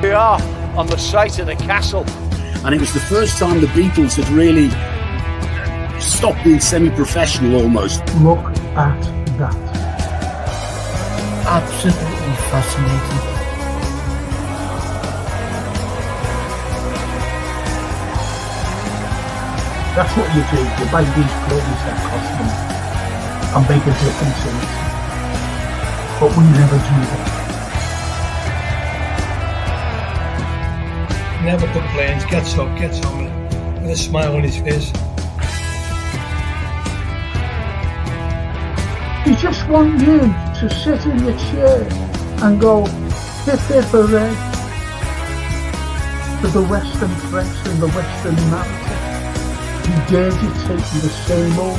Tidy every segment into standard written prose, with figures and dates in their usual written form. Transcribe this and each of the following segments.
We are on the site of the castle. And it was the first time the Beatles had really stopped being semi-professional almost. Look at that. Absolutely fascinating. That's what you do. You buy these clothes that cost money and make a difference in it. But we never do that. Never complains, gets up, gets on with a smile on his face. He just want you to sit in your chair and go hip hip hooray to the Western press and the Western narrative. He dares you take you the same old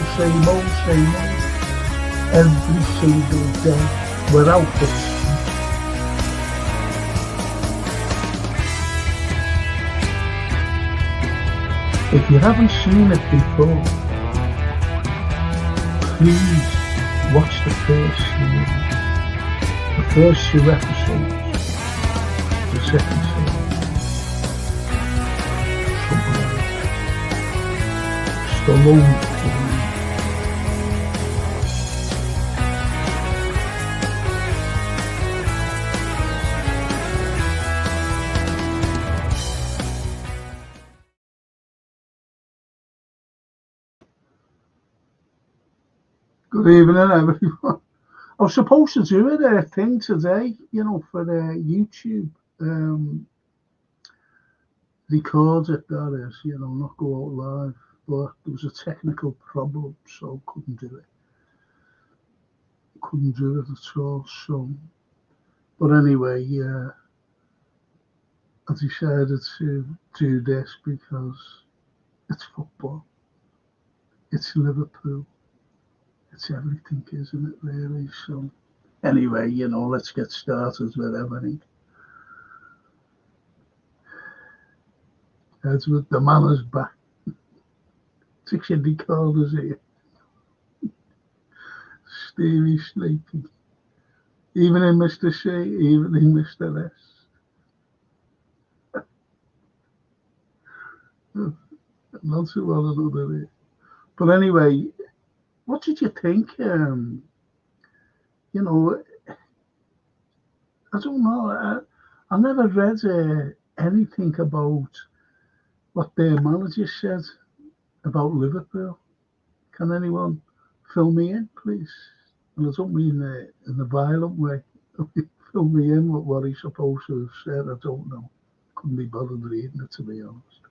every single day without this. If you haven't seen it before, please watch the first series, the first 2 episodes, the second series. Stallone. Good evening, everyone. I was supposed to do a thing today, for YouTube. Record it, that is, not go out live. But there was a technical problem, so couldn't do it. Couldn't do it at all. So, but anyway, I decided to do this because it's football. It's Liverpool. It's everything, isn't it, really? So, anyway, let's get started with everything. Edward, the man is back. 6 decoders here. Stevie sleeping. Even in Mr. C, even in Mr. S. Not too well another here. But anyway, what did you think? I don't know. I never read anything about what their manager said about Liverpool. Can anyone fill me in, please? And I don't mean in a violent way. Fill me in with what he's supposed to have said. I don't know. Couldn't be bothered reading it, to be honest.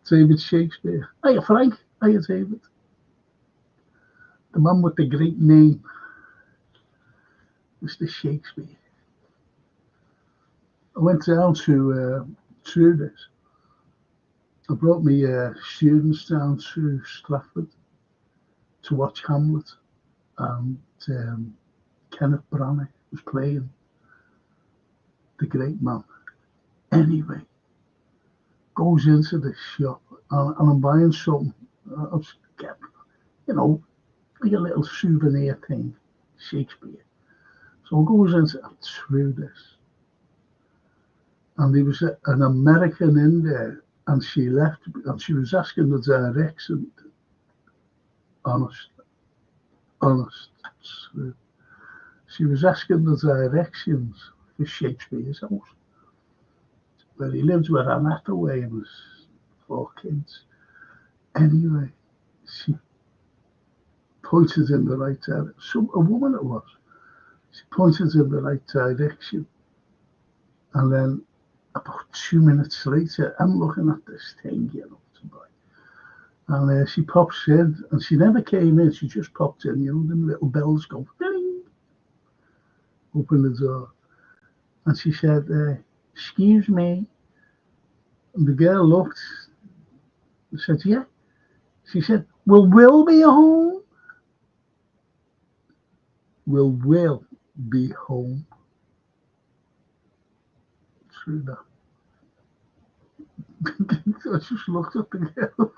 David Shakespeare. Hiya, Frank. Hiya, David. The man with the great name, Mr. Shakespeare. I went down to through this. I brought me students down to Stratford to watch Hamlet, and Kenneth Branagh was playing the great man. Anyway, goes into the shop and I'm buying something. I was getting, like a little souvenir thing, Shakespeare. So I goes into through this, and there was an American in there. And she left, and she was asking the direction. Honest. She was asking the directions for Shakespeare's house, where he lived with Anne Hathaway and his 4 kids. Anyway, she pointed in the right direction. A woman it was. She pointed in the right direction, and then about 2 minutes later, I'm looking at this thing, to buy. And she pops in, and she never came in, she just popped in, them little bells go, ding, open the door. And she said, excuse me. And the girl looked and said, yeah. She said, will Will be home? Will Will be home? Through that. I just looked at the girl.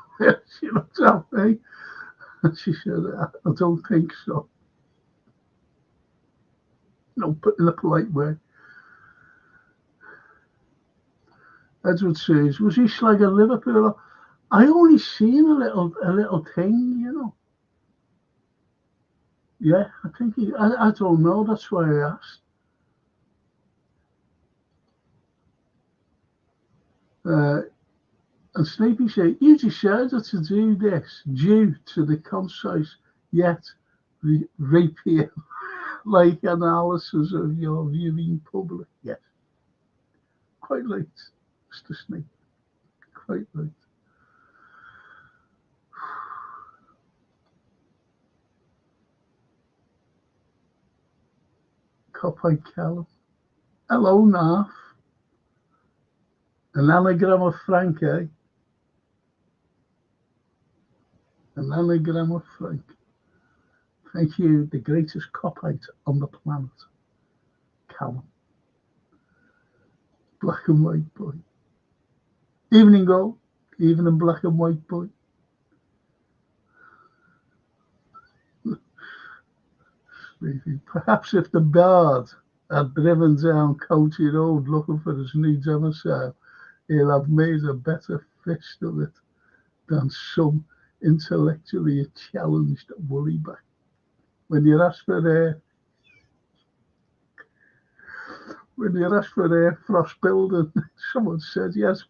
She looked at me and she said, I don't think so. Put in a polite way. Edward says, was he slagging Liverpool? I only seen a little thing, you know. Yeah, I think I don't know, that's why I asked. And Snapey said, you decided to do this due to the concise yet rapier like analysis of your viewing public. Yes. Quite right, Mr. Snape. Quite right. Copy Callum. Hello, Nath. An anagram of Frank, eh? An anagram of Frank. Thank you, the greatest copite on the planet. Callum. Black and white boy. Evening goal. Evening black and white boy. Perhaps if the bard had driven down County Road looking for his new domicile, he'll have made a better fist of it than some intellectually challenged woollyback. When you ask for Frost building, someone said yes,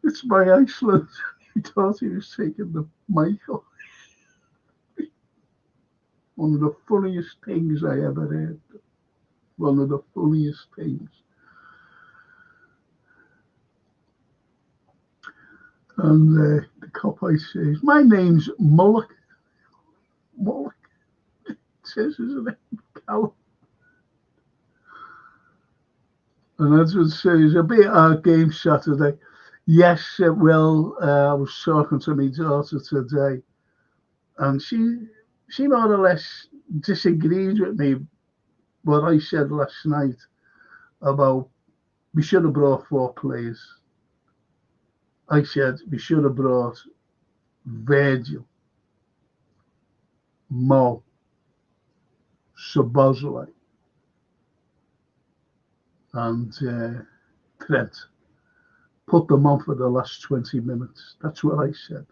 it's by Iceland. He thought he was taking the Michael. One of the funniest things I ever heard. One of the funniest things. And the copy says, my name's Mullock. Mullock. It says, isn't it? Callum. And Edward says, a bit our game Saturday. Yes, it will. I was talking to my daughter today, and she more or less disagreed with me what I said last night about we should have brought 4 players. I said we should have brought Virgil, Mo, Szoboszlai, and Trent. Put them on for the last 20 minutes. That's what I said.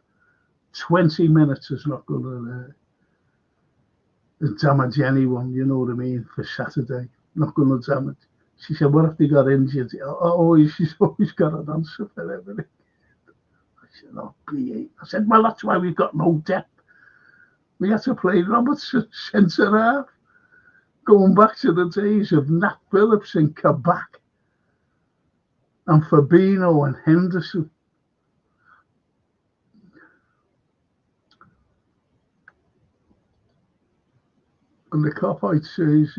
20 minutes is not going to damage anyone, you know what I mean, for Saturday. Not going to damage. She said, what if they got injured? She's always got an answer for everything. I said, oh, BA. I said, well, that's why we've got no depth. We had to play Robertson centre half, going back to the days of Nat Phillips and Kabak and Fabinho and Henderson. And the copite says,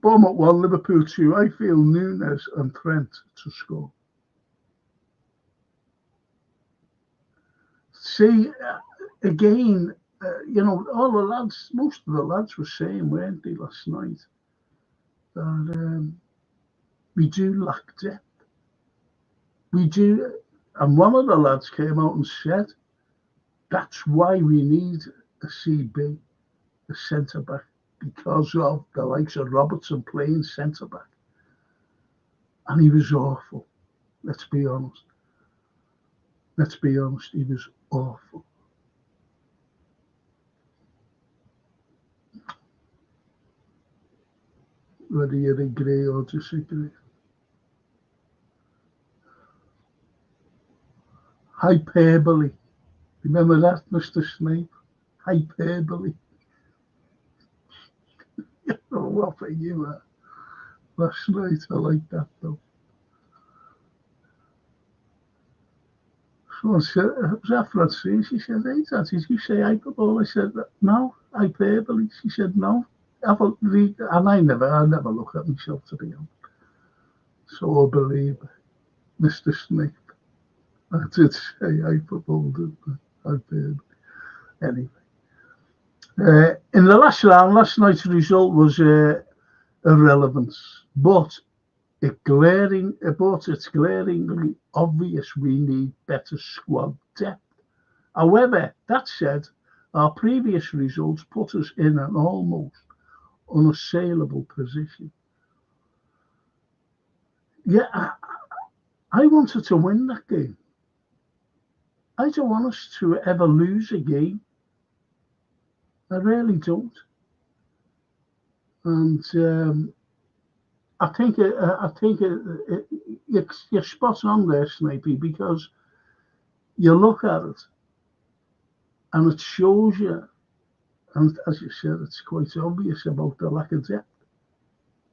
Bournemouth 1, Liverpool 2. I feel Nunes and Trent to score. See, again, all the lads, most of the lads were saying, weren't they, last night, that we do lack depth. We do. And one of the lads came out and said, that's why we need a CB. The centre-back, because of the likes of Robertson playing centre-back. And he was awful. Let's be honest. He was awful. Whether you agree or disagree. Hyperbole. Remember that, Mr. Snape? Hyperbole. What for you last night? I like that though. Someone said, it was after I'd seen, she said, hey, Dad, did you say hyperbole? I said, no, hyperbole. She said, no. And I never look at myself, to be honest. So I believe Mr. Snape. I did say hyperbole, didn't I? Hyperbole. Anyway. In the last round, last night's result was irrelevant, but it's glaringly obvious we need better squad depth. However, that said, our previous results put us in an almost unassailable position. yeah, I wanted to win that game. I don't want us to ever lose a game. I really don't. And I think you're spot on there, Snipey, because you look at it and it shows you, and as you said, it's quite obvious about the lack of depth.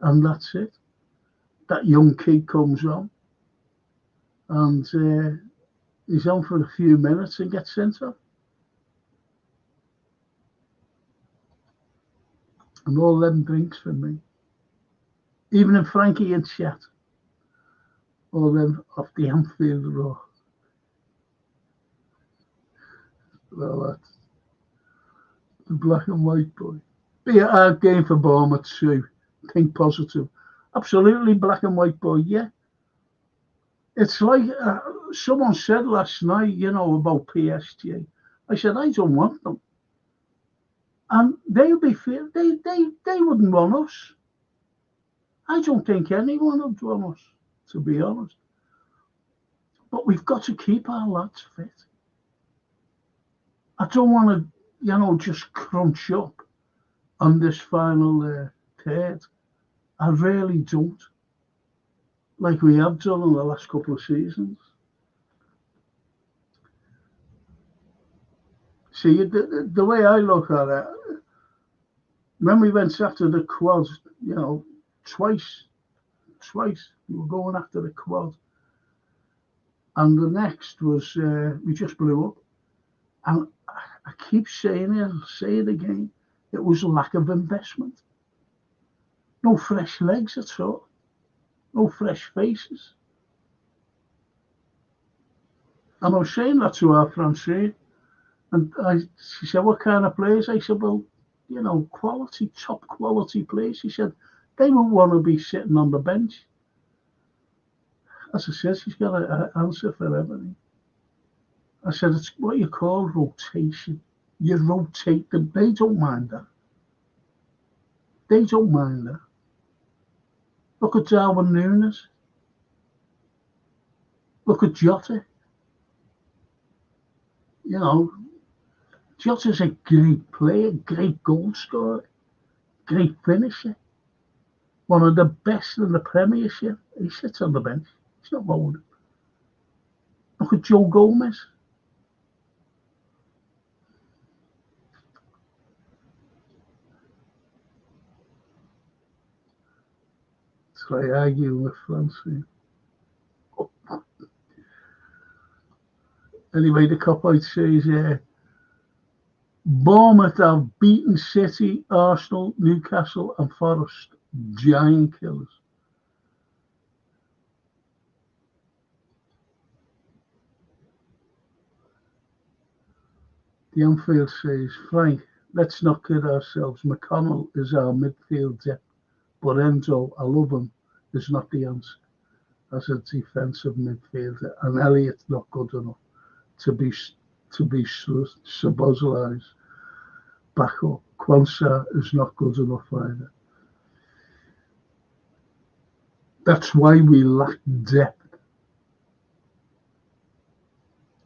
And that's it. That young kid comes on and he's on for a few minutes and gets sent off. And all them drinks for me. Even in Frankie and chat, all them off the Anfield Road. Well, that's the black and white boy. Be a hard game for Bournemouth too. Think positive. Absolutely black and white boy, yeah. It's like someone said last night, about PSG. I said, I don't want them. And they'll be fair. They wouldn't want us. I don't think anyone would want us, to be honest. But we've got to keep our lads fit. I don't want to, just crunch up on this final third. I really don't. Like we have done in the last couple of seasons. See, the way I look at it, when we went after the quad, twice we were going after the quad. And the next was, we just blew up. And I keep saying it, I'll say it again, it was a lack of investment. No fresh legs at all. No fresh faces. And I was saying that to our Francine. And she said, what kind of players? I said, well, quality, top quality players. She said, they won't want to be sitting on the bench. As I said, she's got an answer for everything. I said, it's what you call rotation. You rotate them. They don't mind that. They don't mind that. Look at Darwin Núñez. Look at Jota. Jota's a great player, great goal scorer, great finisher. One of the best in the Premiership. He sits on the bench. He's not voted. Look at Joe Gomez. It's like arguing with Francine. Anyway, the cop-out says, Bournemouth have beaten City, Arsenal, Newcastle and Forest. Giant killers. The Anfield says, Frank, let's not kid ourselves. McConnell is our midfield depth, but Enzo, I love him, is not the answer as a defensive midfielder. And Elliott's not good enough to be Szoboszlai's backup. Quansah is not good enough either. That's why we lack depth.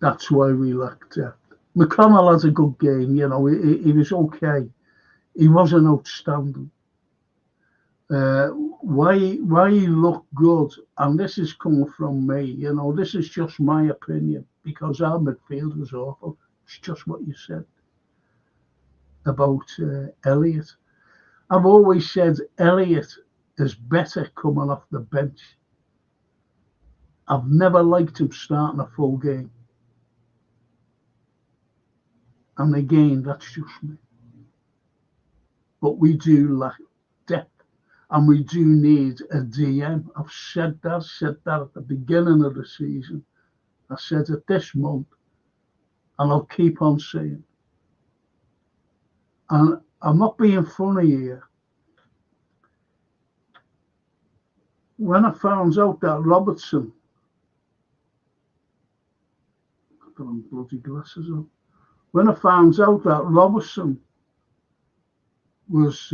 That's why we lack depth. McConnell has a good game, he was okay. He wasn't outstanding. Why he looked good, and this is coming from me, this is just my opinion, because our midfield was awful. It's just what you said about Elliott. I've always said Elliott is better coming off the bench. I've never liked him starting a full game. And again, that's just me. But we do lack depth. And we do need a DM. I've said that at the beginning of the season. I said it this month. And I'll keep on saying. And I'm not being funny here. When I found out that Robertson, I've got my bloody glasses on. When I found out that Robertson was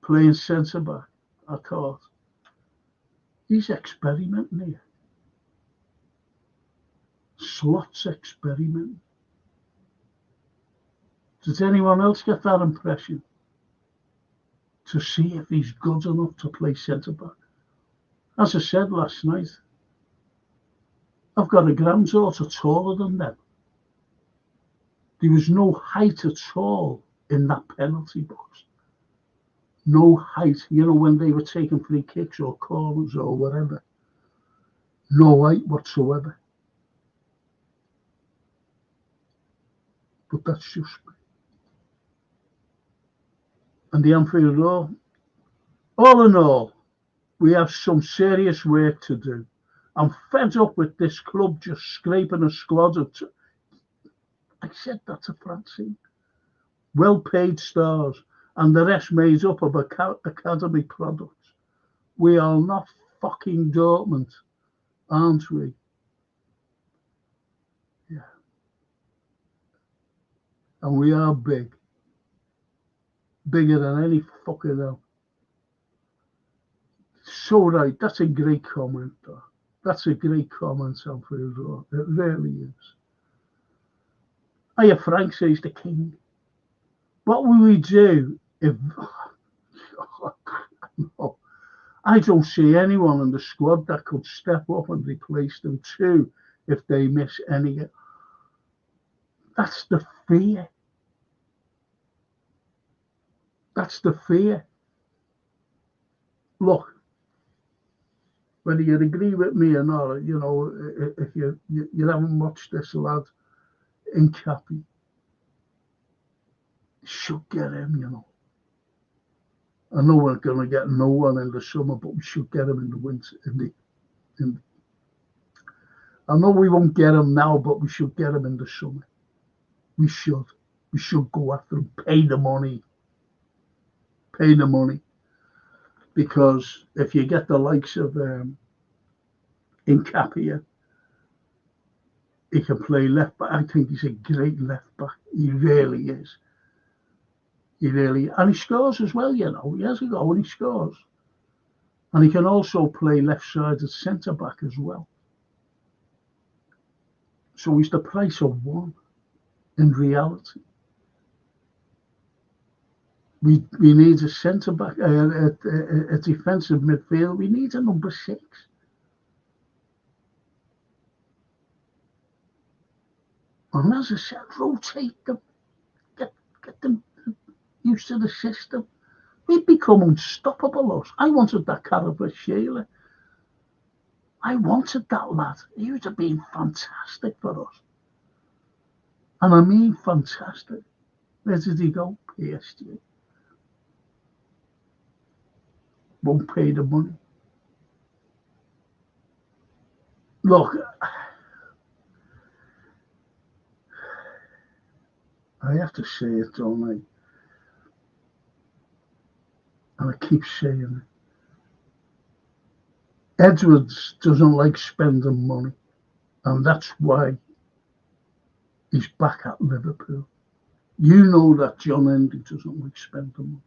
playing centre back, I thought, He's experimenting here. Slot's experimenting. Does anyone else get that impression? To see if he's good enough to play centre-back. As I said last night, I've got a granddaughter taller than them. There was no height at all in that penalty box. No height, you know, when they were taking free kicks or corners or whatever. No height whatsoever. But that's just me. And the Anfield Road, all in all, we have some serious work to do. I'm fed up with this club just scraping a squad of... I said that to Francine. Well-paid stars, and the rest made up of academy products. We are not fucking Dortmund, aren't we? Yeah. And we are big. Bigger than any fucking hell. So right, that's a great comment, though. That's a great comment, Anfield Road. It really is. Hiya, Frank says the king. What will we do if... No, I don't see anyone in the squad that could step up and replace them too if they miss any. That's the fear. That's the fear. Look, whether you agree with me or not, you know, if you haven't watched this lad in Cappy, should get him, you know. I know we're going to get no one in the summer, but we should get him in the winter. I know we won't get him now, but we should get him in the summer. We should. We should go after him. Pay the money. Pay the money. Because if you get the likes of Nkapia, he can play left back. I think he's a great left back. He really is. He really, and he scores as well, you know. He has a goal and he scores. And he can also play left-sided centre-back as well. So he's the price of one in reality. We need a centre-back, a defensive midfield. We need a number 6. And as I said, rotate them. Get them used to the system. We've become unstoppable. I wanted that Carlyle Sheila. I wanted that lad. He would have been fantastic for us. And I mean fantastic. Where did he go? PSG. Won't pay the money. Look, I have to say it, don't I? And I keep saying it. Edwards doesn't like spending money, and that's why he's back at Liverpool. You know that John Endy doesn't like spending money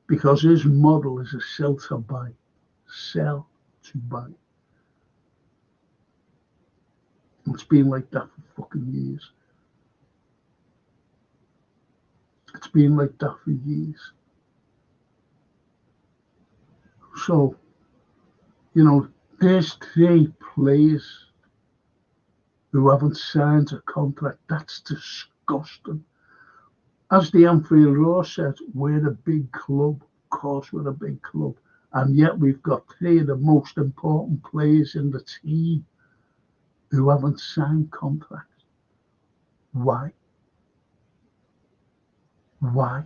because his model is a sell to buy. Sell to buy. It's been like that for fucking years. It's been like that for years. So, you know, there's 3 players who haven't signed a contract. That's disgusting. As the Anfield Road said, we're a big club. Of course, we're a big club. And yet we've got 3 of the most important players in the team who haven't signed contracts. Why? Why?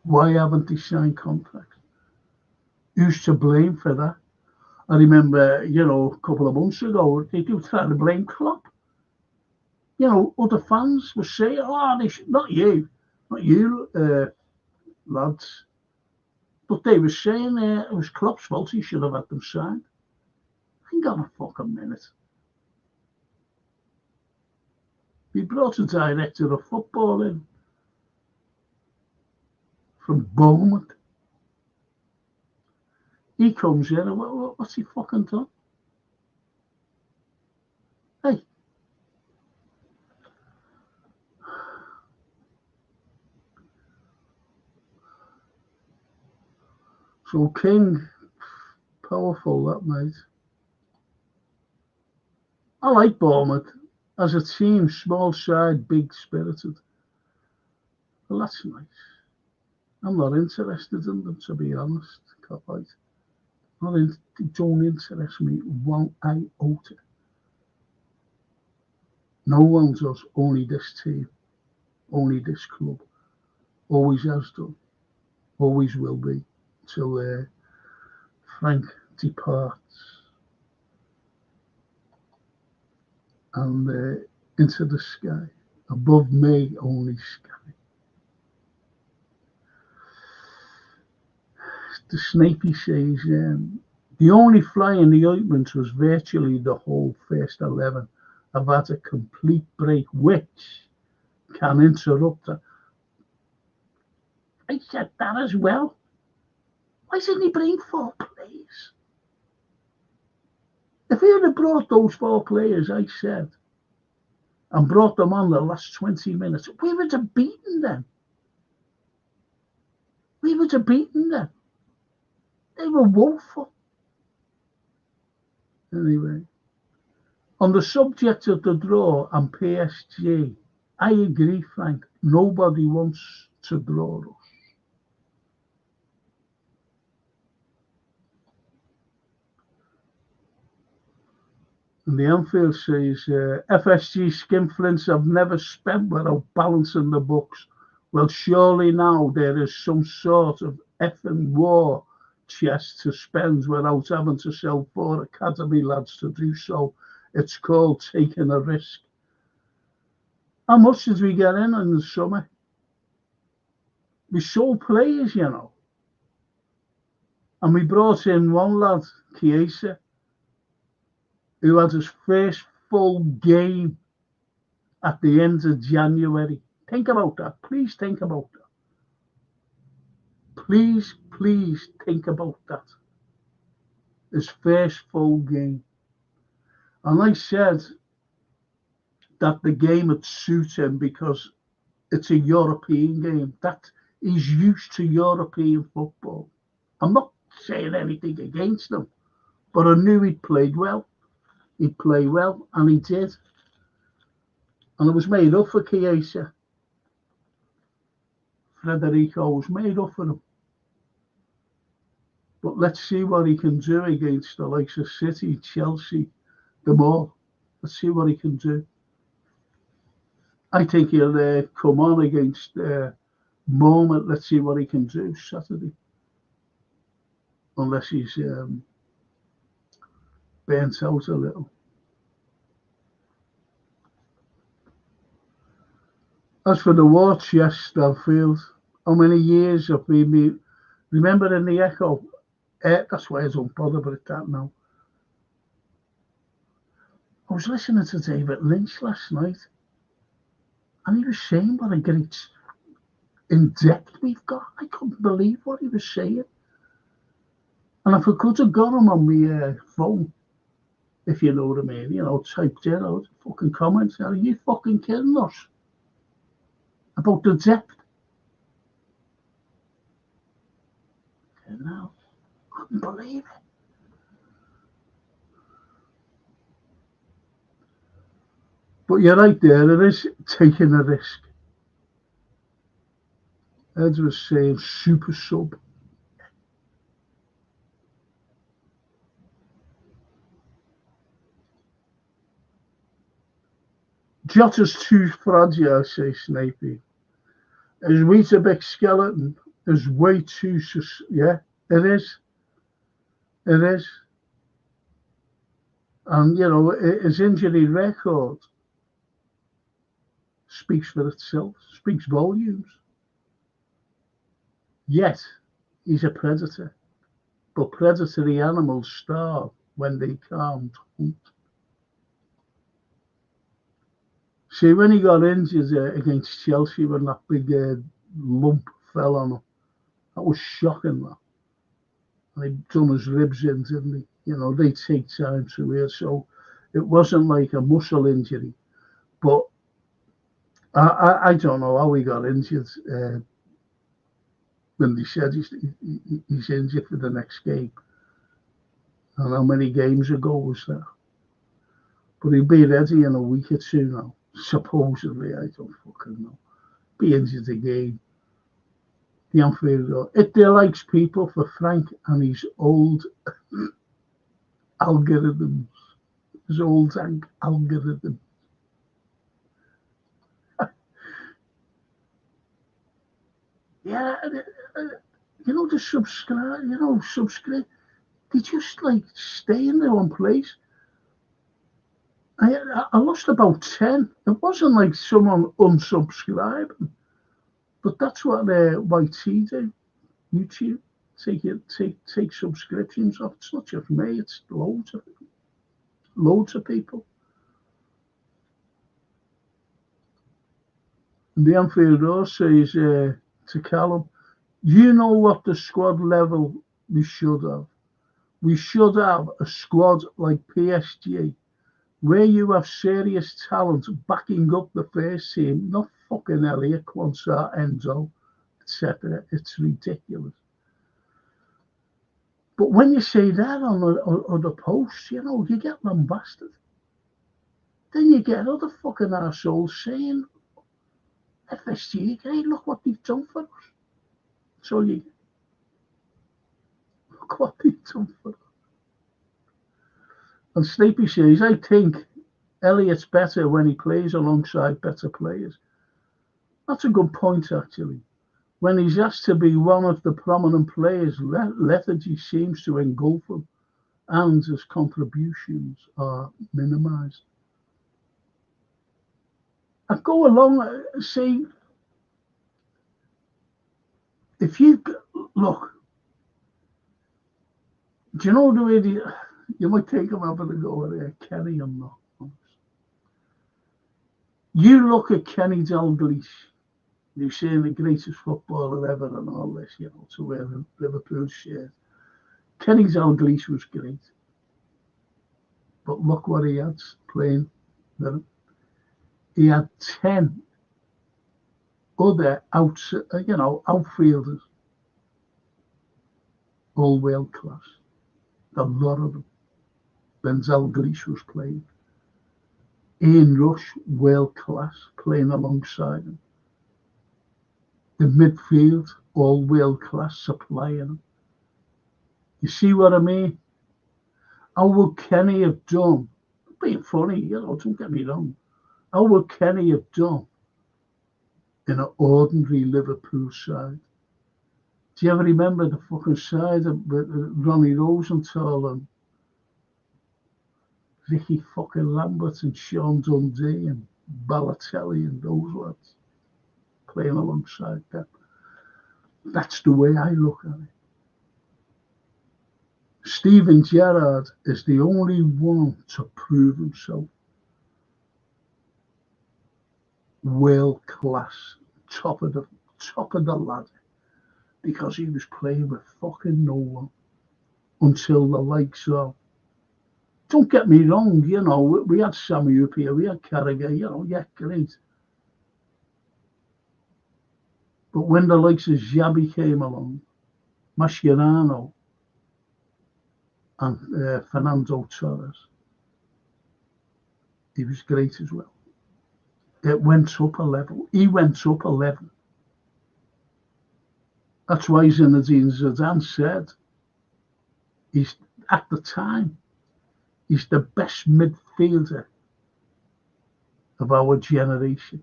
Why haven't they signed contracts? Who's to blame for that? I remember, you know, a couple of months ago, they do try to blame Klopp. You know, other fans were saying, oh, they should, not you, lads. But they were saying it was Klopp's fault, he should have had them signed. Hang on a fucking minute. We brought a director of football in from Bournemouth. He comes in and what's he fucking done? Hey. So King, powerful that mate. I like Bournemouth as a team, small side, big spirited. Well, that's nice. I'm not interested in them, to be honest. Carlyle. They don't interest me one iota. No one does. Only this team, only this club. Always has done, always will be, till Frank departs and into the sky. Above me, only sky. The Snapey says, the only fly in the ointment was virtually the whole first 11. I've had a complete break, which can interrupt her. I said that as well. Why didn't he bring 4 players? If he had brought those 4 players, I said, and brought them on the last 20 minutes, we would have beaten them. We would have beaten them. They were woeful. Anyway, on the subject of the draw and PSG, I agree, Frank. Nobody wants to draw us. And the Anfield says, FSG skinflints have never spent without balancing the books. Well, surely now there is some sort of effing war chest to spend without having to sell 4 academy lads to do so. It's called taking a risk. How much did we get in the summer? We sold players, you know. And we brought in one lad, Chiesa, who had his first full game at the end of January. Think about that. Please think about that. Please think about that. His first full game. And I said that the game would suit him because it's a European game. That he's used to European football. I'm not saying anything against him, but I knew he'd played well. He'd play well, and he did. And it was made up for Chiesa. Federico was made up for him. But let's see what he can do against the likes of City, Chelsea, them all. Let's see what he can do. I think he'll come on against Bournemouth. Let's see what he can do Saturday. Unless he's burnt out a little. As for the war chest, Starfield, how many years have we been? Remember in the Echo? That's why I don't bother about that now. I was listening to David Lynch last night, and he was saying what a great in depth we've got. I couldn't believe what he was saying. And if I could have got him on my phone, if you know what I mean, you know, typed in out fucking comments, are you fucking kidding us? About the depth. No, couldn't believe it. But you're right there, it is taking a risk. Ed was saying super sub. Jota's too fragile, says Snapey. His Weetabix skeleton is way too... Yeah, it is. It is. And, you know, his injury record speaks for itself, speaks volumes. Yet, he's a predator. But predatory animals starve when they can't hunt. See, when he got injured against Chelsea, when that big lump fell on him, that was shocking, that. And he'd done his ribs in, didn't he? You know, they take time to heal. So it wasn't like a muscle injury. But I don't know how he got injured when they said he's injured for the next game. And how many games ago was that? But he'll be ready in a week or two now. Supposedly, I don't fucking know. Be injured again. The Anfield Road. It delights people for Frank and his old algorithms. His old algorithm. Yeah, you know, the subscribe. They just like stay in their one place. I lost about 10. It wasn't like someone unsubscribing, but that's what YT do. YouTube take subscriptions off. It's not just me. It's loads of people. And the Anfield Road says to Callum, you know what the squad level we should have. We should have a squad like PSG, where you have serious talent backing up the first team, not fucking Elliot, Quansah, Enzo, etc. It's ridiculous. But when you say that on the post, you know, you get lambasted. Then you get other fucking arseholes saying, FSG, hey, look what they've done for us. So you look what they've done for us. And Sleepy says, I think Elliot's better when he plays alongside better players. That's a good point, actually. When he's asked to be one of the prominent players, lethargy seems to engulf him, and his contributions are minimised. I go along saying, if you look, do you know the way you might take him up and go at Kenny or not? You look at Kenny Dalglish, you're saying the greatest footballer ever and all this, you know, to wear a Liverpool shirt. Kenny Dalglish was great. But look what he had playing. He had 10 other outfielders, all world class. A lot of them. When Dalglish was playing. Ian Rush, world class, playing alongside him. The midfield, all world class, supplying him. You see what I mean? How would Kenny have done? Being funny, you know, don't get me wrong. How would Kenny have done in an ordinary Liverpool side? Do you ever remember the fucking side of Ronnie Rosenthal and Ricky fucking Lambert and Sean Dundee and Balotelli and those lads playing alongside them? That's the way I look at it. Steven Gerrard is the only one to prove himself. World class, top of the ladder, because he was playing with fucking no one until the likes of. Don't get me wrong, you know, we had Sammy up here, we had Carragher, you know, yeah, great. But when the likes of Xabi came along, Mascherano and Fernando Torres, he was great as well. It went up a level. He went up a level. That's why Zinedine Zidane said he's, at the time, he's the best midfielder of our generation.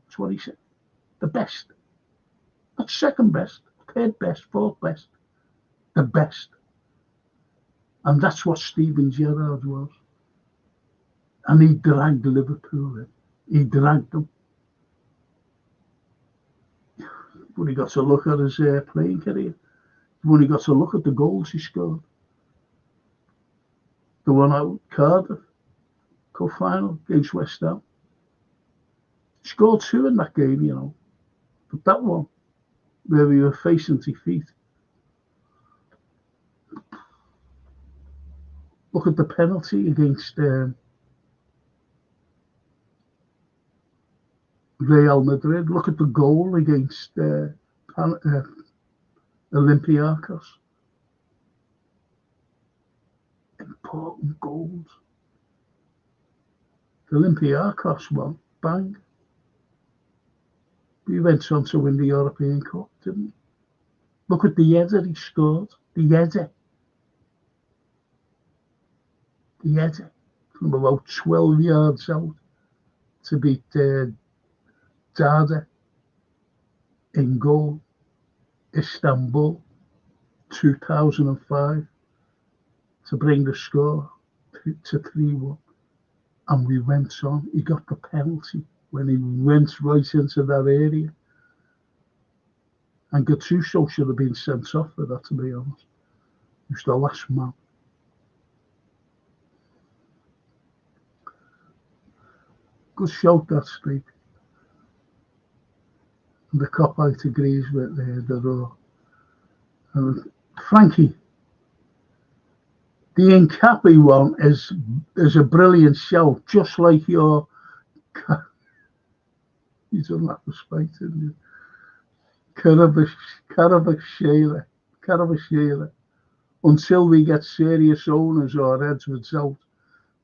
That's what he said. The best. Not second best, third best, fourth best. The best. And that's what Steven Gerrard was. And he dragged Liverpool in. He dragged them. You've only got to look at his playing career. You've only got to look at the goals he scored. The one out Cardiff, cup final against West Ham. He scored 2 in that game, you know. But that one, where we were facing defeat, Look at the penalty against Real Madrid. Look at the goal against Olympiacos. Important goals. The Olympiacos won. Bang. He went on to win the European Cup, didn't he? Look at the header he scored. The header. The header. From about 12 yards out to beat Dada in goal. Istanbul, 2005. To bring the score to 3-1. And we went on. He got the penalty when he went right into that area. And Gattuso should have been sent off for that, to be honest. He was the last man. Good shout, that, Steve. And the cop-out agrees with the raw. And Frankie, the Incapi one is a brilliant show, just like your. You don't have to spite, didn't you? Caravashera. Until we get serious owners or Edwards out,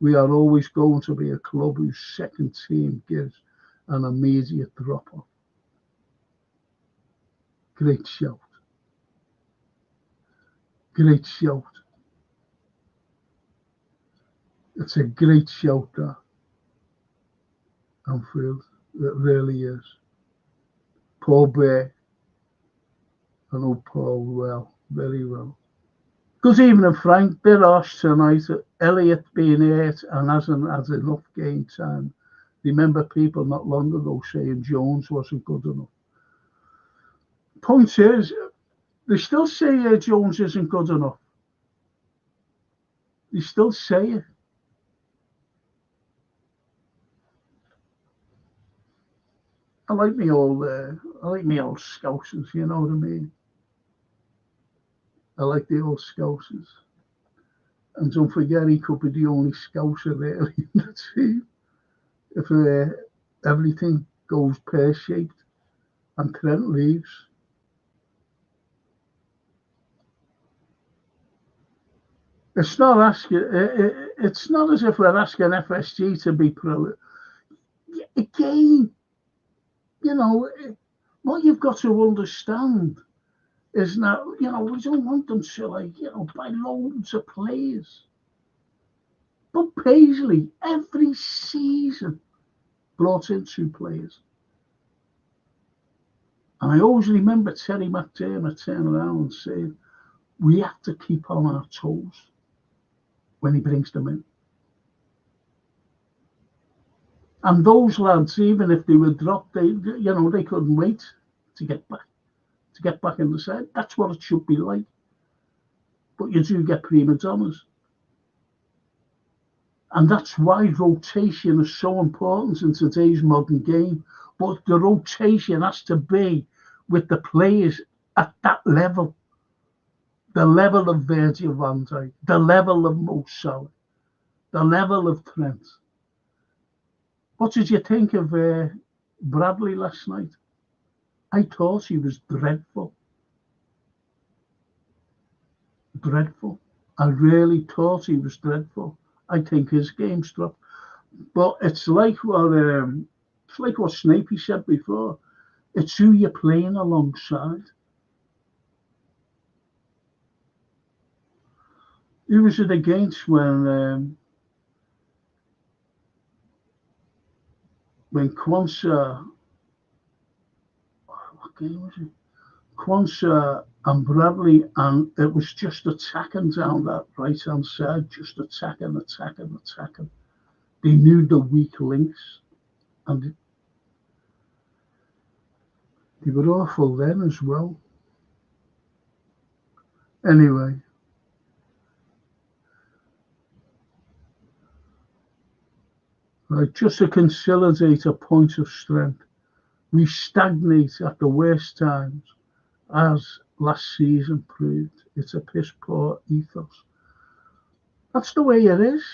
we are always going to be a club whose second team gives an immediate drop-off. Great shout. Great shout. It's a great shout, that. Anfield. It really is. Paul Bear. I know Paul well, very well. Good evening, Frank. Bit harsh tonight. Elliot being hurt and hasn't had enough game time. Remember people not long ago saying Jones wasn't good enough. Point is, they still say Jones isn't good enough. They still say it. I like me old Scousers, you know what I mean? I like the old Scousers. And don't forget, he could be the only Scouser really in the team. If everything goes pear-shaped and Trent leaves. It's not as if we're asking FSG to be pro. Again, you know, what you've got to understand is that, you know, we don't want them to, buy loads of players. But Paisley, every season, brought in 2 players. And I always remember Terry McDermott turning around and saying, we have to keep on our toes when he brings them in. And those lads, even if they were dropped, they couldn't wait to get back in the side. That's what it should be like. But you do get prima donnas. And that's why rotation is so important in today's modern game. But the rotation has to be with the players at that level. The level of Virgil van Dijk, the level of Mo Salah, the level of Trent. What did you think of Bradley last night? I thought he was dreadful. Dreadful. I really thought he was dreadful. I think his game's dropped. But it's like what Snapey said before. It's who you're playing alongside. Who was it against when Quansah, what game was it? Quansah and Bradley, and it was just attacking down that right-hand side, just attacking. They knew the weak links, and they were awful then as well. Anyway. Right, just to consolidate a point of strength, we stagnate at the worst times, as last season proved. It's a piss poor ethos. That's the way it is.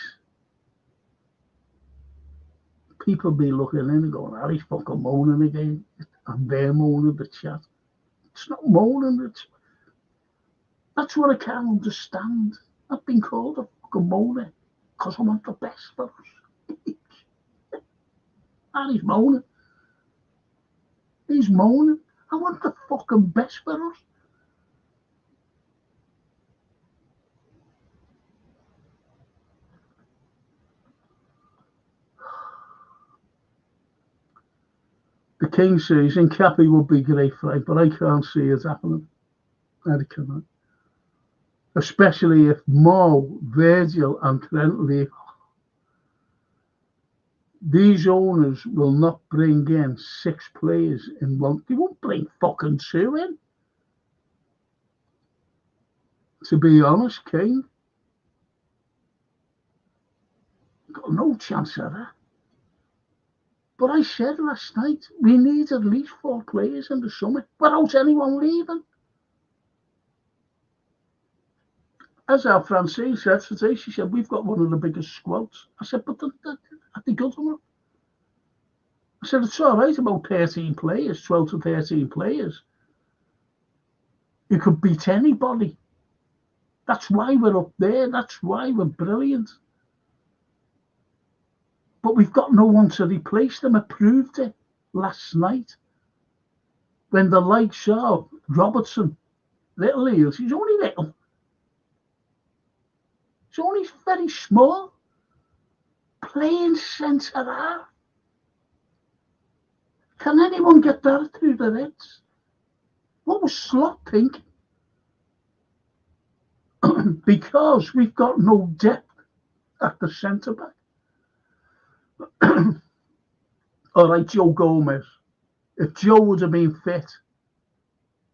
People be looking in and going, "Harry's fucking moaning again," and they're moaning the chat. It's not moaning. That's what I can't understand. I've been called a fucking moaner because I want the best for us. Harry's moaning. He's moaning. I want the fucking best for us. The King says, Nkappi would be great for it, but I can't see it happening. I cannot. Especially if Mo, Virgil and Trent leave. These owners will not bring in 6 players in one. They won't bring fucking 2 in. To be honest, King, got no chance of that. But I said last night, we need at least 4 players in the summer without anyone leaving. As our Francine said today, she said, we've got one of the biggest squads. I said, but are they good enough? I said, it's all right about 13 players, 12 to 13 players. You could beat anybody. That's why we're up there. That's why we're brilliant. But we've got no one to replace them. I proved it last night. When the likes of Robertson, little heels, he's only little. He's only very small. Playing centre half. Can anyone get that through their heads? What was Slot thinking? Because we've got no depth at the centre back. All right, Joe Gomez. If Joe would have been fit,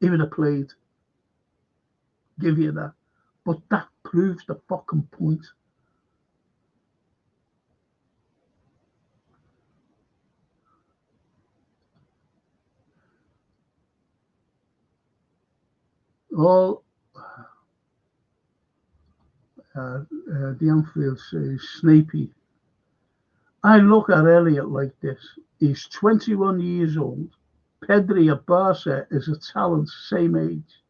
he would have played. Give you that. But that proves the fucking point. All the Anfield says, Snapey. I look at Elliot like this. He's 21 years old. Pedri at Barca is a talent, same age.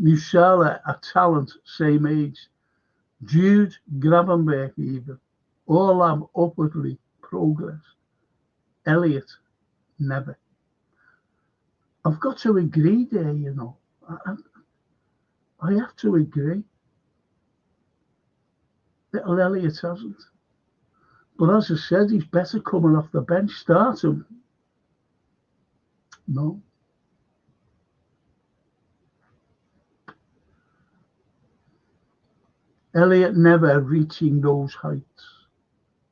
Musiala, a talent, same age. Jude, Gravenberch even. All have upwardly progress. Elliot, never. I've got to agree there, you know. I have to agree. Little Elliot hasn't. But as I said, he's better coming off the bench. Start him. No. Elliot never reaching those heights.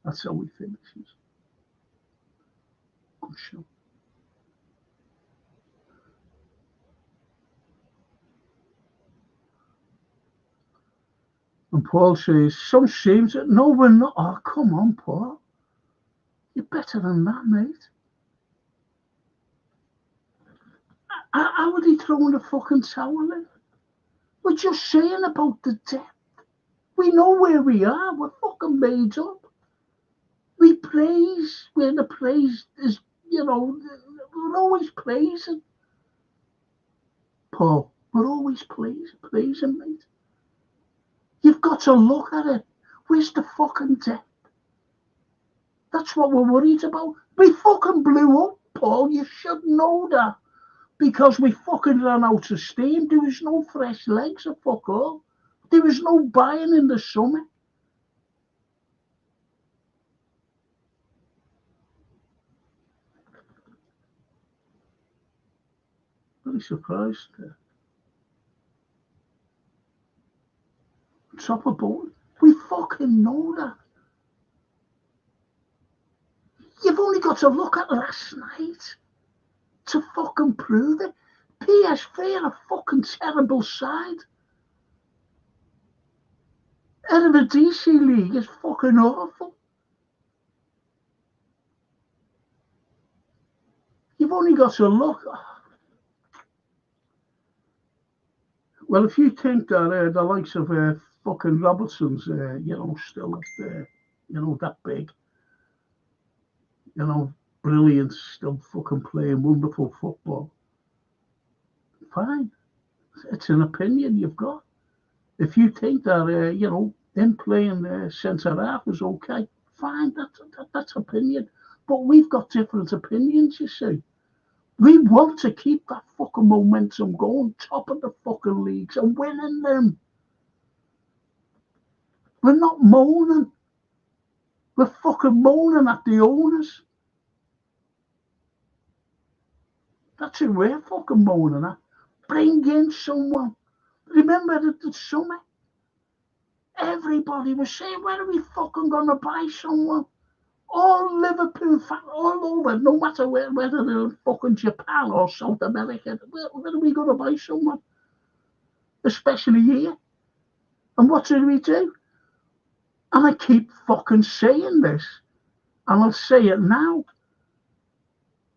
That's how he finishes. Good show. And Paul says, some seems that no, we're not. Oh, come on, Paul. You're better than that, mate. How would he throw in the fucking towel in? We're just saying about the depth. We know where we are. We're fucking made up. We praise where the praise is, you know, we're always praising. Paul, we're always praising, mate. You've got to look at it. Where's the fucking depth? That's what we're worried about. We fucking blew up, Paul. You should know that. Because we fucking ran out of steam. There was no fresh legs at fuck all. There was no buying in the summer. Very surprised. Top of boat. We fucking know that. You've only got to look at last night to fucking prove it. PSV are a fucking terrible side. Eredivisie League is fucking awful. You've only got to look. Well, if you think that the likes of fucking Robertson's, still at, that big. Brilliant, still fucking playing wonderful football. Fine. It's an opinion you've got. If you think that, him playing centre half is okay, fine, that's opinion. But we've got different opinions, you see. We want to keep that fucking momentum going, top of the fucking leagues and winning them. We're not moaning. We're fucking moaning at the owners. That's who we're fucking moaning at. Bring in someone. Remember the summer? Everybody was saying, when are we fucking going to buy someone? All Liverpool fans all over, no matter whether they're in fucking Japan or South America, when are we going to buy someone? Especially here. And what did we do? And I keep fucking saying this, and I'll say it now.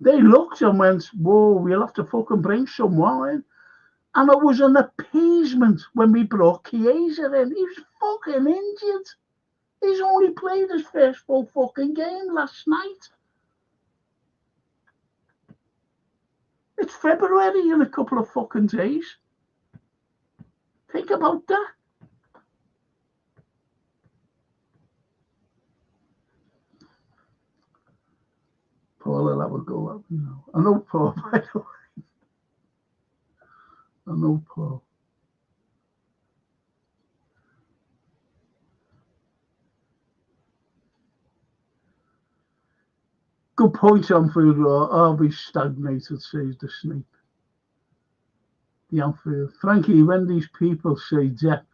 They looked and went, whoa, we'll have to fucking bring someone in. And it was an appeasement when we brought Chiesa in. He was fucking injured. He's only played his first full fucking game last night. It's February in a couple of fucking days. Think about that. Paul will have a go at me now. I know Paul, by the way. I know Paul. Good point on food. Are we stagnated, says the snake. The Anfield. Frankie, when these people say depth,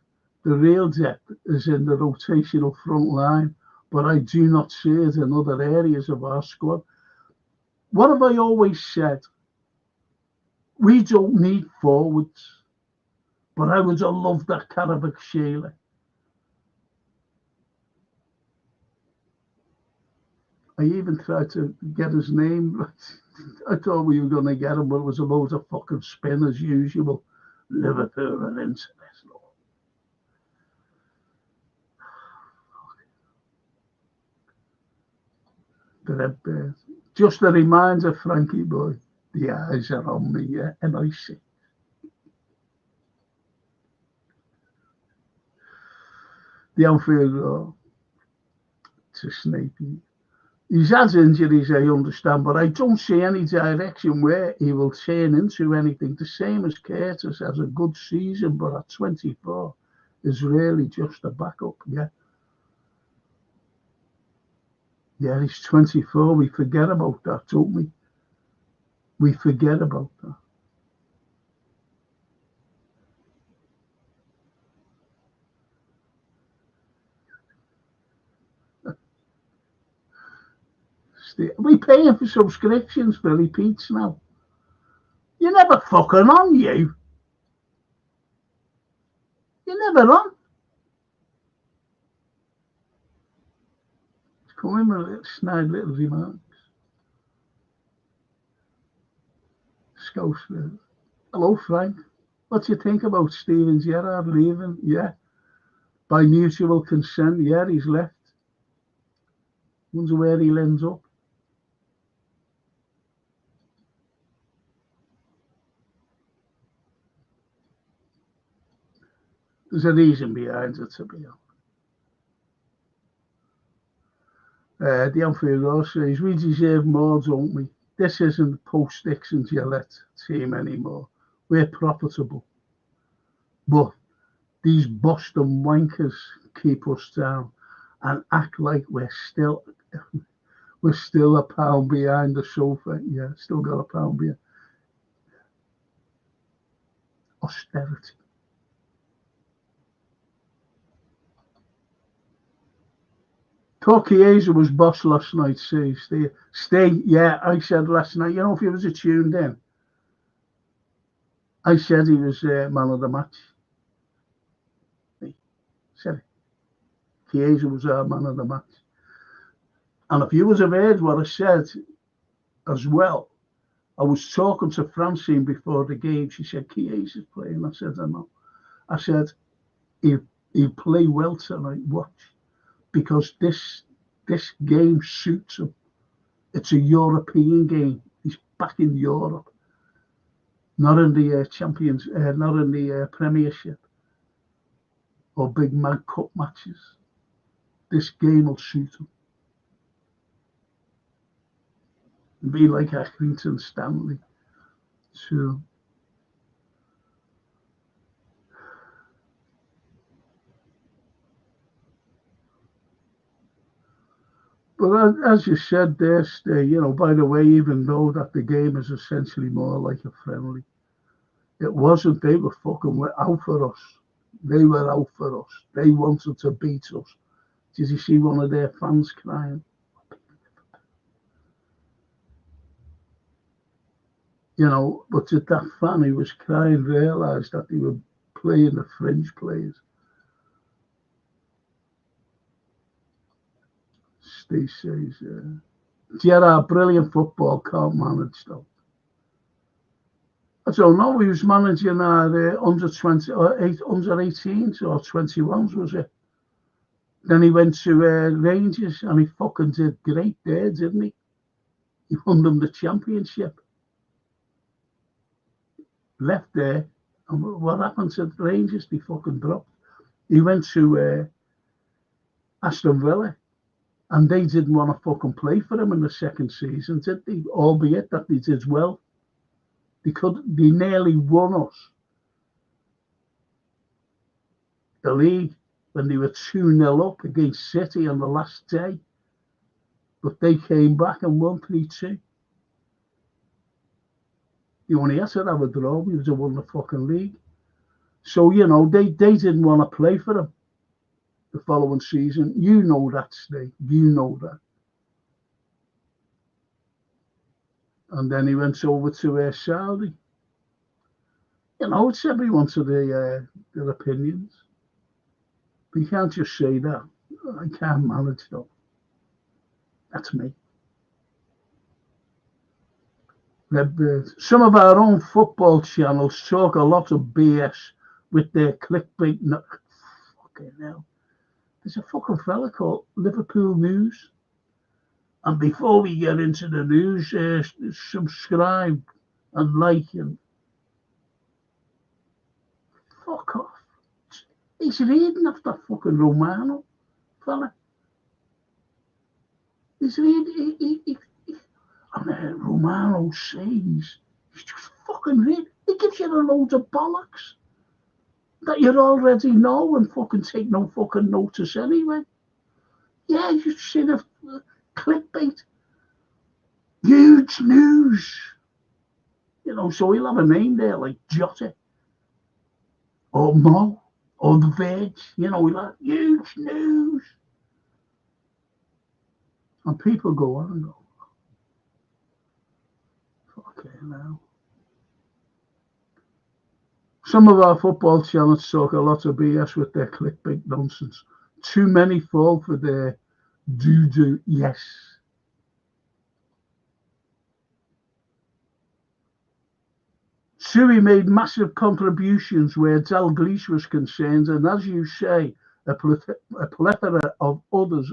the real depth is in the rotational front line, but I do not see it in other areas of our squad. What have I always said? We don't need forwards, but I would have loved that Karabakh Sheila. I even tried to get his name. I thought we were going to get him, but it was a load of fucking spin as usual. Liverpool and international. But just a reminder, Frankie boy, the eyes are on me, yeah, and I see. The Anfield to Snapey. He's had injuries, I understand, but I don't see any direction where he will turn into anything. The same as Curtis has a good season, but at 24 is really just a backup, yeah. Yeah, he's 24. We forget about that, don't we? We forget about that. We paying for subscriptions for repeats now. You're never fucking on, you. You're never on. It's coming with a little snide little remarks. Scousfield. Hello, Frank. What do you think about Steven Gerrard leaving? Yeah. By mutual consent, yeah, he's left. Wonder where he'll end up. There's a reason behind it, to be honest. The Anfield Ross says, we deserve more, don't we? This isn't post-Dixon Gillette team anymore. We're profitable. But these Boston wankers keep us down and act like we're still a pound behind the sofa. Yeah, still got a pound behind. Austerity. Chiesa was boss last night, see. Stay, yeah, I said last night, if you was tuned in, I said he was man of the match. I said it. Chiesa was our man of the match. And if you was have heard what I said as well, I was talking to Francine before the game. She said, Chiesa's playing. I said, I know. I said, he He'll play well tonight, watch. Because this game suits him. It's a European game. He's back in Europe. Not in the not in the Premiership or big Mag Cup matches. This game will suit him. It'll be like Accrington Stanley. So, but as you said there, you know, by the way, even though that the game is essentially more like a friendly, it wasn't. They were fucking out for us. They were out for us. They wanted to beat us. Did you see one of their fans crying? You know, but did that fan who was crying realise that they were playing the fringe players? Steve says, Gerard, brilliant football, can't manage though. I don't know, he was managing our under 20 or under 18s or 21s, was it? Then he went to Rangers and he fucking did great there, didn't he? He won them the championship. Left there, and what happened to the Rangers? They fucking dropped. He went to Aston Villa, and they didn't want to fucking play for him in the second season, did they? Albeit that they did well. They nearly won us the league when they were 2-0 up against City on the last day. But they came back and won 3-2. You only had to have a draw. We would have won the fucking league. So, you know, they didn't want to play for him the following season. You know that, Steve. You know that. And then he went over to Saudi. You know, it's everyone to their opinions. But you can't just say that. I can't manage though. That's me. Some of our own football channels talk a lot of BS with their clickbait. Fucking hell. There's a fucking fella called Liverpool News. And before we get into the news, subscribe and like and fuck off. He's reading off that fucking Romano fella. He's reading. And Romano says, he's just fucking read. He gives you a load of bollocks that you already know and fucking take no fucking notice anyway. Yeah, you see the clickbait. Huge news. You know, so he'll have a name there like Jota or Mo or The Verge. You know, he'll have huge news. And people go on and go, okay, now. Some of our football channels talk a lot of BS with their clickbait nonsense. Too many fall for their do-do. Yes. Sui made massive contributions where Dalglish was concerned, and as you say, a plethora of others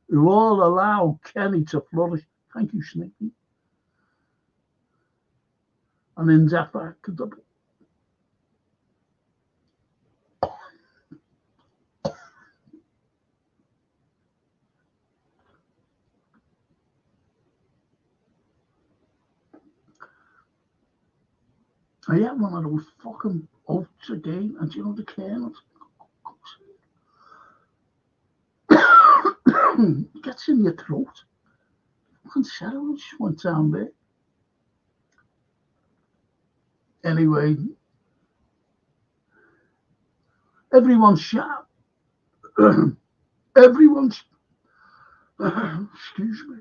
who all allow Kenny to flourish. Thank you, Sneaky. And in Zafar, I had one of those fucking oats again, and you know the kernels? It gets in your throat. Fucking cereal just went down there. Anyway, everyone's sharp. Everyone's, excuse me.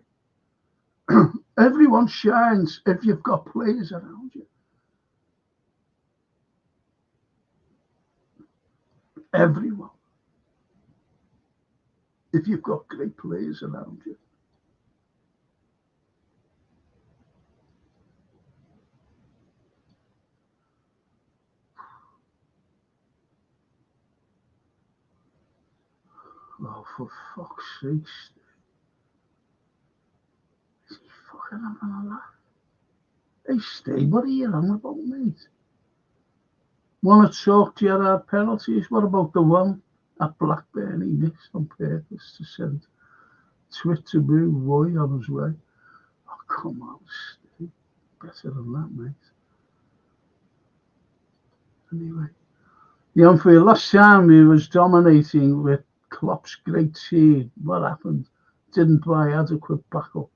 Everyone shines if you've got players around you. Everyone. If you've got great players around you. Oh, for fuck's sake. Is he fucking having a laugh? Hey, Steve, what are you on about, mate? Want to talk to your hard penalties? What about the one at Blackburn he missed on purpose to send Twit to Boo Roy on his way? Oh, come on, Steve. Better than that, mate. Anyway. The Anfield, last time he was dominating with Klopp's great team. What happened? Didn't buy adequate backups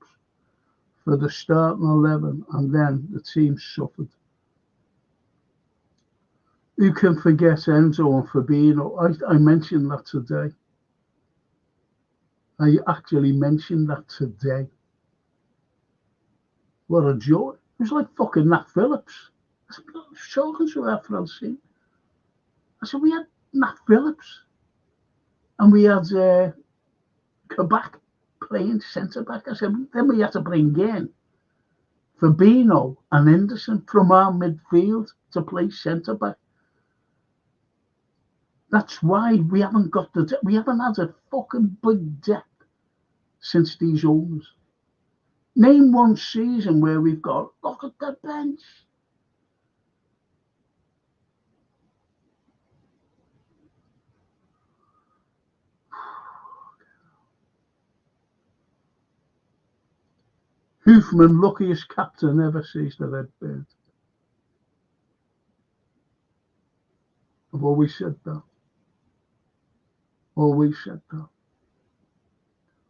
for the starting 11, and then the team suffered. Who can forget Enzo and Fabinho? I mentioned that today. I actually mentioned that today. What a joy. It was like fucking Nat Phillips. I was talking to her, Francine. I said, we had Nat Phillips and we had Kabak playing centre-back. I said, then we had to bring in Fabinho and Henderson from our midfield to play centre-back. That's why we haven't had a fucking big depth since these owners. Name one season where we've got, look at the bench. Hoofman, luckiest captain ever, sees the red bird. I've always said that. Always said that.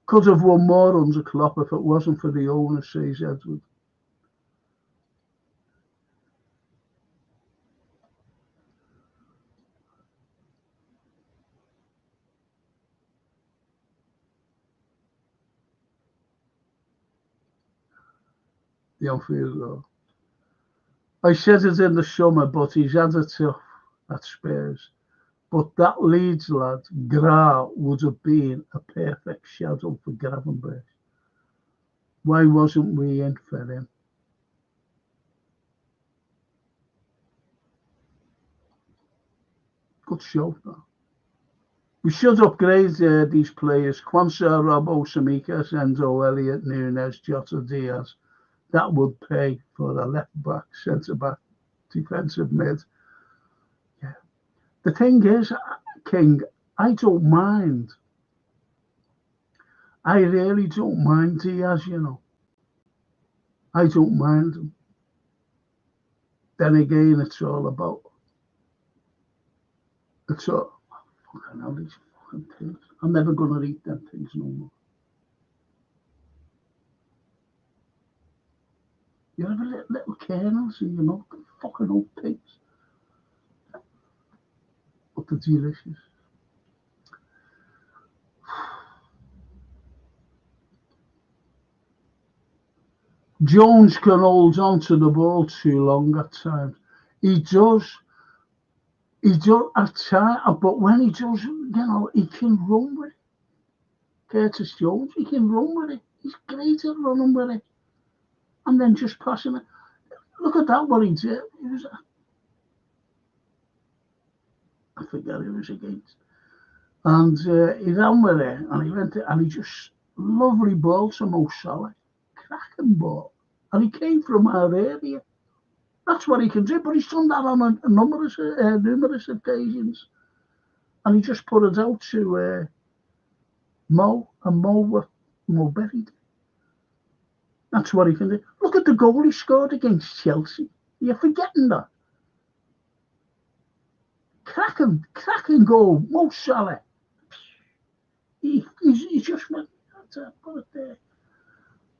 Could have won more under Klopp if it wasn't for the owner, says Edward. The Anfield though. I said it in the summer, but he's had it tough at Spurs. But that Leeds lad, Gra, would have been a perfect shadow for Gravenberch. Why wasn't we in for him? Good show, though. We should upgrade these players. Kwanzaa, Robbo, Samika, Enzo, Elliott, Nunes, Jota, Diaz. That would pay for a left-back, centre-back, defensive mid. Yeah. The thing is, King, I don't mind. I really don't mind Diaz, you know. I don't mind him. Then again, it's all about. It's all. Fucking hell, these fucking things. I'm never going to eat them things no more. You have a little kernels in your milk, fucking old pigs. But they're delicious. Jones can hold on to the ball too long at times. He does at times, but when he does, you know, he can run with it. Curtis Jones, he can run with it. He's great at running with it. And then just passing it. Look at that, what he did. I forget who he was against. And he ran with it, and he went to, and he just, lovely ball to Mo Salah. Cracking ball. And he came from our area. That's what he can do, but he's done that on numerous occasions. And he just put it out to Mo, and Mo buried it. That's what he can do. Look at the goal he scored against Chelsea. You're forgetting that. Cracking goal, Mo Salah. He just went, put it there.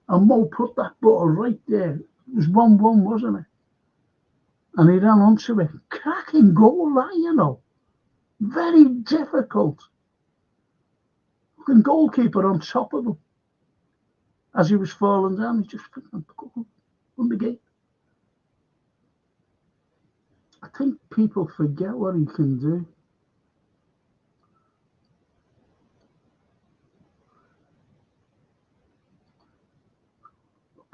And Mo put that ball right there. It was 1-1, wasn't it? And he ran onto it. Cracking goal, that, you know. Very difficult. Fucking goalkeeper on top of him. As he was falling down, he just won the game. I think people forget what he can do.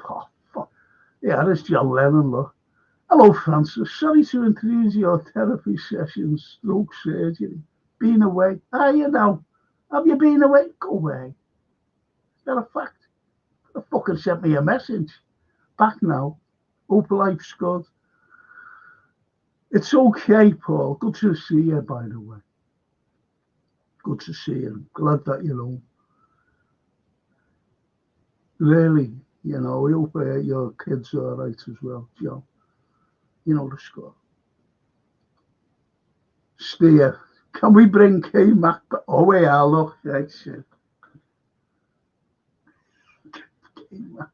Oh, fuck. Yeah, there's John Lennon, look. Hello, Francis. Sorry to intrude your therapy sessions, stroke surgery. Been away. You know. Have you been away? Go away. Is that a fact? They fucking sent me a message. Back now. Hope life's good. It's okay, Paul. Good to see you, by the way. Good to see you. Glad that you're home. Really, you know, I hope your kids are all right as well, Joe. You know the score. Steer, can we bring K-Mac back? Oh, yeah, look, that shit. K-Mac.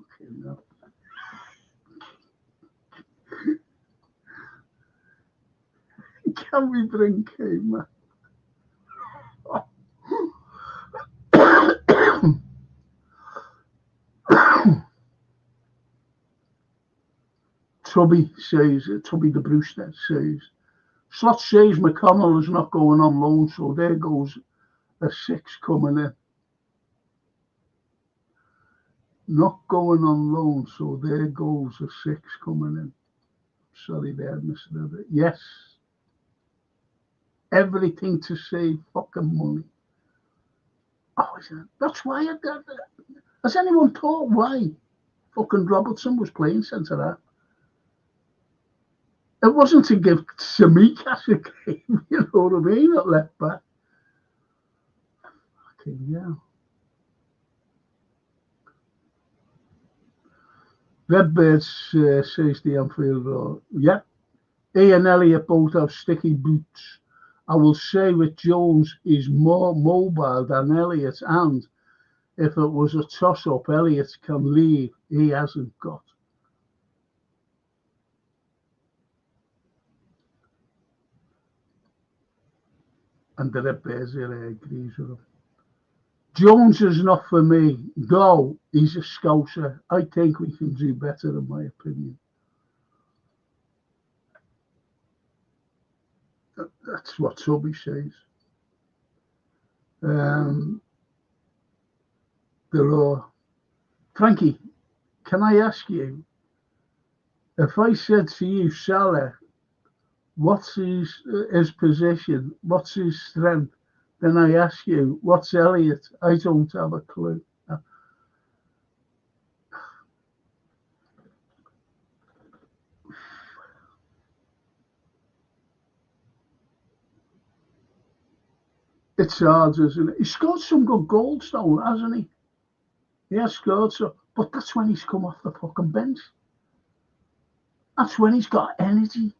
Okay, no. Can we bring K-Mac? Tubby the Brewster says, Slot says McConnell is not going on loan, so there goes a 6 coming in. Not going on loan, so there goes a 6 coming in. Sorry there, Mr. Everett. Yes. Everything to save fucking money. Oh, that's why. Has anyone thought why fucking Robertson was playing centre-half? It wasn't to give Tsimikas a game, you know what I mean, at left back. Fucking yeah. Redbirds says the Anfield Road. Yeah. Ian Elliott both have sticky boots. I will say with Jones is more mobile than Elliott, and if it was a toss-up, Elliott can leave. He hasn't got. And the Redbirds here agrees with him. Jones is not for me. Though he's a scouser. I think we can do better, in my opinion. That's what Tubby says. The law. Frankie, can I ask you, if I said to you, Salah, what's his position, what's his strength, then I ask you, what's Elliott? I don't have a clue. It's hard, isn't it? He scored some good goals, though, hasn't he? He has scored some, but that's when he's come off the fucking bench. That's when he's got energy.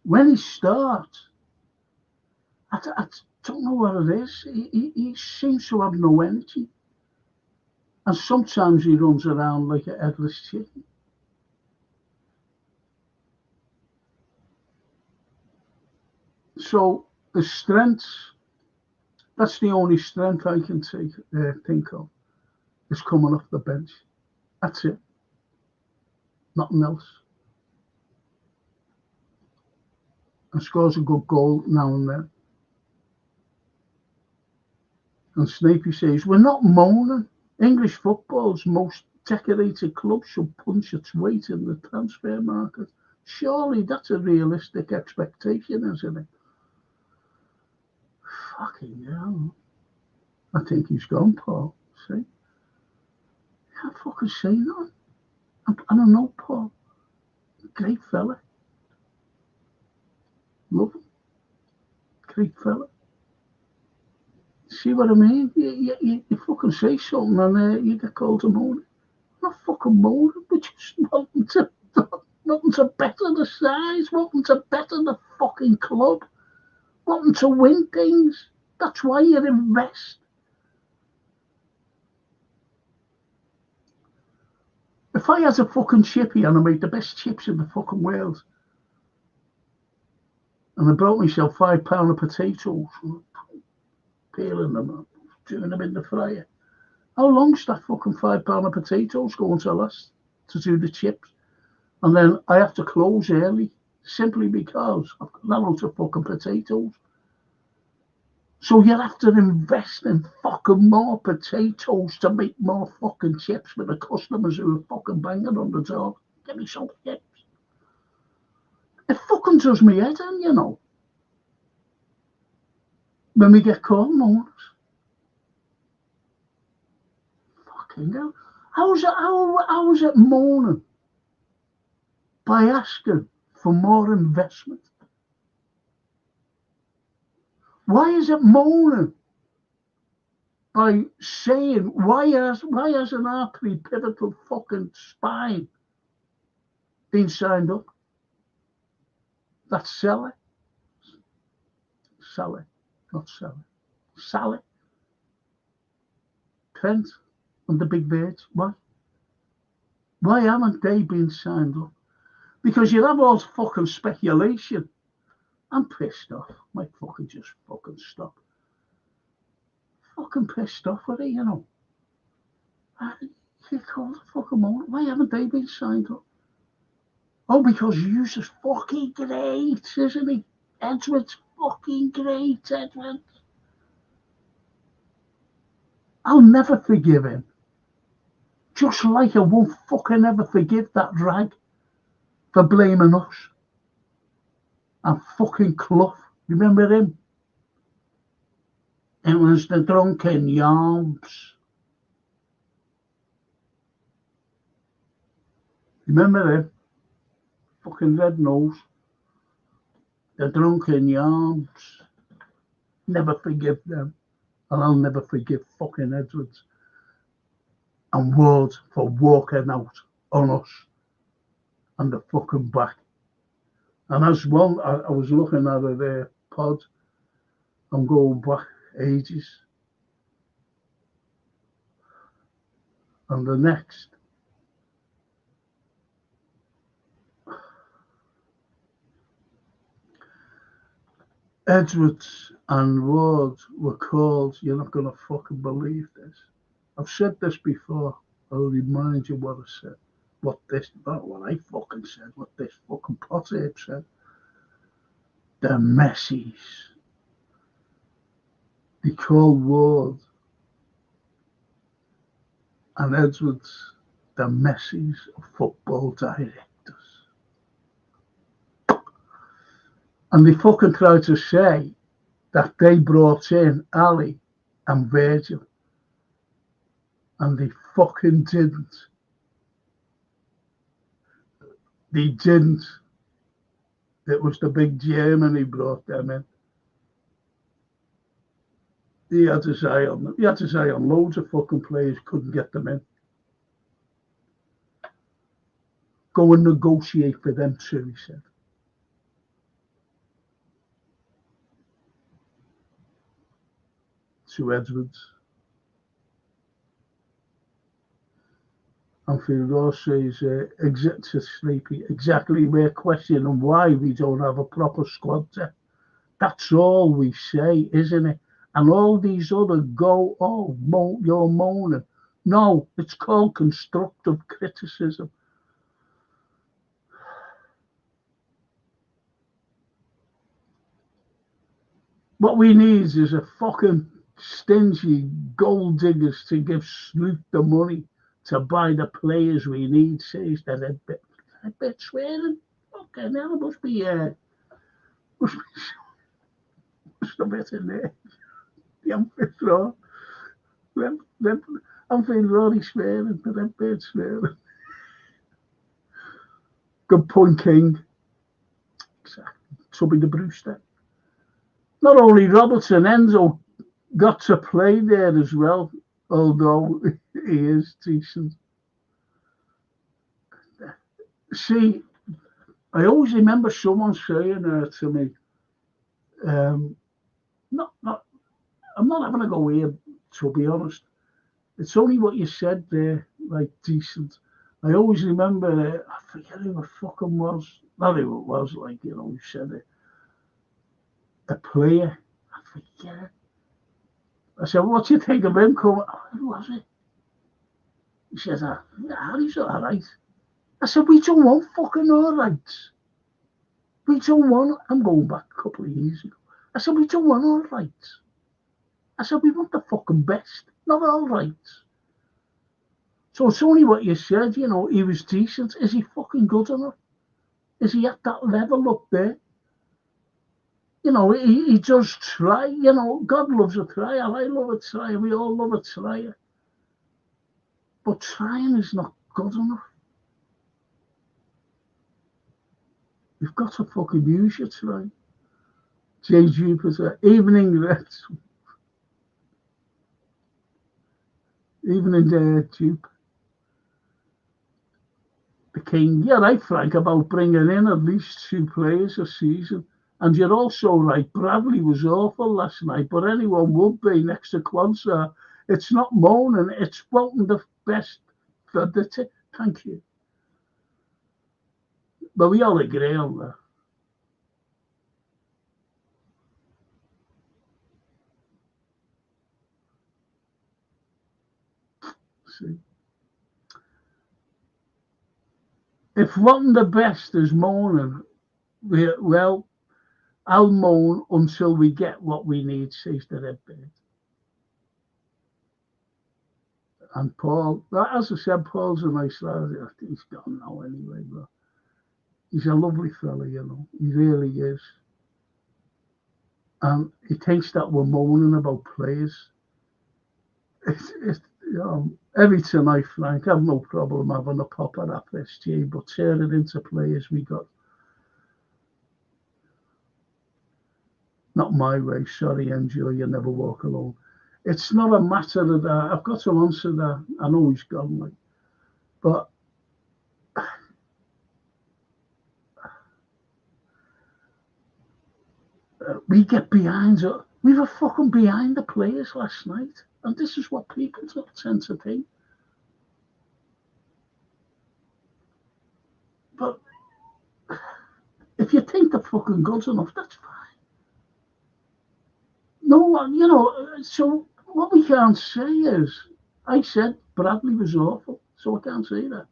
When he starts, I don't know what it is. He seems to have no energy. And sometimes he runs around like a headless chicken. So the strengths, that's the only strength I can think of, is coming off the bench. That's it. Nothing else. And scores a good goal now and then. And Snapey says, we're not moaning. English football's most decorated club should punch its weight in the transfer market. Surely that's a realistic expectation, isn't it? Fucking hell. I think he's gone, Paul. See? Can't fucking say nothing. I don't know, Paul. Great fella. Love him. Great fella. See what I mean? You fucking say something and you get called a moaning. Not fucking moaning, but just wanting to better the size, wanting to better the fucking club, wanting to win things. That's why you invest. If I had a fucking chippy and I made the best chips in the fucking world, and I brought myself £5 of potatoes, peeling them up, doing them in the fryer, how long's that fucking £5 of potatoes going to last to do the chips? And then I have to close early simply because I've got loads of fucking potatoes. So you have to invest in fucking more potatoes to make more fucking chips for the customers who are fucking banging on the door. Give me some chips. It fucking does me head in, you know. when we get called moaners. Fucking hell. How is it moaning? By asking for more investment. Why is it moaning? By saying, why has an artery pivotal fucking spine been signed up? That's Sally. Sally, not Sally. Sally. Trent and the big birds. Why? Why haven't they been signed up? Because you have all fucking speculation. I'm pissed off. Might fucking just fucking stop. Fucking pissed off with it, you know. You call the fucking moment. Why haven't they been signed up? Oh, because Hughes is fucking great, isn't he? Edwards fucking great, Edwards. I'll never forgive him. Just like I won't fucking ever forgive that rag for blaming us. And fucking Clough. Remember him? It was the drunken yobs. Remember him? Fucking red nose. The drunken yobs. Never forgive them. And I'll never forgive fucking Edwards and Ward for walking out on us and the fucking back. And as well, I was looking at a pod. I'm going back ages. And the next. Edwards and Ward were called, you're not going to fucking believe this. I've said this before. I'll remind you what I said. Not what I fucking said, what this fucking pothead said. The Messies. They called Ward and Edwards the Messies of football directors. And they fucking tried to say that they brought in Ali and Virgil. And they fucking didn't. They didn't. It was the big German who brought them in. He had to say on them. He had to say on loads of fucking players couldn't get them in. Go and negotiate for them too, he said. To Edwards. And Theodore says, to Sleepy, exactly we're questioning why we don't have a proper squad there. That's all we say, isn't it? And all these other you're moaning. No, it's called constructive criticism. What we need is a fucking stingy gold diggers to give Snoop the money to buy the players we need, says that a bit swearing. Fucking hell, must be a bit in there. I'm feeling really swearing, but that bit swearing. Good point, King. Exactly. Tubby the Brewster. Not only Robertson, Enzo got to play there as well, although he is decent. See, I always remember someone saying to me, I'm not having a go here, to be honest. It's only what you said there, like decent. I always remember, I forget who it fucking was. Not who it was, like, you know, who said it. A player, I forget it. I said, what do you think of him coming? Oh, who was it? He said, Harry's all right. I said, we don't want fucking all rights. We don't want, I'm going back a couple of years ago. I said, we don't want all rights. I said, we want the fucking best, not all rights. So it's only what you said, you know, he was decent. Is he fucking good enough? Is he at that level up there? you know, he does try. You know, God loves a trier. I love a trier. We all love a trier. But trying is not good enough. You've got to fucking use your try. J. Jupiter, evening rest. Evening Jupe. The King. You're right, Frank, about bringing in at least 2 players a season. And you're also right, Bradley was awful last night, but anyone would be next to Quansah. It's not moaning, it's wanting the best for the team. Thank you. But we all agree on that. See. If wanting the best is moaning, well, I'll moan until we get what we need, says the Redbird. And Paul, as I said, Paul's a nice lad. He's gone now anyway, but he's a lovely fella, you know. He really is. And he thinks that we're moaning about players. It's you know, every tonight, Frank, I've no problem having a pop at FSG, but tear it into players we got. Not my way, sorry, enjoy, you never walk alone. It's not a matter of that. I've got to answer that. I know he's gone, like, but we get behind. We were fucking behind the players last night, and this is what people tend to think. But if you think they're fucking good enough, that's fine. No, you know. So what we can't say is, I said Bradley was awful, so I can't say that.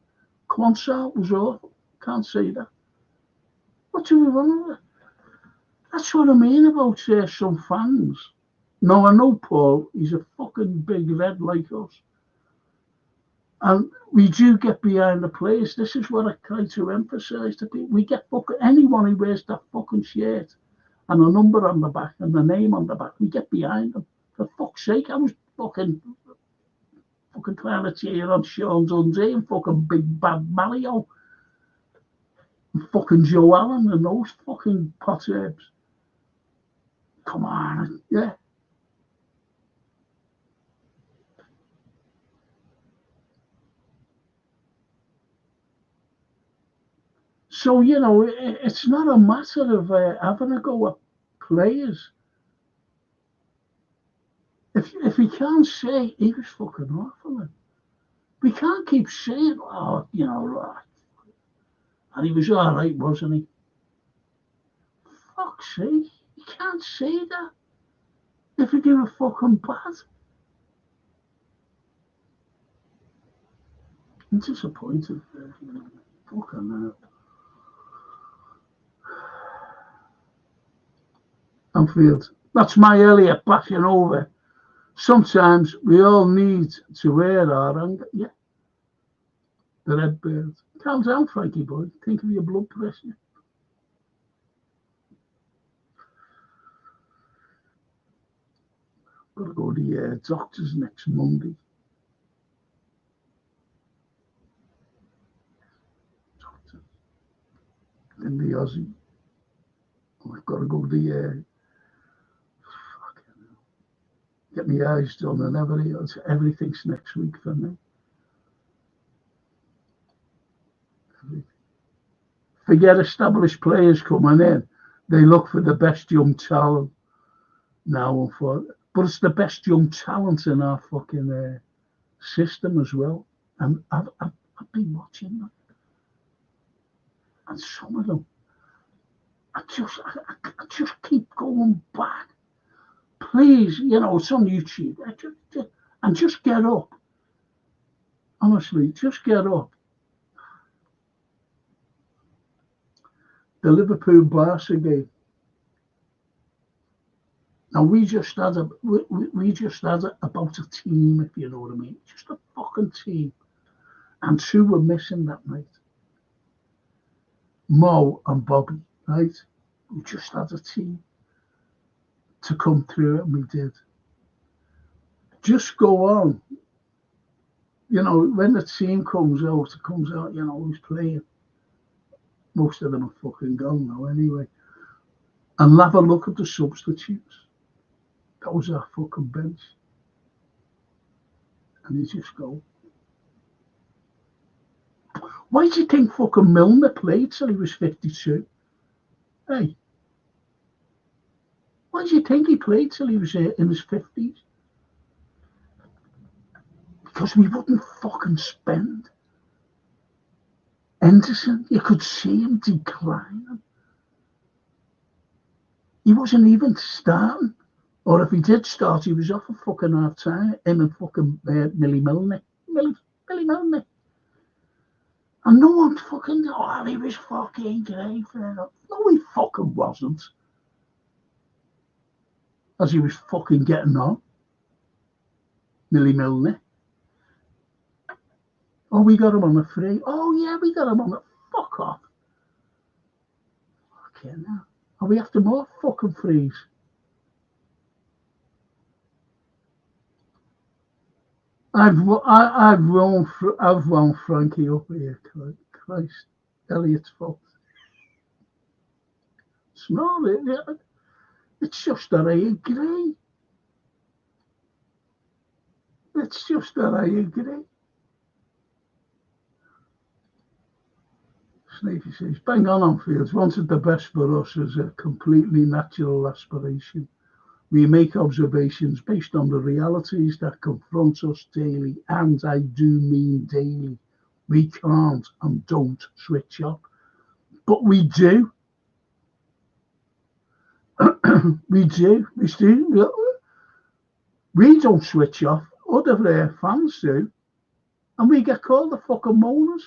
Quansah was awful, can't say that. What do we want with it? That's what I mean about some fans. No, I know Paul, he's a fucking big red like us. And we do get behind the players. This is what I try to emphasise to people. We get fucking anyone who wears that fucking shirt and a number on the back and the name on the back, we get behind them. For fuck's sake, I was fucking trying to cheer on Sean Dundee and fucking Big Bad Mario and fucking Joe Allen and those fucking potherbs. Come on, yeah. So, you know, it's not a matter of having a go at players. If we can't say he was fucking awful, we can't keep saying, oh, you know, and he was all right, wasn't he? Fuck's sake, you can't say that if you do a fucking bad. I'm disappointed. Fucking hell. Anfield. That's my earlier bashing over. Sometimes we all need to wear our anger. Yeah. The Redbird. Calm down, Frankie boy. Think of your blood pressure. Got to go to the doctors next Monday. Doctor. In the Aussie. I've got to go to the get my eyes done and everything's next week for me. Forget established players coming in. They look for the best young talent now, but it's the best young talent in our fucking system as well. And I've been watching them, and some of them, I just keep going back. Please, you know, it's on YouTube. Just get up. Honestly, just get up. The Liverpool Barca game. Now we just had about a team, if you know what I mean. Just a fucking team. And 2 were missing that night. Mo and Bobby, right? We just had a team. to come through it, and we did. Just go on. You know, when the team comes out, you know, who's playing. Most of them are fucking gone now anyway. And have a look at the substitutes. That was our fucking bench. And you just go. Why do you think fucking Milner played till he was 52? Hey. Why do you think he played till he was in his 50s? Because we wouldn't fucking spend. Henderson, you could see him declining. He wasn't even starting. Or if he did start, he was off a fucking half time. Him and fucking Millie Milner. Millie Milner. And no one fucking, oh, he was fucking great. No, he fucking wasn't. As he was fucking getting on. Millie Milner. Oh, we got him on a free. Oh, yeah, we got him on a... Fuck off. Okay, now. Are we after more fucking frees? I've wound Frankie up here. Christ. Elliot's fault. It's not it. It's just that I agree. It's just that I agree. Snakey says, bang on fields. Wanted the best for us as a completely natural aspiration. We make observations based on the realities that confront us daily, and I do mean daily. We can't and don't switch off. But we do. We do. We don't switch off. Other fans do. And we get called the fucking moaners.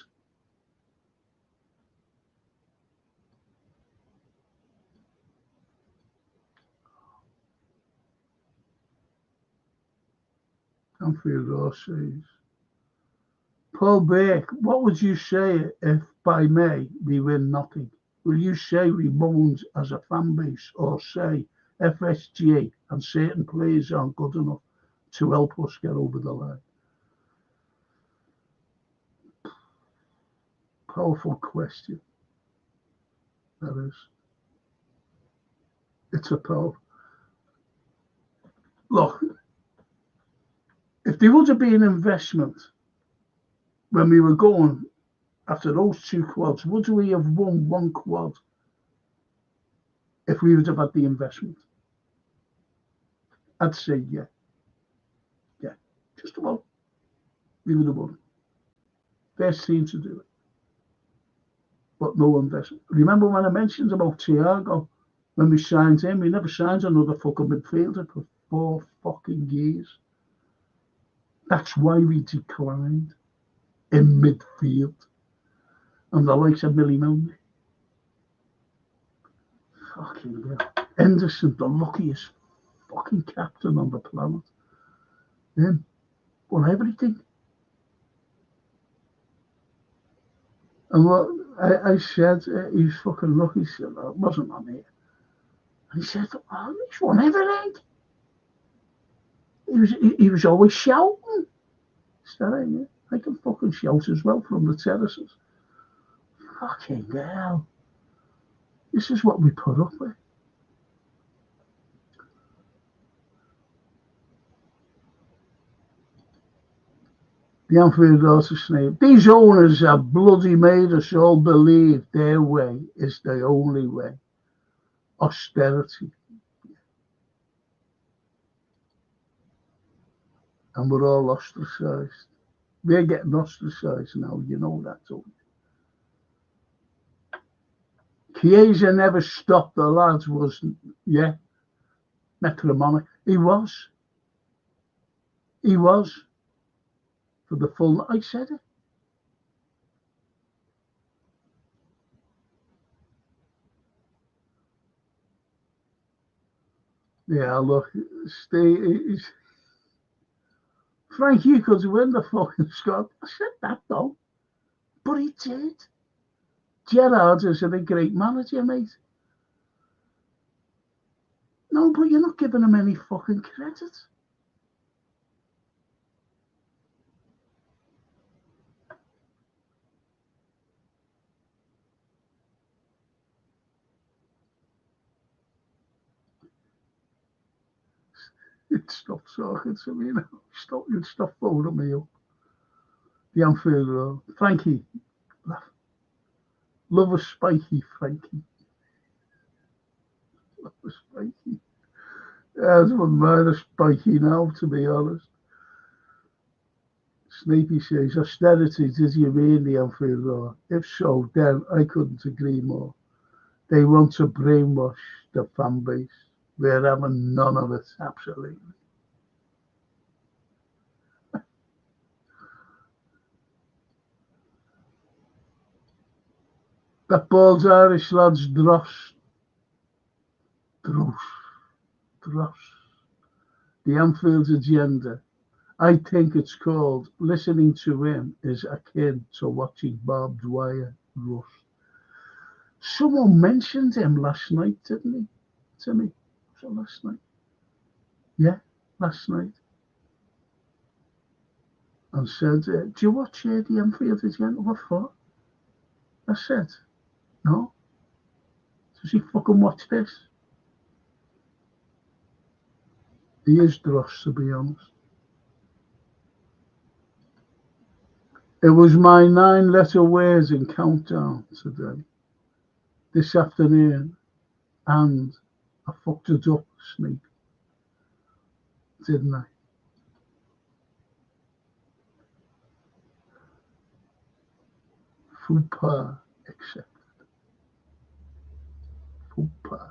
Anfield Ross says, Paul Burke, what would you say if by May we win nothing? Will you say we moaned as a fan base, or say FSG and certain players aren't good enough to help us get over the line? Powerful question. That is. It's a powerful. Look, if there would have been investment when we were going after those two quads, would we have won one quad if we would have had the investment? I'd say yeah. Yeah, just about. We would have won. First team to do it. But no investment. Remember when I mentioned about Thiago? When we signed him, we never signed another fucking midfielder for 4 fucking years. That's why we declined in midfield. And the likes of Millie Milner. Fucking hell. Henderson, the luckiest fucking captain on the planet. Him. Won everything. And what I said, he's fucking lucky. He said, it wasn't on here. And he said, oh, he's won everything. He was always shouting. Staring, I can fucking shout as well from the terraces. Fucking hell. This is what we put up with. The Anfield daughter snake. These owners have bloody made us all believe their way is the only way. Austerity. And we're all ostracised. We're getting ostracised now, you know that, don't you? Chiesa never stopped the lads, wasn't, yeah, metronomic. He was. For the full, I said it. Yeah, look, Steve, Frank, you could win the fucking Scott. I said that though. But he did. Gerrard is a great manager, mate. No, No, but you're not giving him any fucking credit. Stop talking to me now. Stop phoning me up. The Anfield Road. Frankie. Love a spiky, Frankie. Love a spiky. I wouldn't mind a spiky now, to be honest. Sleepy says, austerity, did you mean the Anfield Road? If so, then I couldn't agree more. They want to brainwash the fan base. We're having none of it, absolutely. That ball's Irish lads dross. The Anfield's agenda. I think it's called listening to him is akin to watching barbed wire rust. Someone mentioned him last night, didn't he? To me. So last night. Yeah, last night. And said, do you watch the Anfield agenda? What for? I said, no. Does he fucking watch this? He is dross, to be honest. It was my 9-letter words in countdown today, this afternoon, and I fucked it up, Sneak, didn't I? Fupa accepted. Fupa.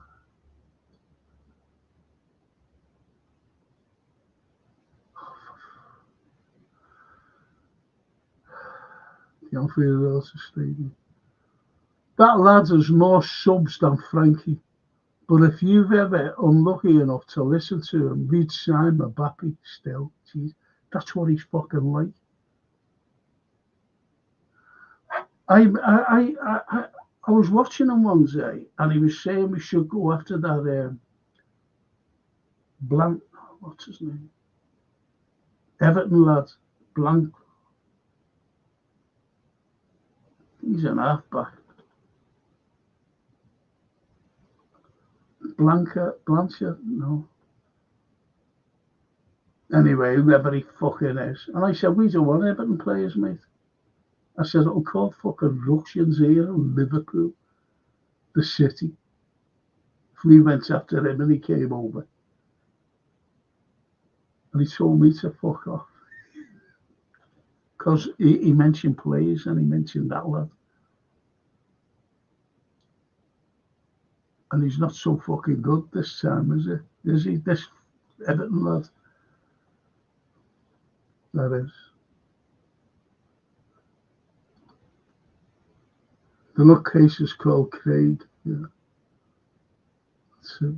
The Anfield Road Stadium. That lad has more subs than Frankie. But if you've ever unlucky enough to listen to him, read Simon Bappy still. Jeez, that's what he's fucking like. I was watching him one day, and he was saying we should go after that Blank. What's his name? Everton lad, Blank. He's an halfback. Blanchard, no. Anyway, whoever he fucking is. And I said, we don't want Everton players, mate. I said, it'll call fucking Russians here in Liverpool, the city. If we went after him and he came over. And he told me to fuck off. Because he mentioned players and he mentioned that lad. And he's not so fucking good this time, is he? Is he? This Everton lad. That is. The nutcase is called Craig. Yeah. So,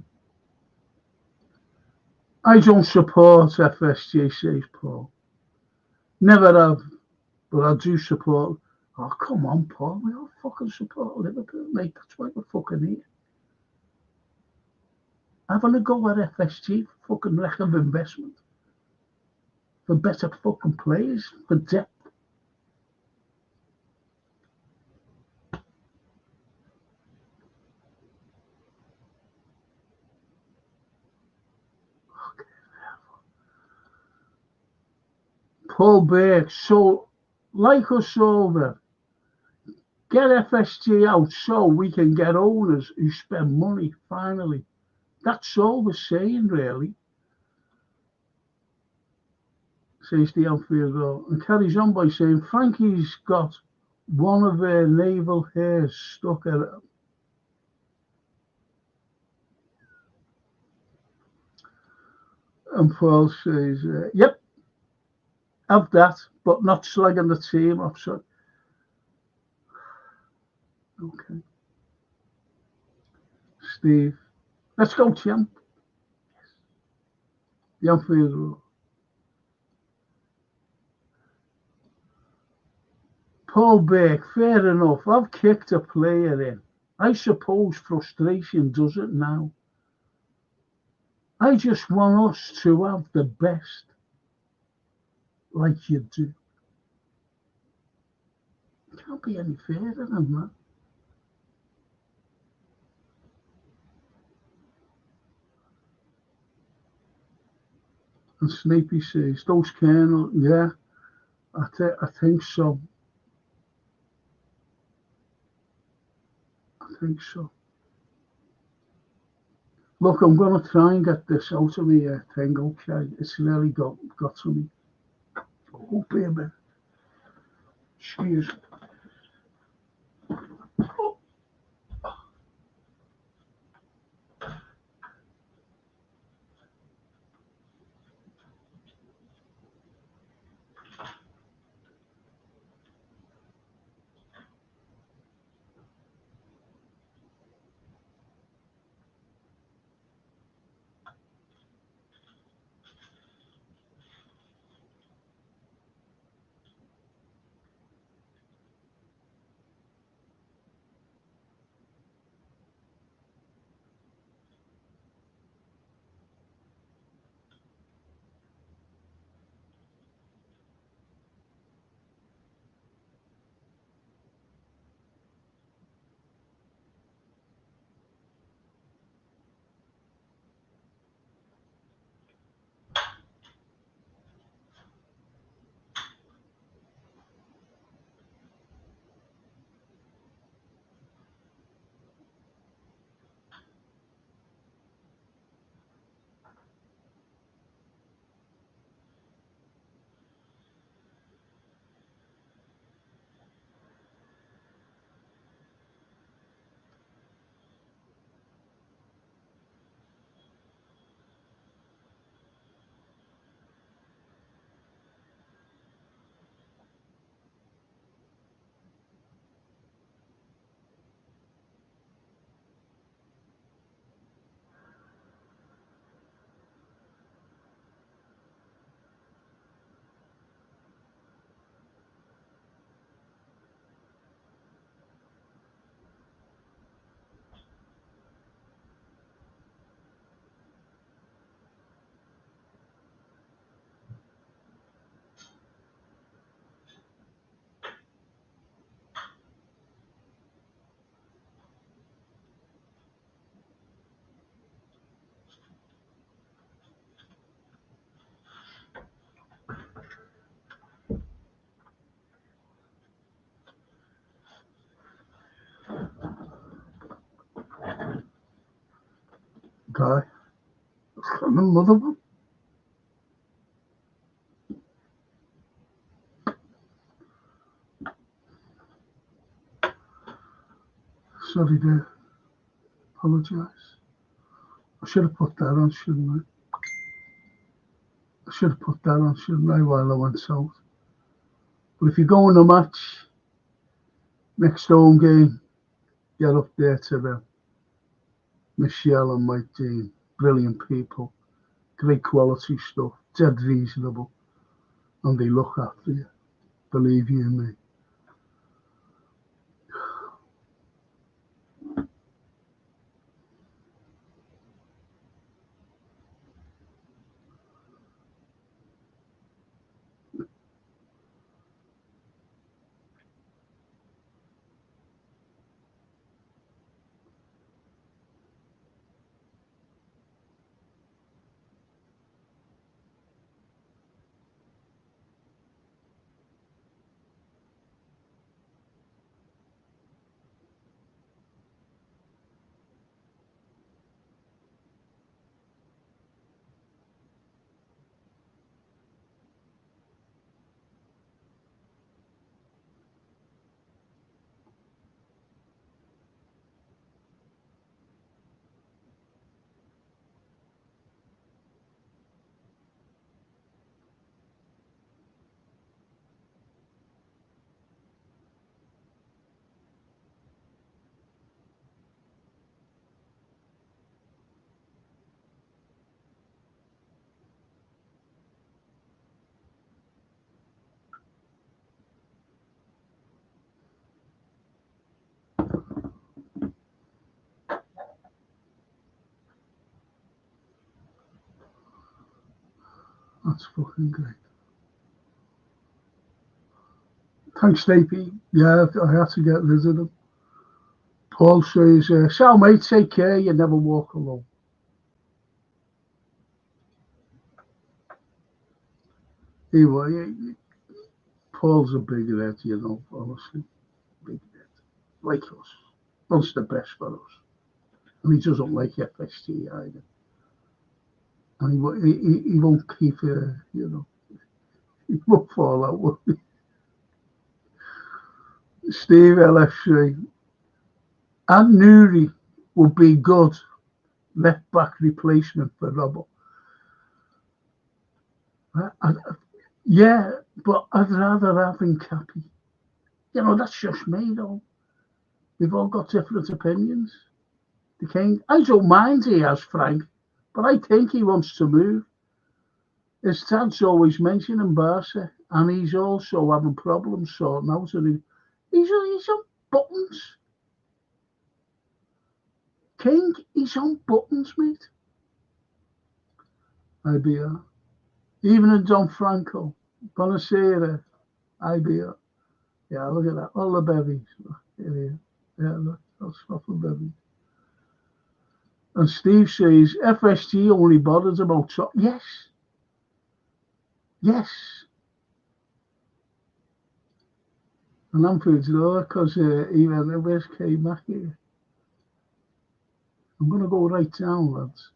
I don't support FSG, says Paul. Never have, but I do support. Oh, come on, Paul. We all fucking support Liverpool, mate. That's why we're fucking here. Having a go at FSG for fucking lack of investment. For better fucking players, for depth. Paul Burke, so like us over, get FSG out so we can get owners who spend money finally. That's all we're saying, really. Says the Anfield Road. And carries on by saying, Frankie's got one of their navel hairs stuck at him. And Paul says, yep, have that, but not slagging the team off. So, okay. Steve, let's go, champ. Yes. The Anfield Road. Paul Burke, fair enough. I've kicked a player in. I suppose frustration does it now. I just want us to have the best like you do. It can't be any fairer than that. And Snapey says, those Colonel, yeah, I think so. I think so. Look, I'm going to try and get this out of me thing, okay? It's nearly got to me. Oh, be a minute. Excuse me. Guy, another one. Sorry, dear. Apologise. I should have put that on, shouldn't I? I should have put that on, shouldn't I, while I went south. But if you go on a match, next home game, get up there to them. Michelle and Mike Dean, brilliant people, great quality stuff, dead reasonable, and they look after you. Believe you me. That's fucking great. Thanks, Snapey. Yeah, I had to get rid of them. Paul says, Sal, mate, take care. You never walk alone. Anyway, Paul's a big head, you know, honestly. Big head. Like us. Wants the best for us. And he doesn't like FST either. And he won't keep, you know, he won't fall out with me. Steve LFC. And Nuri will be good left back replacement for Robbo. Yeah, but I'd rather have Cappy. You know, that's just me, though. We've all got different opinions. The King, I don't mind he has Frank, but I think he wants to move. His dad's always mentioning Barca, and he's also having problems sorting out. And he's on buttons. King, he's on buttons, mate. IBR. Even in Don Franco, Bonacera, IBR. Yeah, look at that. All the bevies. Yeah, look, that's fucking bevies. And Steve says, FSG only bothers about top. Yes. Yes. And I'm pretty sure because even the West came back here. I'm going to go right down, lads.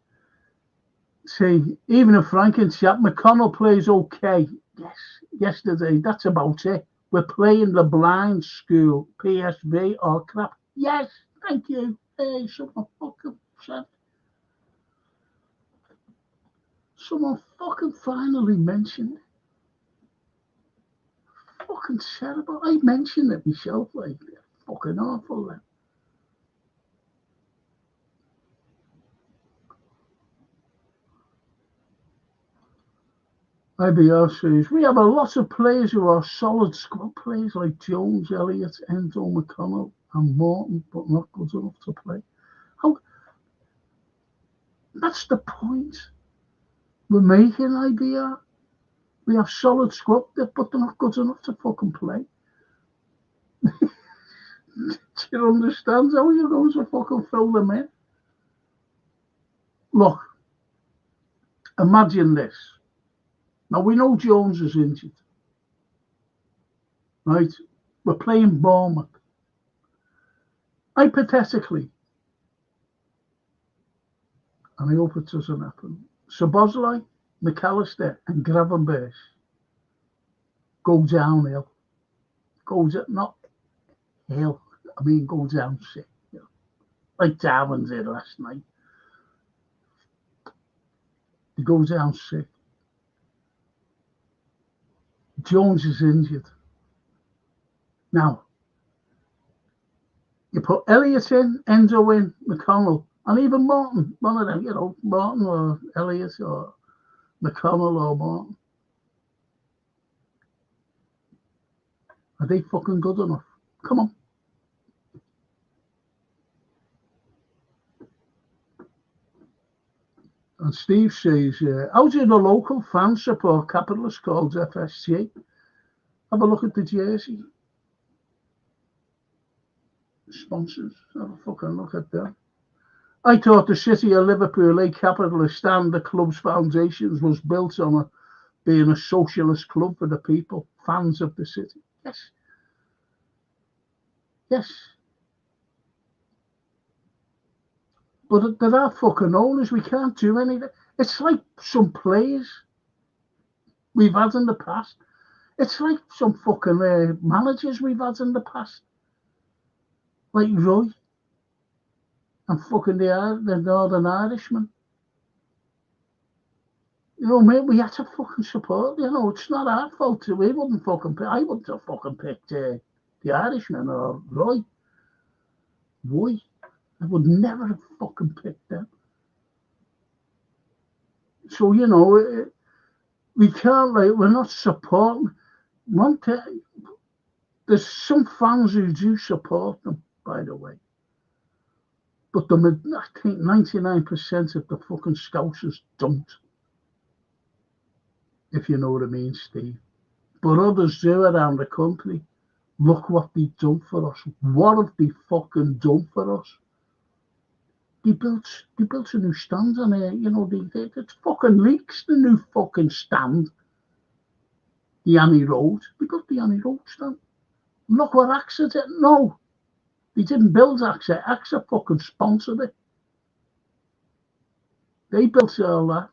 Say, even if Frank and Chap McConnell plays okay. Yes. Yesterday, that's about it. We're playing the blind school, PSV or crap. Yes, thank you. Hey, someone fucking said. Someone fucking finally mentioned it. Fucking terrible. I mentioned it myself, like, fucking awful then. IBR says, we have a lot of players who are solid squad players like Jones, Elliott, Endo, McConnell and Morton, but not good enough to play. That's the point we're making, IBR. We have solid squad, but they're not good enough to fucking play. Do you understand how you're going to fucking fill them in? Look, imagine this. Now, we know Jones is injured. Right? We're playing Bournemouth. Hypothetically, and I hope it doesn't happen, Szoboszlai, McAllister and Gravenberch go downhill. Not hill. I mean, go down sick. You know, like Darwin did last night. He goes down sick. Jones is injured. Now, you put Elliott in, Endo in, McConnell, and even Morton. One of them, you know, Morton or Elliott or McConnell or Morton. Are they fucking good enough? Come on. And Steve says, how do the local fans support capitalists called FSG? Have a look at the jersey. Sponsors, have a fucking look at them. I thought the city of Liverpool, a capitalist stand, the club's foundations was built on being a socialist club for the people, fans of the city. Yes. Yes. But there are fucking owners. We can't do anything. It's like some players we've had in the past. It's like some fucking managers we've had in the past. Like Roy and fucking the Northern Irishman. You know, mate, we had to fucking support. You know, it's not our fault. We wouldn't fucking pick. I wouldn't have fucking picked the Irishman or Roy. I would never have fucking picked them. So, you know, we can't, like, we're not supporting. There's some fans who do support them, by the way. But I think 99% of the fucking Scousers don't. if you know what I mean, Steve. But others do around the country. Look what they've done for us. What have they fucking done for us? They built a new stand on here. You know, it's fucking leaks, the new fucking stand. The Annie Road. They built the Annie Road stand. Look what AXA did. No, they didn't build AXA. AXA fucking sponsored it. They built all that.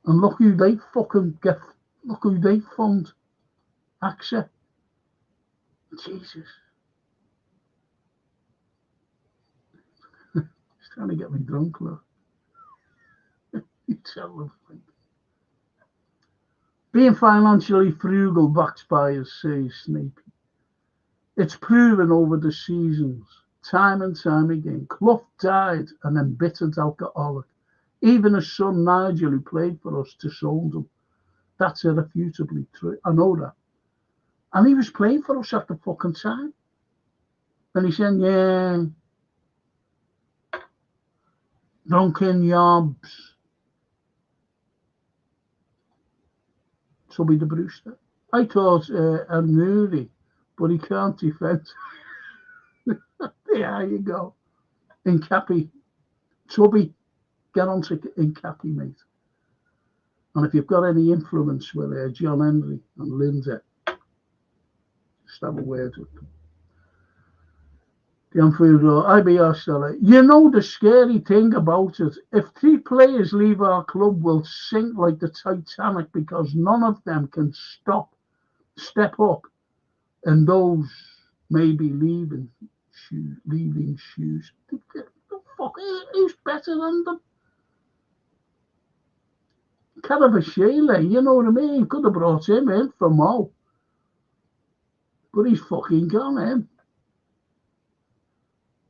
And look who they fucking get. Look who they fund. AXA. Jesus. He's trying to get me drunk, look. You tell them. Being financially frugal backfires, says Snape. It's proven over the seasons, time and time again. Clough died an embittered alcoholic. Even his son Nigel, who played for us, disowned him. That's irrefutably true. I know that. And he was playing for us at the fucking time. And he said, yeah, drunken yobs. Tubby the Brewster. I thought Nuri, but he can't defend. There you go. In Cappy. Tubby, get on to in Cappy, mate. And if you've got any influence with John Henry and Lindsay, just have a word with them. The Anfield Road, IBR Stella. You know the scary thing about it. If 3 players leave our club, we'll sink like the Titanic because none of them can step up, and those maybe leaving shoes. The fuck, who's better than them? Caravashele, you know what I mean? Could have brought him in for Mo, but he's fucking gone in.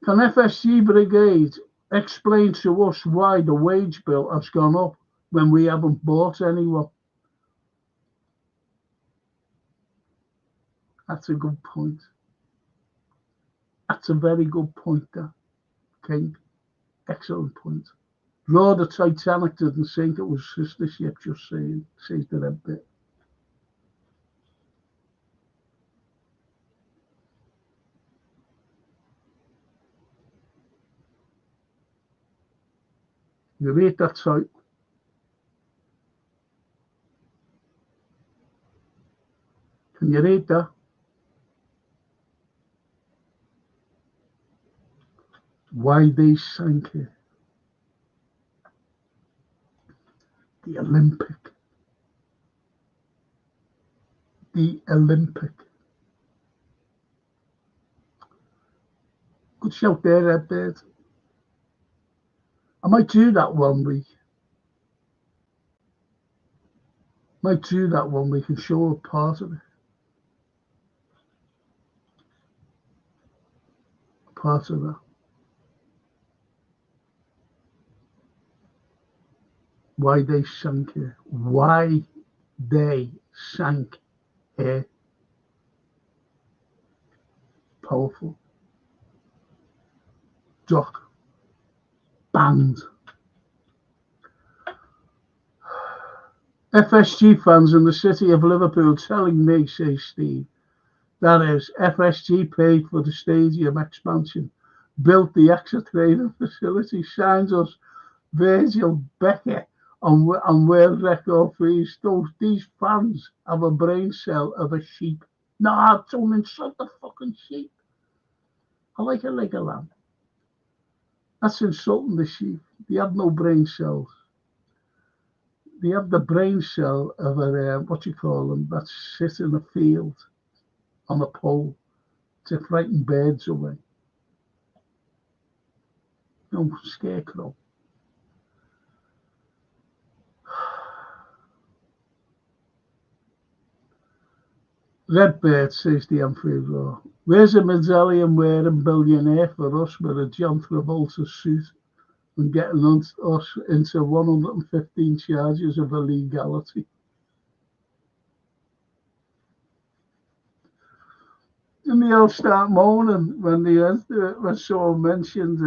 Can FSG Brigade explain to us why the wage bill has gone up when we haven't bought anyone? That's a good point. That's a very good point, there, King. Excellent point. Raw, the Titanic didn't sink, it was sister ship, just saying, says the red bit. You read that site. Can you read that? Why they sank it. The Olympic. Good shout there, Redbeard. I might do that one week. And show a part of it. Part of that. Why they sank here. Why they sank here. Powerful. Doc. Banned. FSG fans in the city of Liverpool telling me, says Steve, that is, FSG paid for the stadium expansion, built the extra training facility, signed us Virgil Becker on world record fees. These fans have a brain cell of a sheep. No, don't insult the fucking sheep. I like it like a lamb. That's insulting the sheep. They have no brain cells. They have the brain cell of a, what you call them, that sit in a field on a pole to frighten birds away. No scarecrow. Redbird, says the Anfield Road. Where's a medallion wearing billionaire for us with a John Travolta suit and getting us into 115 charges of illegality? And they all start moaning when someone mentioned,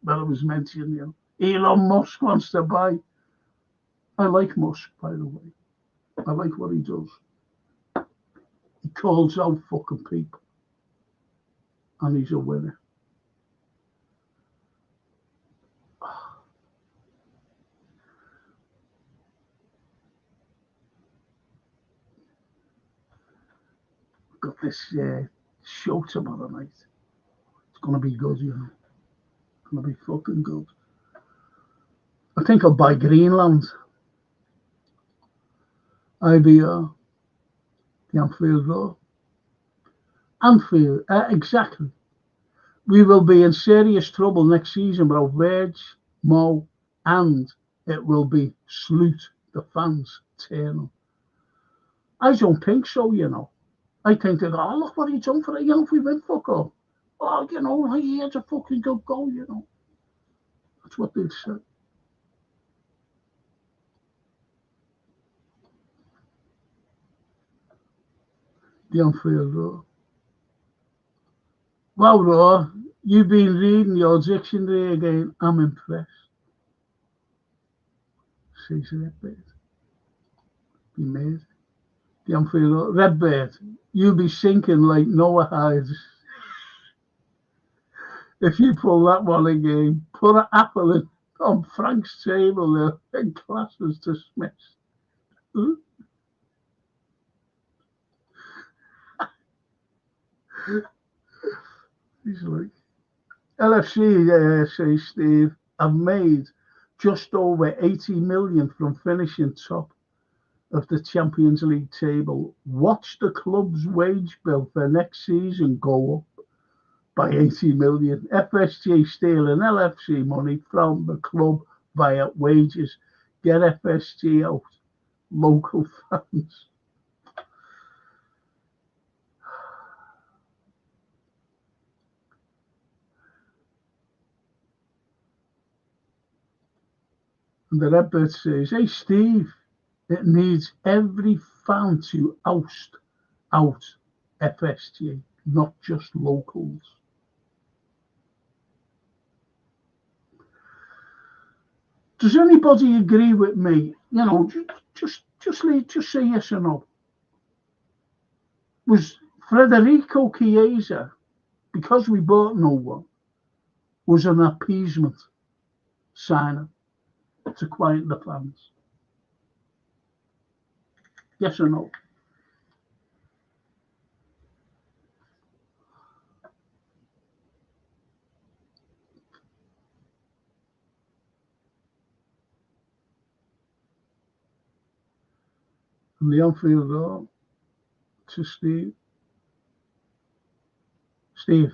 well, it was mentioned, Elon Musk wants to buy I like Musk, by the way. I like what he does. He calls out fucking people. And he's a winner. Got this show tomorrow night. It's going to be good, you know. It's going to be fucking good. I think I'll buy Greenland. IBR. The Anfield Road. Anfield, exactly. We will be in serious trouble next season without Verge, Mo, and it will be salute the fans turning. I don't think so, you know. I think they go, oh, look what he's done for it, you know, if we win, fuck off. Oh, you know, he had a fucking good goal, you know. That's what they'd say. The Anfield Road. Wow, Raw, you've been reading your dictionary again. I'm impressed. Says Redbird. Be made. The Anfield Road. Redbird, you'll be sinking like Noah hides. If you pull that one again, put an apple in on Frank's table there and class is dismissed. He's like, LFC, says Steve, have made just over 80 million from finishing top of the Champions League table. Watch the club's wage bill for next season go up by 80 million. FSG stealing LFC money from the club via wages. Get FSG out. Local fans. And the Redbird says, hey Steve, it needs every fan to oust out FSG, not just locals. Does anybody agree with me? You know, just say yes or no. Was Federico Chiesa, because we bought no one, was an appeasement signing to quiet the fans? Yes or no? From the Anfield Road to Steve. Steve,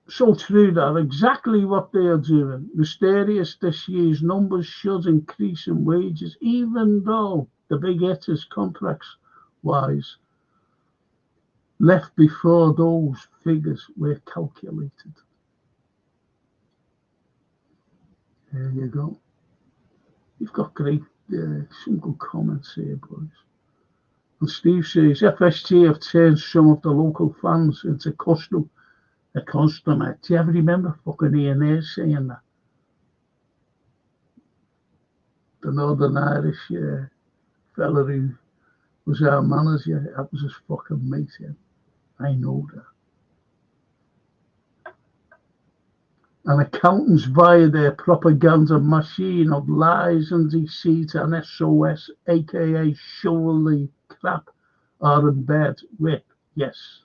so true that exactly what they are doing. Mysterious this year's numbers should increase in wages, even though the big hitters contracts wise left before those figures were calculated. There you go. You've got great, some good comments here, boys. And Steve says, FSG have turned some of the local fans into a customer. Do you ever remember fucking Ian Ayres saying that? The Northern Irish fella who was our manager, that was his fucking mate. Yeah. I know that. And accountants via their propaganda machine of lies and deceit and SOS, aka surely crap, are in bed with, yes,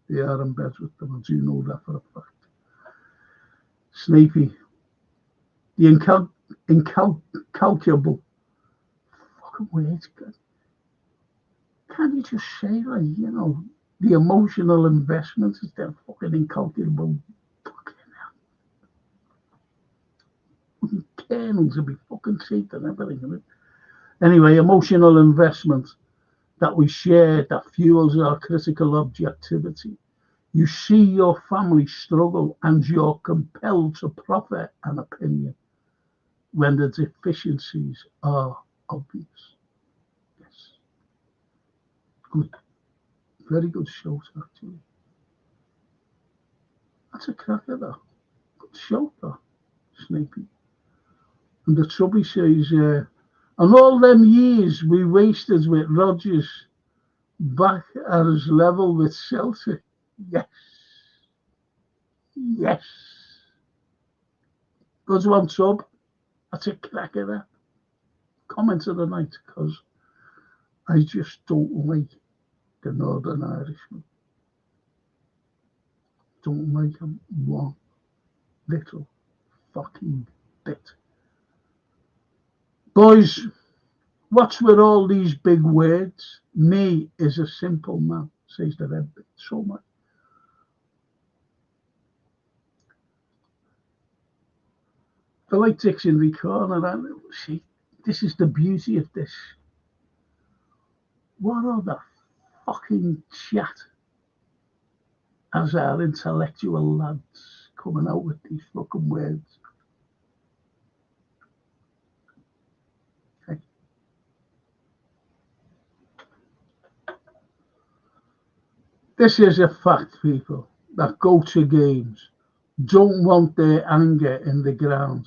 they are in bed with them. I do know that for a fact. Snappy, the incalculable fucking words. Can't you just say, like, you know, the emotional investment is their fucking incalculable fucking kernels to be fucking shaped and everything. Anyway, emotional investment that we share that fuels our critical objectivity. You see your family struggle and you're compelled to proffer an opinion when the deficiencies are obvious. Yes. Good. Very good show, actually. That's a cracker, though. Good show, though. Snappy. And the Chubby says, And all them years we wasted with Rodgers back at his level with Celtic. Yes. Yes. Goes one sub. That's a cracker that. Comment of the night, because I just don't like the Northern Irishman. Don't like him one little fucking bit. Boys, what's with all these big words? Me is a simple man, says the red bit. So much. The light takes in the corner, and see, this is the beauty of this. What are the fucking chat as our intellectual lads coming out with these fucking words? Okay. This is a fact, people, that go to games don't want their anger in the ground.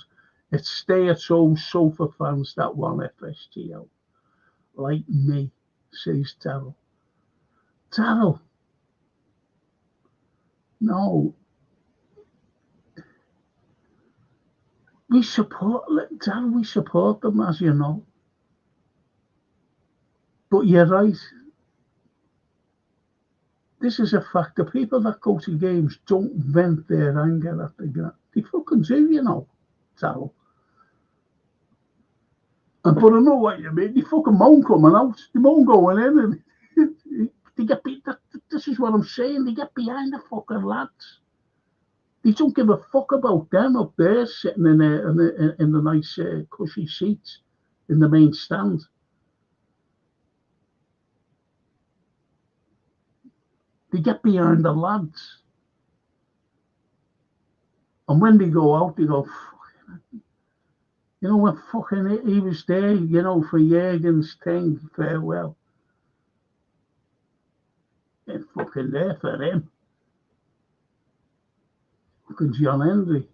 It's stay-at-home sofa fans that want FSG out. Like me, says Darryl. Darryl, no. We support them, as you know. But you're right. This is a fact. The people that go to games don't vent their anger at the ground. They fucking do, you know, Darryl. But I know what you mean. They fucking moan coming out. They moan going in, and they get beat. This is what I'm saying. They get behind the fucking lads. They don't give a fuck about them up there sitting in the nice cushy seats in the main stand. They get behind the lads. And when they go out, they go, you know, when fucking he was there, you know, for Jurgen's thing, farewell. They're fucking there for him. Fucking John Henry.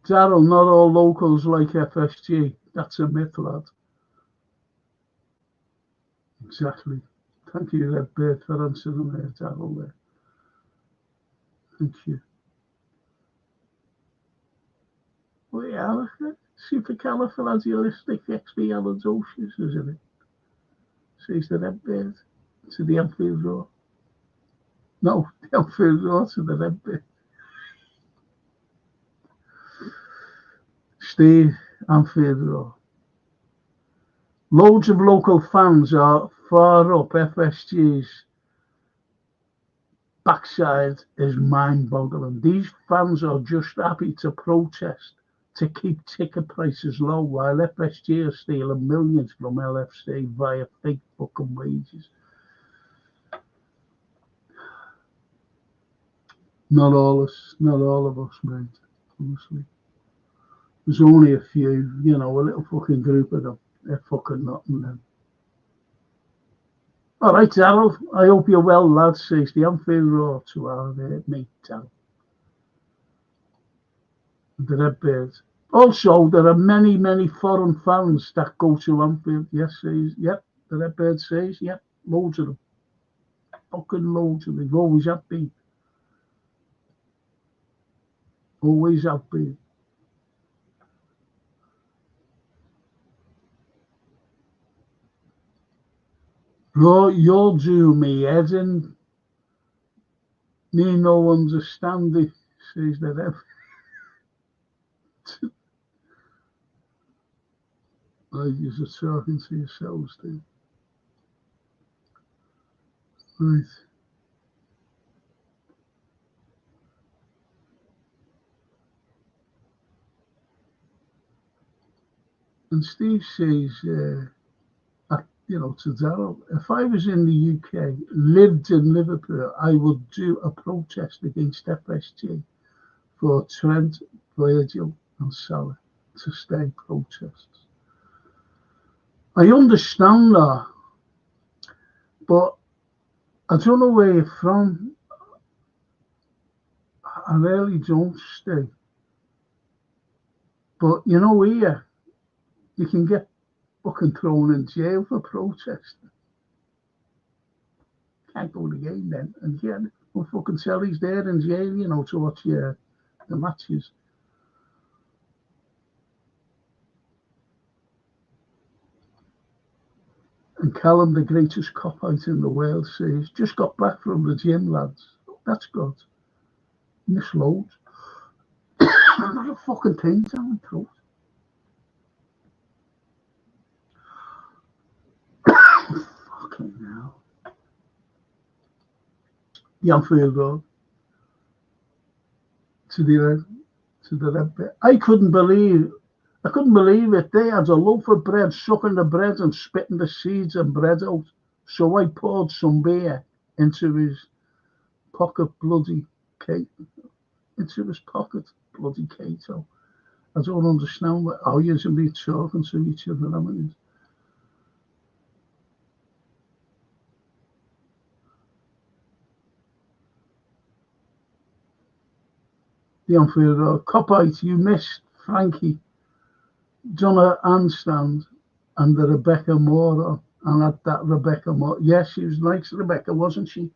Darryl, not all locals like FSG. That's a myth, lad. Exactly. Thank you, Redbird, for answering there, Darryl. There. Thank you. Well, yeah, supercalifragilistic expialidocious, isn't it? Says the Redbird to the Anfield Road. No, the Anfield Road to the Redbird. Steve, Anfield Road. Loads of local fans are far up FSG's backside is mind-boggling. These fans are just happy to protest to keep ticket prices low while FSG are stealing millions from LFC via fake fucking wages. Not all of us, mate, honestly. There's only a few, you know, a little fucking group of them. They're fucking nothing then. All right, Darryl, I hope you're well, lad, says the Anfield Road to our mate, Darryl. The Redbird. Also, there are many, many foreign fans that go to Anfield. Yes, says, yep, the Redbird says, yep, loads of them. Fucking loads of them. They've always have been. Always have been. You'll do me head in. Me no understand it, says the Redbird. You're talking to yourselves, dude. Right. And Steve says, you know, to Darryl, if I was in the UK, lived in Liverpool, I would do a protest against FSG for Trent, Virgil and Salah to stay protests. I understand that, but I don't know where you're from. I really don't stay. But you know, here you can get fucking thrown in jail for protesting. Can't go to the game then, and yeah, no fucking Sally's there in jail, you know, to watch the matches. And Callum, the greatest cop-out in the world, says, just got back from the gym, lads. That's good. Miss loads. Not a fucking thing down the throat. Fucking hell. The Anfield Road. To the red bit. I couldn't believe it. They had a loaf of bread, sucking the bread and spitting the seeds and bread out. So I poured some beer into his pocket bloody cake. Into his pocket bloody Cato. I don't understand how you should be talking to each other. I mean, the Anfield Road. Cop-out, you missed Frankie. Done a handstand and the Rebecca Moore and had that Rebecca Moore. Yes, she was nice, Rebecca, wasn't she?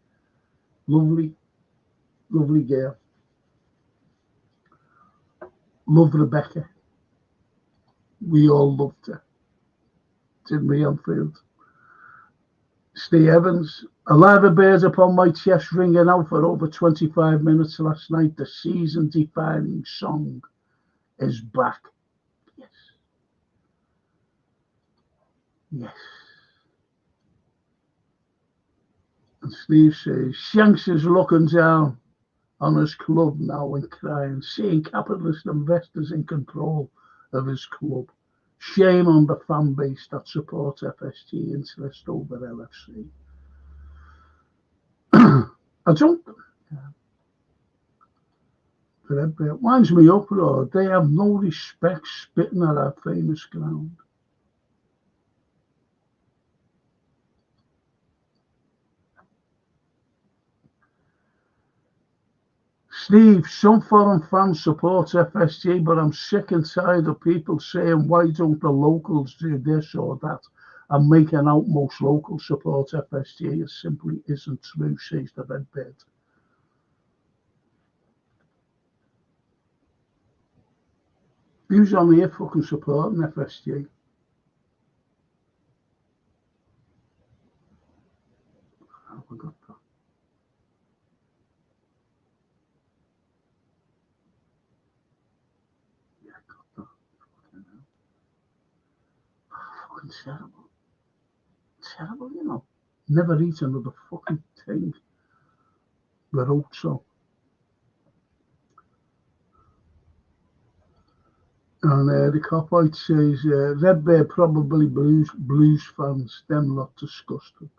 Lovely, lovely girl. Love Rebecca. We all loved her. Didn't we, Anfield? Steve Evans. A lot of bears upon my chest ringing out for over 25 minutes last night. The season-defining song is back. Yes. Yes. And Steve says, Shanks is looking down on his club now and crying, seeing capitalist investors in control of his club. Shame on the fan base that supports FSG interest over LFC. I don't. It winds me up, Lord. They have no respect spitting at our famous ground. Steve, some foreign fans support FSG, but I'm sick and tired of people saying, why don't the locals do this or that? And making out most locals support FSG. It simply isn't true, says the Redbird. Who's on here fucking supporting FSG? I forgot that. Yeah, I got that. Fucking terrible. Terrible, you know. Never eat another fucking thing. But also. And the cop-out says, Red Bear probably blues fans, them lot disgusting.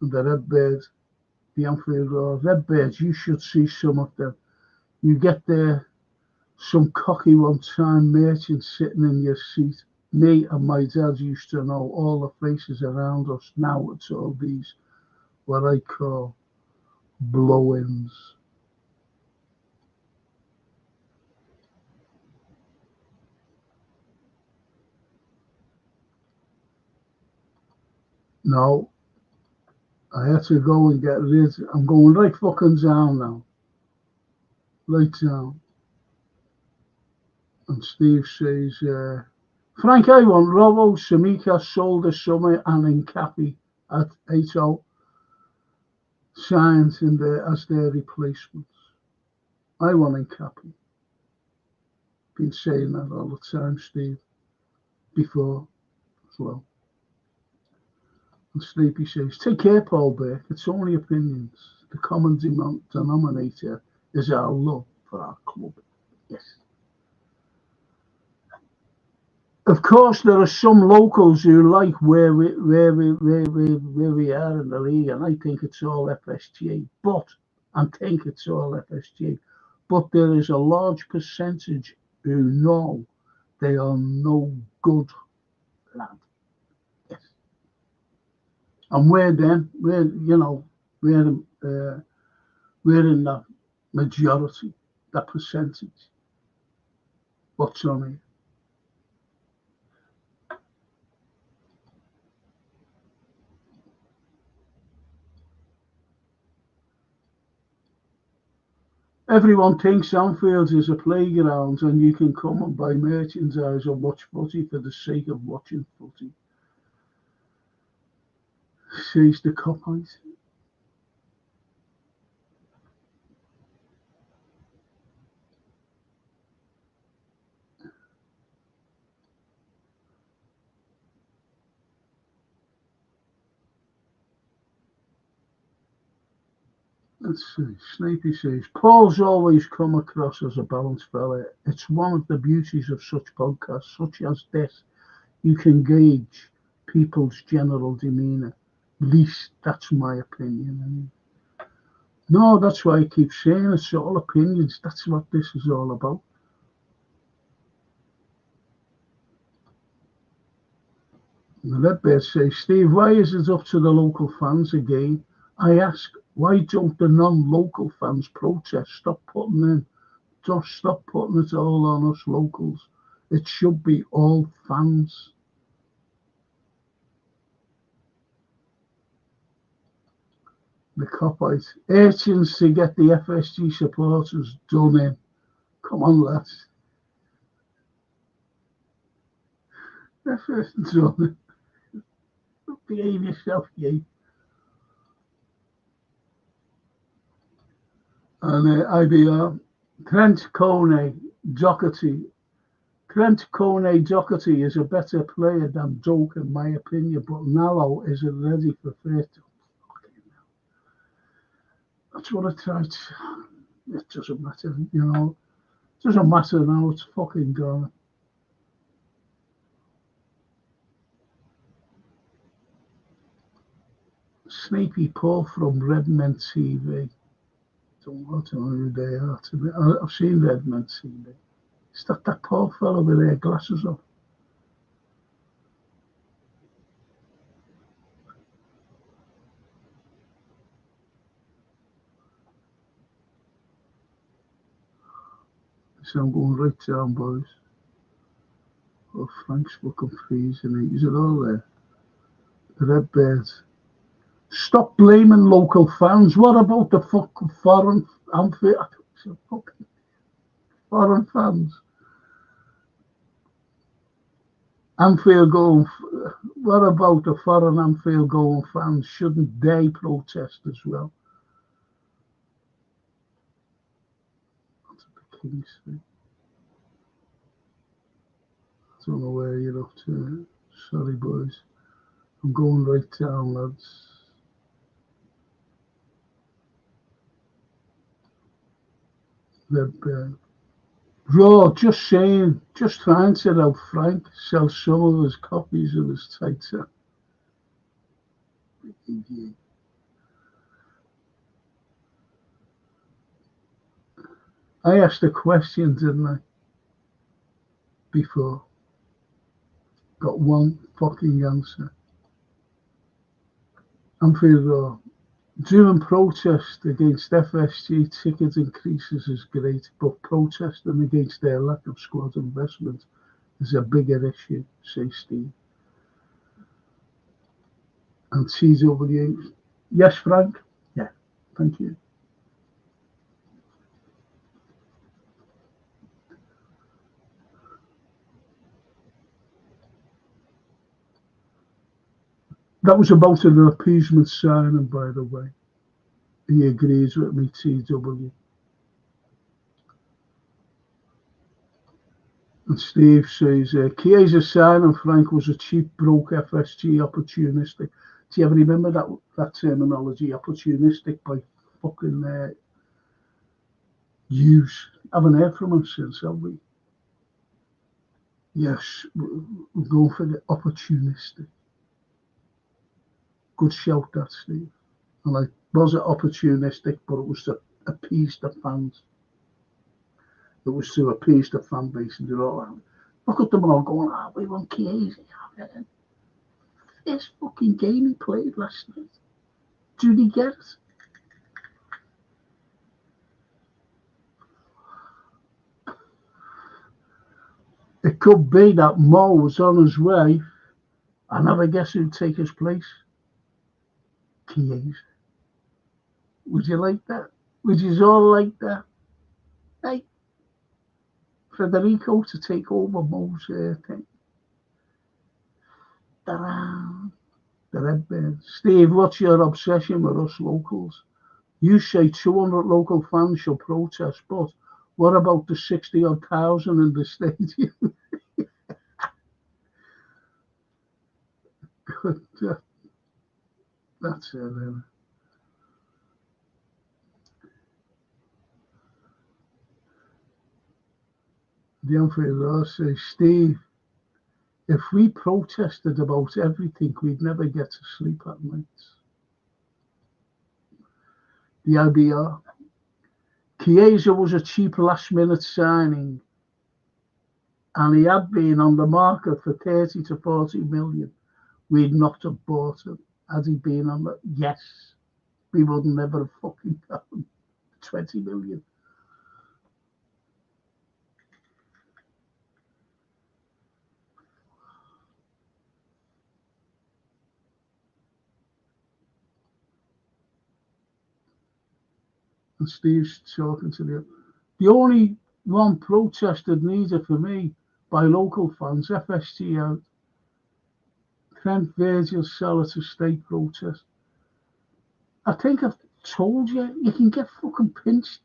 And the Red Bears, the Anfield Road, Red Bears, you should see some of them. You get there, some cocky one-time merchant sitting in your seat. Me and my dad used to know all the faces around us. Now it's all these, what I call, blow-ins. No, I had to go and get rid. I'm going right fucking down now. Right down. And Steve says, Frank, I want Robo, Samika, Solder, Summer, and Nkapi at 8-0 signed in there as their replacements. I want Nkapi. Been saying that all the time, Steve, before as well. And Sleepy says, take care, Paul Burke. It's only opinions. The common denominator is our love for our club. Yes. Of course, there are some locals who like where we are in the league, and I think it's all FSG. But there is a large percentage who know they are no good, lad. Yes. And we're in the majority, that percentage. What's on it? Everyone thinks Anfield is a playground and you can come and buy merchandise or watch footy for the sake of watching footy. Says the copite. Let's see. Snapey says, Paul's always come across as a balanced fella. It's one of the beauties of such podcasts, such as this. You can gauge people's general demeanour. At least that's my opinion. No, that's why I keep saying it's all opinions. That's what this is all about. The Redbeard says, Steve, why is it up to the local fans again? I ask, why don't the non-local fans protest? Stop putting it all on us locals. It should be all fans. The copite. Urchins to get the FSG supporters done in. Come on, lads. FSG done in. Behave yourself, you. And IBR. Trent Doherty is a better player than Doak, in my opinion, but Nallo isn't ready for first. That's what I tried. It doesn't matter, you know. It doesn't matter now, it's fucking gone. Sleepy Paul from Redmen TV. Don't know who they are. I've seen Redmen TV. Is that Paul fellow with their glasses on? So I'm going right down, boys. Oh, Frank's fucking freezing. Is it all there? The Redbirds. Stop blaming local fans. What about the fucking foreign foreign fans? Anfield going. What about the foreign Anfield going fans? Shouldn't they protest as well? That's the King's thing. I don't know where you're up to. Sorry, boys. I'm going right down, lads. Bro, just saying, just trying to help Frank sell some of his copies of his tighter. I asked a question, didn't I? Before. Got one fucking answer. Anfield Road. During protest against FSG ticket increases is great, but protesting against their lack of squad investment is a bigger issue, says Steve. And CW, yes, Frank? Yeah, thank you. That was about an appeasement signing, by the way. He agrees with me, TW. And Steve says, Chiesa signing Frank was a cheap, broke FSG, opportunistic. Do you ever remember that terminology, opportunistic, by fucking use? Haven't heard from him since, have we? Yes, we're going for the opportunistic. Good shout, that, Steve. And I wasn't opportunistic, but it was to appease the fans. It was to appease the fan base, and they're all look at them all going, we want Chiesa. This fucking game he played last night. Did he get it? It could be that Mo was on his way, and have a guess who'd take his place? Chiesa. Would you like that? Would you all like that? Hey, Federico to take over Mo's thing. Ta-da! The Redbird. Steve, what's your obsession with us locals? You say 200 local fans shall protest, but what about the 60-odd thousand in the stadium? That's it. The Emperor says, Steve, if we protested about everything, we'd never get to sleep at night. The IBR. Chiesa was a cheap last-minute signing, and he had been on the market for 30 to 40 million. We'd not have bought him had he been on the... Yes, we would never have fucking got him. 20 million. And Steve's talking to the only one protested needed for me by local fans, FSG out. Trent Virgil sell it to state protest. I think I've told you, you can get fucking pinched.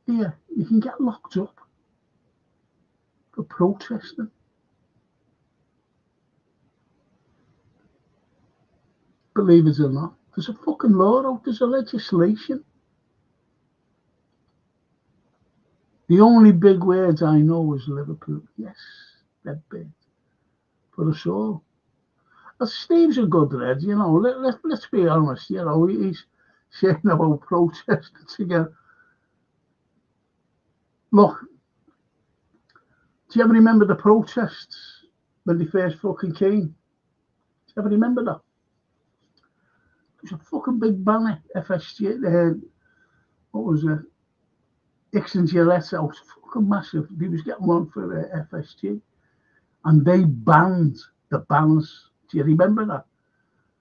Yeah, you can get locked up for protesting. Believe it or not, there's a fucking law out, there's a legislation. The only big words I know is Liverpool. Yes, they're big. For us all. Steve's a good lad, you know. Let's be honest, you know. He's saying about protesting together. Look, do you ever remember the protests when they first fucking came? Do you ever remember that? It was a fucking big banner, FSG. What was it? X and Gillette out, fucking massive. He was getting one for FSG. And they banned the banners. Do you remember that?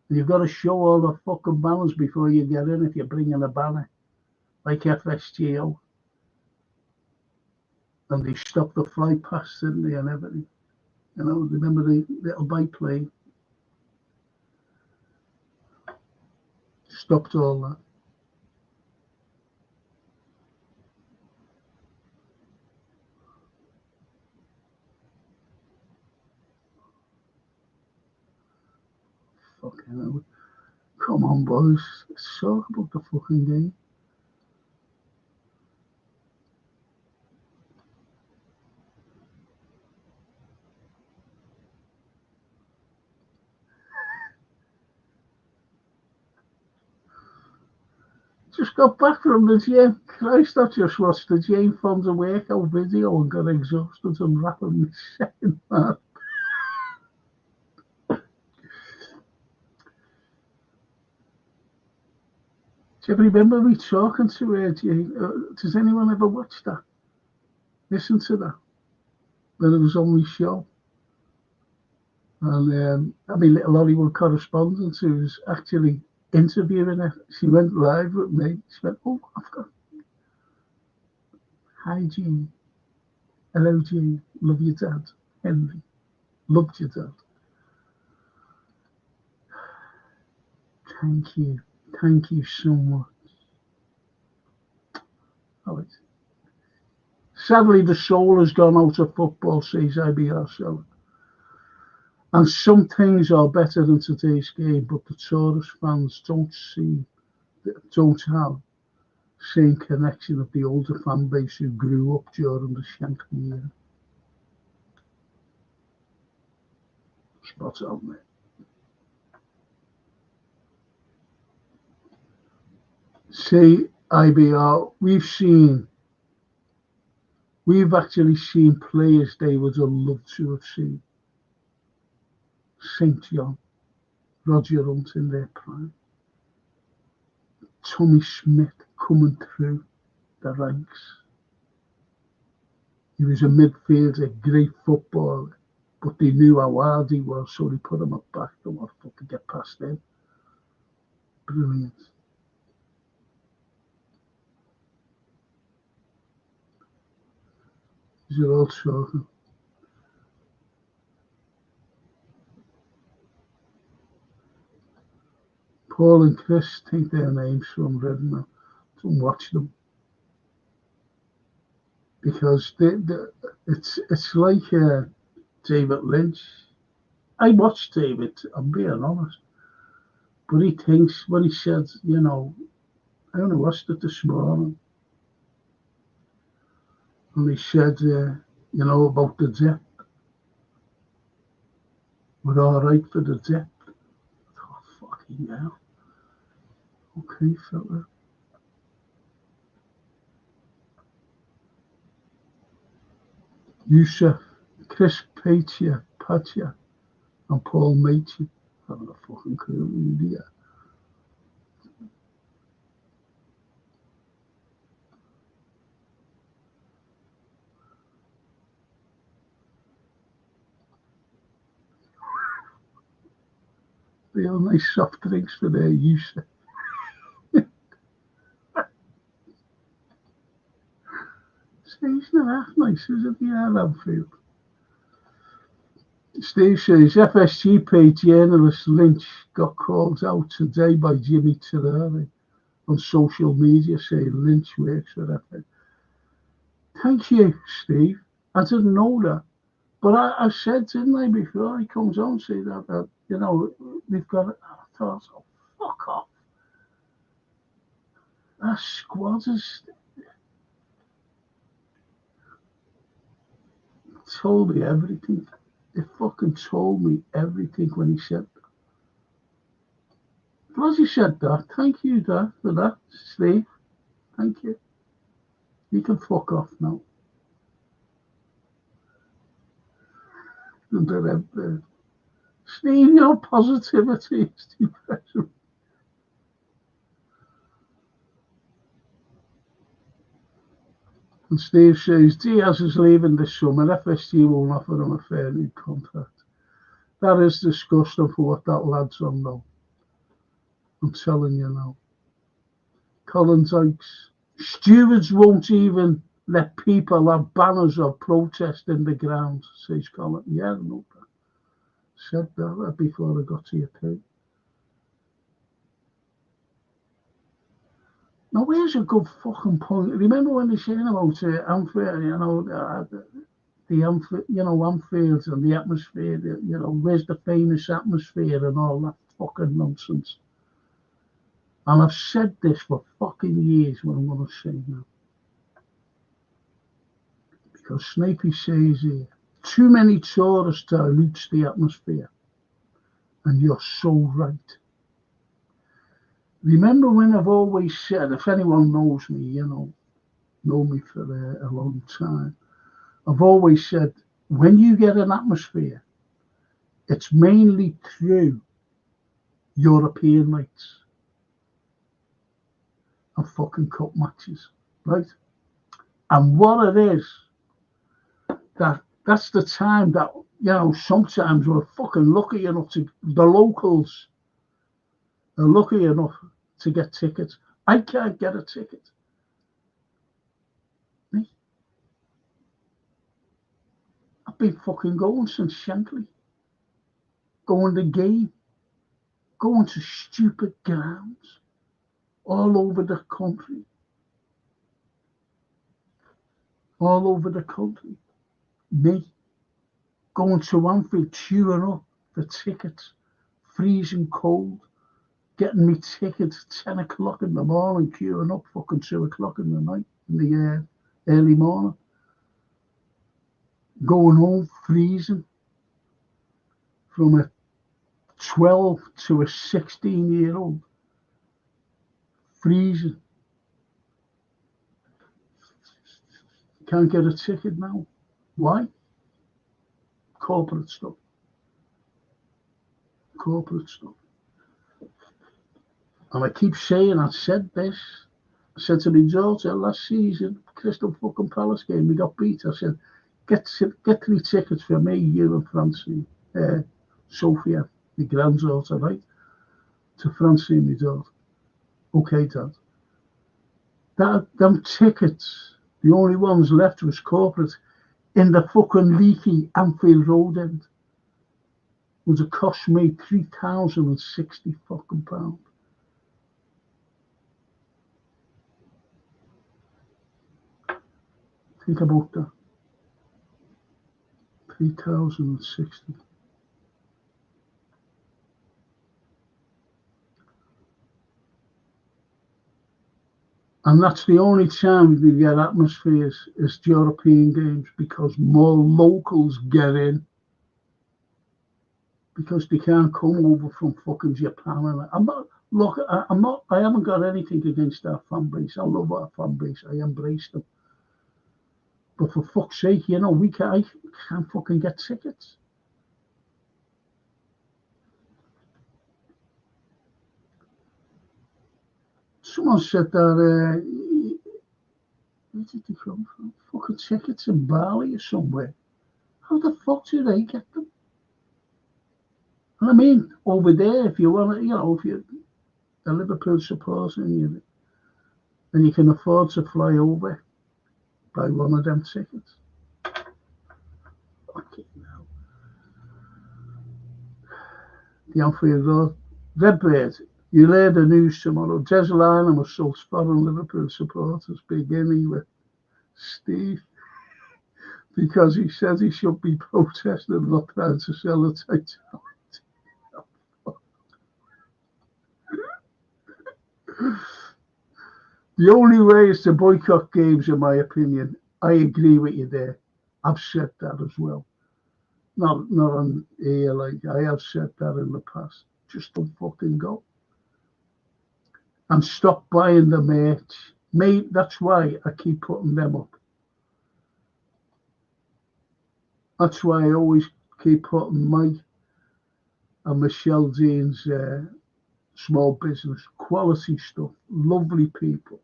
And you've got to show all the fucking banners before you get in if you're bringing a banner. Like FSGO. And they stopped the flight past, didn't they, and everything. You know, remember the little biplane? Stopped all that. Fucking hell. Come on, boys. Let's talk about the fucking game. Just got back from the gym. Christ, I just watched the Jane Fonda workout video and got exhausted and rapping me second, man. Do you ever remember me talking to her, Jane? Does anyone ever watch that? Listen to that. When it was on my show. And I mean, little Hollywood correspondent who was actually interviewing her. She went live with me. She went, oh, I've got... Hi, Jane. Hello, Jane. Love your dad. Henry. Loved your dad. Thank you. Thank you so much. Alex. Sadly, the soul has gone out of football, says IBR so. And some things are better than today's game, but the tourist fans don't have same connection of the older fan base who grew up during the Shankly era. Spot on, mate. See, IBR, we've actually seen players they would have loved to have seen. St. John, Roger Hunt in their prime. Tommy Smith coming through the ranks. He was a midfielder, great footballer, but they knew how hard he was, so they put him up back. Don't want to fucking get past him. Brilliant. These are all talking. Paul and Chris, take their names from Redmond. Don't watch them. Because it's like David Lynch. I watched David, I'm being honest. But he thinks, when he said, you know, I only watched it this morning. And he said, you know, about the depth. We're all right for the depth. Oh, fucking hell. Okay, fella. Yusuf, Chris Patia, and Paul Machin. Having a fucking clue who they are. They all nice soft drinks for their Yusuf. He's not half nice, is it? Yeah, Anfield. Steve says FSG page journalist Lynch got called out today by Jimmy Terrari on social media saying Lynch works for FSG. Thank you, Steve. I didn't know that. But I said, didn't I, before he comes on, say that you know, we've got it. I thought, oh, fuck off. That squad is told me everything. It fucking told me everything when he said that. As he said that, thank you, Dad, for that, Steve. Thank you. You can fuck off now. Steve, your positivity is depressing. And Steve says, Diaz is leaving this summer. FSG won't offer him a fair new contract. That is disgusting for what that lad's on now. I'm telling you now. Colin Dykes. Stewards won't even let people have banners of protest in the ground, says Colin. Yeah, I know that. Said that before I got to your tape. Now, where's a good fucking point? Remember when they saying about Anfield, you know, the Anfield, you know, Anfield and the atmosphere, you know, where's the famous atmosphere and all that fucking nonsense? And I've said this for fucking years, what I'm going to say now. Because Snapey says here, too many tourists dilutes the atmosphere. And you're so right. Remember when I've always said, if anyone knows me, you know me for a long time, I've always said, when you get an atmosphere, it's mainly through European nights and fucking cup matches, right? And what it is, that's the time that, you know, sometimes we're fucking lucky enough to, the locals are lucky enough to get tickets. I can't get a ticket. Me? I've been fucking going since Shankly. Going to game. Going to stupid grounds all over the country. All over the country. Me. Going to Anfield, queuing up for tickets. Freezing cold. Getting me tickets at 10 o'clock in the morning, queuing up fucking 2 o'clock in the night, in the early morning. Going home, freezing. From a 12 to a 16-year-old. Freezing. Can't get a ticket now. Why? Corporate stuff. Corporate stuff. And I keep saying, I said this, I said to my daughter last season, Crystal fucking Palace game, we got beat. I said, get 3 tickets for me, you and Francine, Sophia, my granddaughter, right? To Francine, my daughter. Okay, Dad. Them tickets, the only ones left was corporate in the fucking leaky Anfield Road end. Would have cost me £3,060 fucking pound. Think about that. 3,060. And that's the only time we get atmospheres is the European games, because more locals get in, because they can't come over from fucking Japan. And I haven't got anything against our fan base. I love our fan base. I embrace them. But for fuck's sake, I can't fucking get tickets. Someone said that, where did they come from? Fucking tickets in Bali or somewhere. How the fuck do they get them? And I mean, over there, if you want to, if you're a Liverpool supporter and you can afford to fly over, buy one of them tickets. Fucking hell. The Anfield Road. Redbird, you'll hear the news tomorrow. Des Lynam was sold foreign Liverpool supporters, beginning with Steve, because he said he should be protesting, not trying to sell the title. The only way is to boycott games, in my opinion. I agree with you there. I've said that as well. Not on here, like I have said that in the past. Just don't fucking go. And stop buying the merch. Mate, that's why I keep putting them up. That's why I always keep putting Mike and Michelle Dean's small business, quality stuff, lovely people.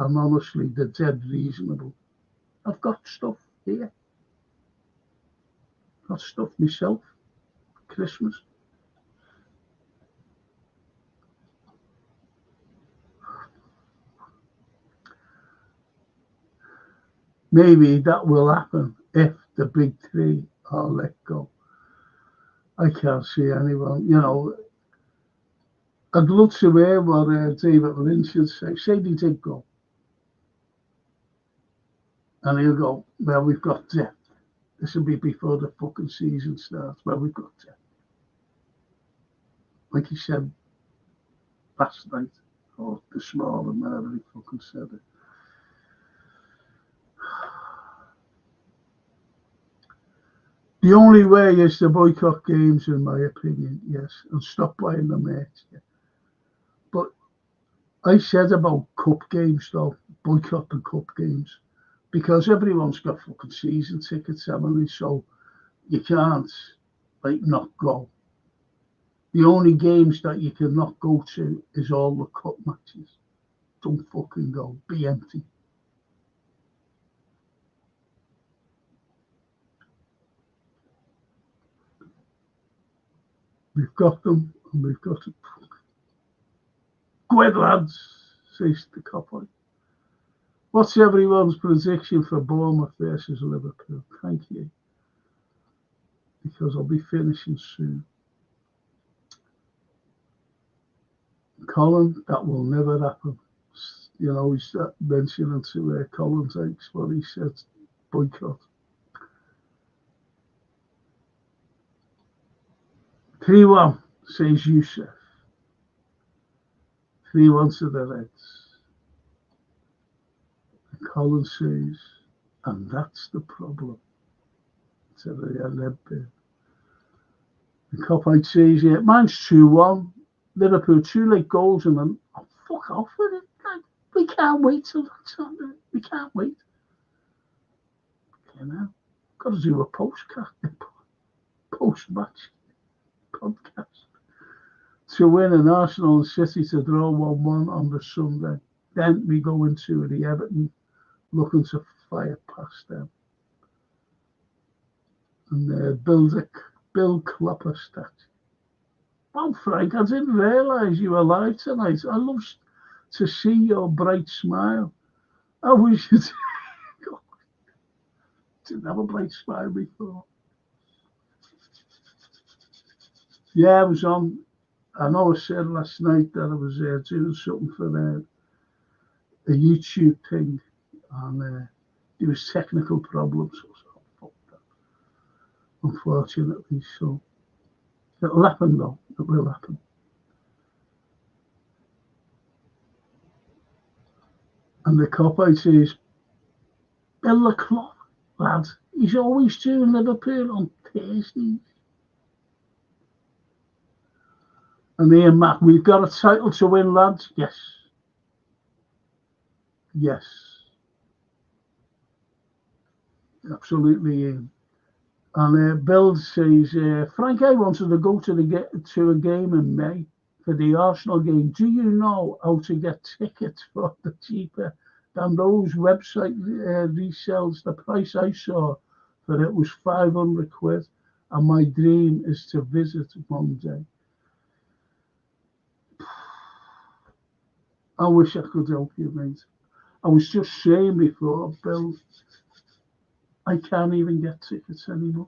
And honestly, they're dead reasonable. I've got stuff here. Got stuff myself. Christmas. Maybe that will happen if the big 3 are let go. I can't see anyone, I'd love to hear what David Lynch should say. Say they did go. And he'll go, well, we've got depth. This will be before the fucking season starts. Well, we've got depth. Like he said last night, or this morning, whenever he fucking said it. The only way is to boycott games, in my opinion, yes, and stop buying the merch. Yeah. But I said about cup games, though, boycott the cup games, because everyone's got fucking season tickets, haven't they? So you can't, not go. The only games that you can not go to is all the cup matches. Don't fucking go. Be empty. We've got them, and we've got it. Go ahead, lads, says the copper. What's everyone's prediction for Bournemouth versus Liverpool? Thank you. Because I'll be finishing soon. Colin, that will never happen. He's mentioning to Colin takes what he said, boycott. 3-1, says Yusuf. 3-1 to the Reds. And Colin says, and that's the problem. To the Redbird. The Copite says, yeah, mine's 2-1. Liverpool, 2 late goals, and then fuck off with it. We can't wait till that's happening. We can't wait. Got to do a post-match podcast to win, an Arsenal and City to draw 1-1 on the Sunday. Then we go into the Everton, looking to fire past them. And Bill Clopper statue. Well, Frank, I didn't realise you were alive tonight. I love to see your bright smile. I wish you didn't have a bright smile before. Yeah, I was on. I know I said last night that I was doing something for a YouTube thing, and there was technical problems. So fuck that. Unfortunately, so it'll happen though. It will happen. And the cop-out says, Bill the Clock, lad, he's always doing Liverpool on Thursdays. And me and Matt, we've got a title to win, lads. Yes. Yes. Absolutely. And Bill says, Frank, I wanted to go to a game in May for the Arsenal game. Do you know how to get tickets for the cheaper than those website resells? The price I saw for it was 500 quid. And my dream is to visit one day. I wish I could help you, mate. I was just saying before, Bill, I can't even get tickets anymore.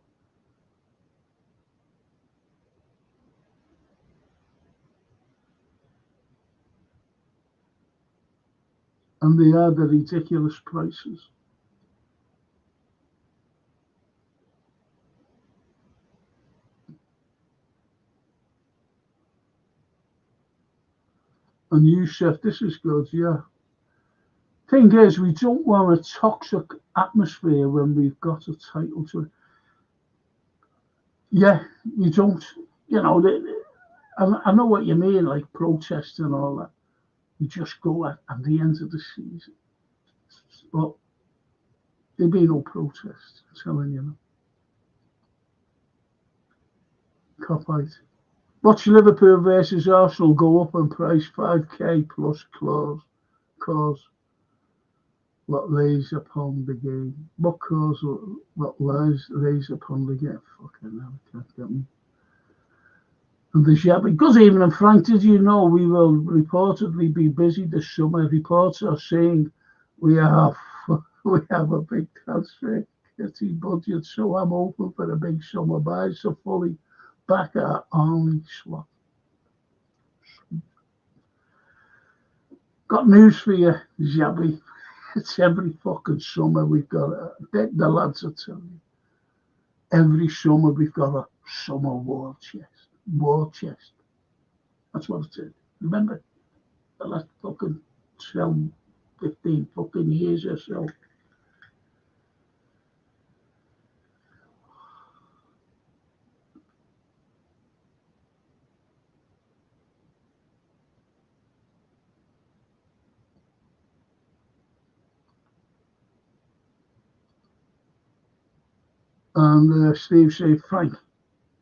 And they are the ridiculous prices. And you said, this is good, yeah. Thing is, we don't want a toxic atmosphere when we've got a title to it. Yeah, you don't, you know, I know what you mean, like protests and all that. You just go at the end of the season. But there'll be no protest, I'm telling you. Cop out. Watch Liverpool versus Arsenal go up in price 5k plus cause what lays upon the game. What cause what lays upon the game? Fucking hell, I can't get me. And the Shabby. Good evening, Frank. Did you know we will reportedly be busy this summer? Reports are saying we have a big transfer budget, so I'm open for a big summer buy. So fully back our army slot. Got news for you, Shabby. It's every fucking summer we've got the lads are telling you. Every summer we've got a summer war chest. War chest. That's what it is. Remember the last fucking 12, 15 fucking years or so. And Steve said, Frank,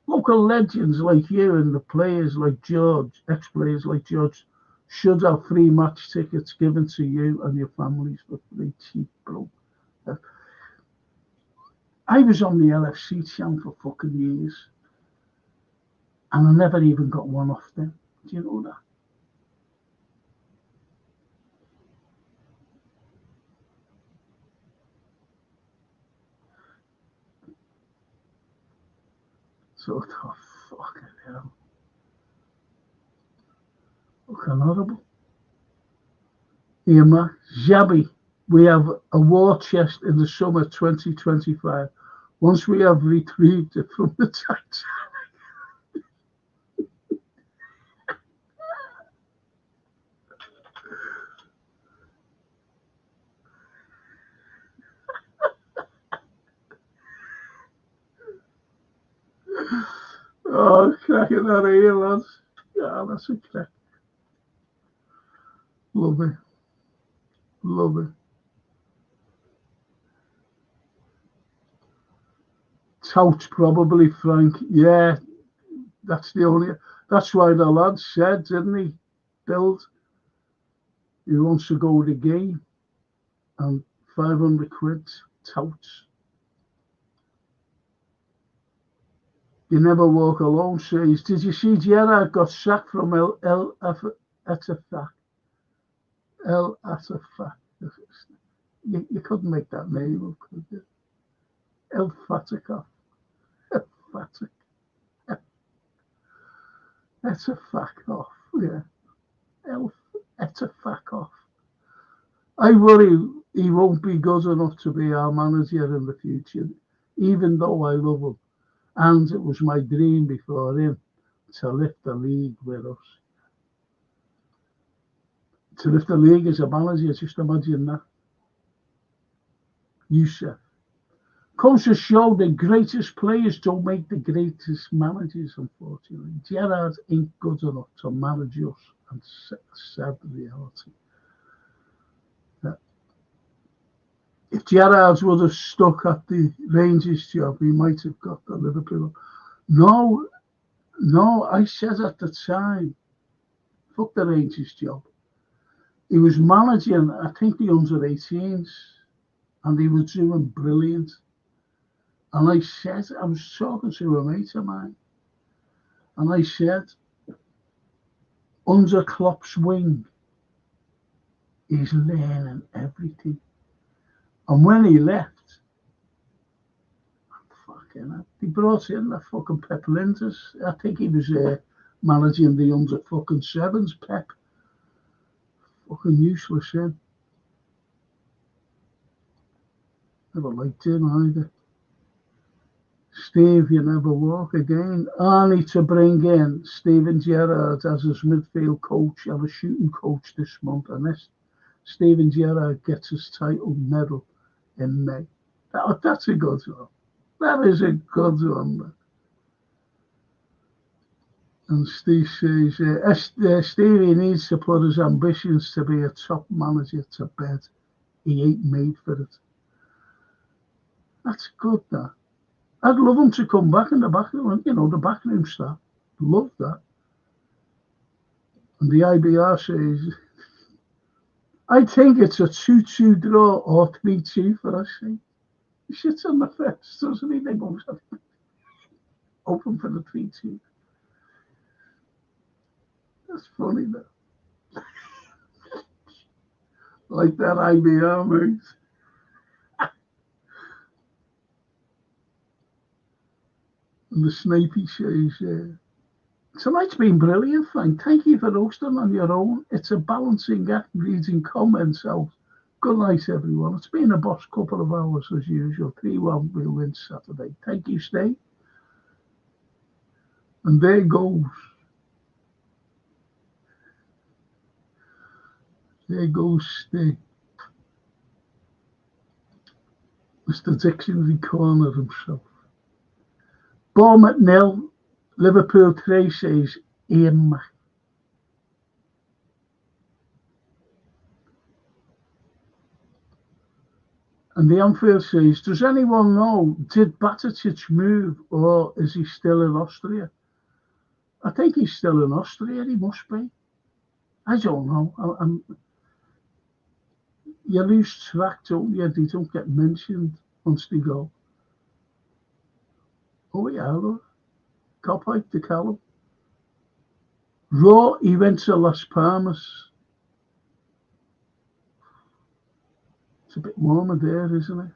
local legends like you and the players like George, ex-players like George, should have free match tickets given to you and your families for free, cheap, bro. I was on the LFC channel for fucking years, and I never even got one off them. Do you know that? So, oh, fucking hell. Fucking horrible. Here, Matt. Shabby, we have a war chest in the summer 2025. Once we have retrieved it from the Titanic. Oh, cracking that here, lads. Yeah, that's a crack. Love it. Love it. Tout, probably, Frank. Yeah, that's why the lad said, didn't he? Build. He wants to go to the game and 500 quid touts. You never walk alone says, did you see Gerrard got sacked from El Atafak? El Atafak. You couldn't make that name up, could you? El Fatakov. El Fatak. Etafakov, yeah. El Etafakov. I worry he won't be good enough to be our manager in the future, even though I love him. And it was my dream before him to lift the league with us. To lift the league as a manager, just imagine that. Yusuf. Coaches show the greatest players don't make the greatest managers, unfortunately. Gerrard ain't good enough to manage us, and sad reality. If Gerrard would have stuck at the Rangers job, he might have got the Liverpool. No, I said at the time, fuck the Rangers job. He was managing, I think, the under-18s, and he was doing brilliant. And I said, I was talking to a mate of mine, and I said, under Klopp's wing, he's learning everything. And when he left, he brought in the fucking Pep Linders. I think he was managing the under fucking sevens, Pep. Fucking useless, him. Never liked him either. Steve, you never walk again. Arnie to bring in Steven Gerrard as his midfield coach, have a shooting coach this month, unless Steven Gerrard gets his title medal in May. That's a good one. That is a good one. And Steve says, Stevie needs to put his ambitions to be a top manager to bed. He ain't made for it. That's good, that. I'd love him to come back in the back room, the backroom staff. Love that. And the IBR says, I think it's a 2-2 draw or 3-2 for us. He sits on the fence, doesn't he? They both have open for the 3-2. That's funny, though. Like that IBR, mate. And the Snapey says, tonight's been brilliant, Frank. Thank you for hosting on your own. It's a balancing act, reading comments out. Good night, everyone. It's been a boss couple of hours as usual. 3-1 we'll win Saturday. Thank you, Steve. And there goes. There goes Steve. Mr. Dictionary cornered himself. Bournemouth 0, Liverpool 3 says Ian Mack. And the Anfield says, does anyone know, did Batatic move or is he still in Austria? I think he's still in Austria, he must be. I don't know. You lose track, don't you? They don't get mentioned once they go. Oh, yeah, look. Copite to Callum. Raw, he went to Las Palmas. It's a bit warmer there, isn't it?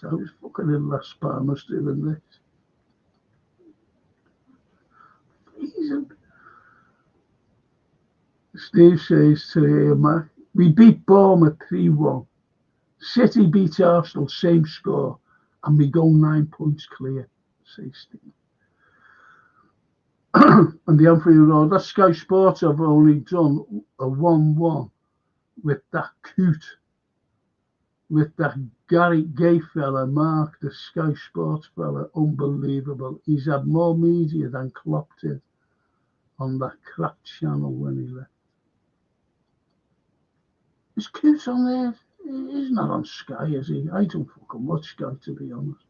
I was fucking in Las Palmas doing this. Freezing. Steve says to Mac, we beat Bournemouth 3-1. City beat Arsenal, same score, and we go 9 points clear, says Steve. And the Anfield Road, that Sky Sports have only done a 1-1 with that with that Gary Gay fella, Mark, the Sky Sports fella, unbelievable. He's had more media than Klopp did on that crap channel when he left. Is Coote on there? He's not on Sky, is he? I don't fucking watch Sky, to be honest.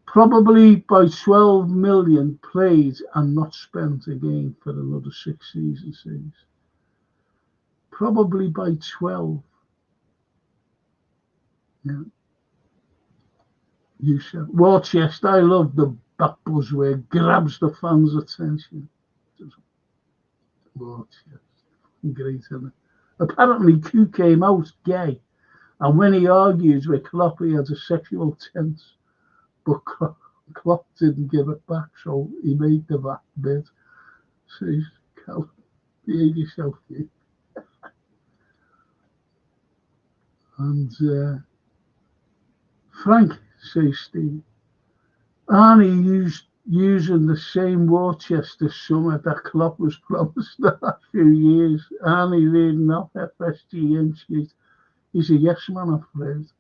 Probably by 12 million played and not spent again for another 6 seasons. probably by 12. Yeah. You said war chest. I love the back buzz where it grabs the fans' attention. War chest, great, isn't it? Apparently, Q came out gay, and when he argued with Klopp, he had a sexual tense, but Klopp didn't give it back, so he made the back bit. Says, "Cal, behave yourself, you." And Frank, says Steve, Arnie using the same war chest this summer that Klopp was promised the last few years. Arnie reading off FSG sheet. He's a yes man, I'm afraid.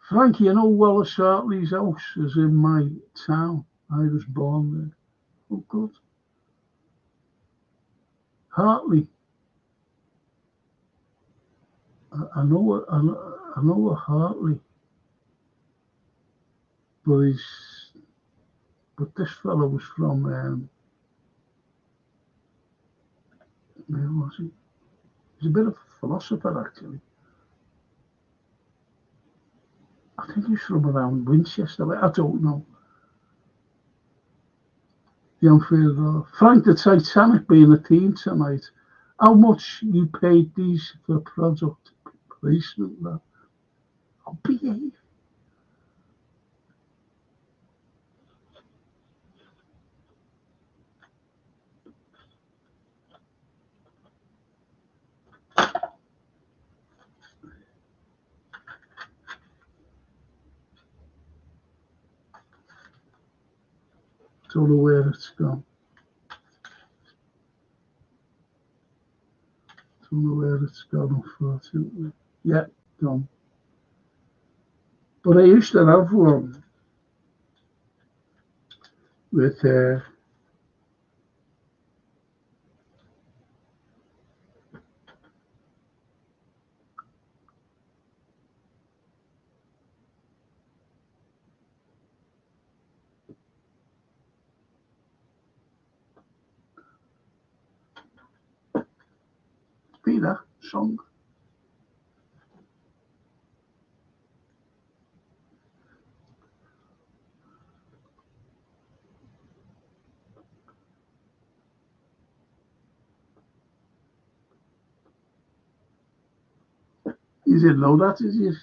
Frank, you know Wallace Hartley's house is in my town. I was born there. Oh, good. Hartley. I know a Hartley, but this fellow was from where was he? He's a bit of a philosopher, actually. I think he's from around Winchester. I don't know. The unfair Frank, the Titanic being a theme tonight. How much you paid these for product placement? That I'll behave. Don't know where it's gone. Don't know where it's gone, unfortunately. Yeah, gone. But I used to have one with Peter song. You didn't know that, did you?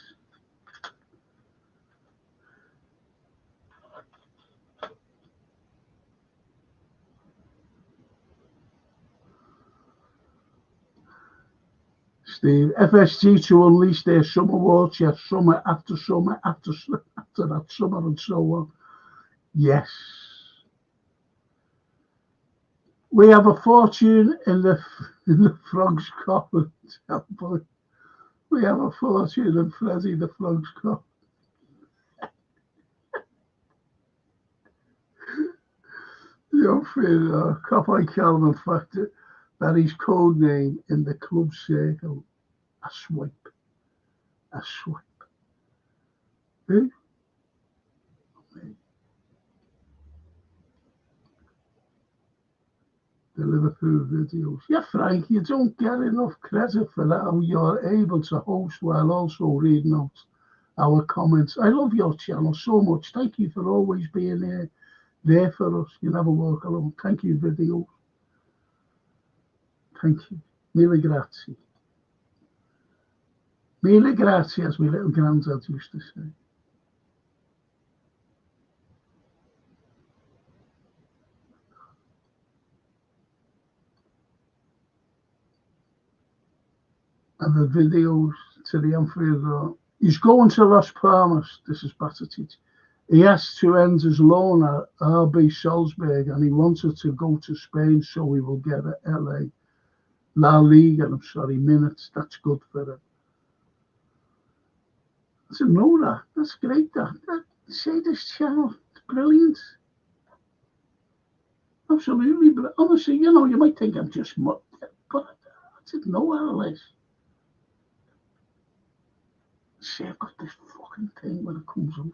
Steve, FSG to unleash their summer war chest, summer after that summer and so on. Yes. We have a fortune in the Frog's Coffin. We have a fortune in Freddie the Frog's Coffin. The unfair Carlyle Calvin fact that his code name in the club circle, a swipe. A swipe. Who? The Liverpool videos. Yeah, Frank, you don't get enough credit for that, how you're able to host while also reading out our comments. I love your channel so much. Thank you for always being there for us. You never walk alone. Thank you, videos. Thank you. Mille grazie. Mille grazie, as my little granddad used to say. And the videos to the unfair. He's going to Las Palmas. This is Batatic. He has to end his loan at RB Salzburg, and he wanted to go to Spain, so he will get at La Liga. Minutes. That's good for him. I said, no, that's great. Say this channel, it's brilliant. Absolutely, but honestly, you might think I'm just but I didn't know all this. See, I've got this fucking thing when it comes out.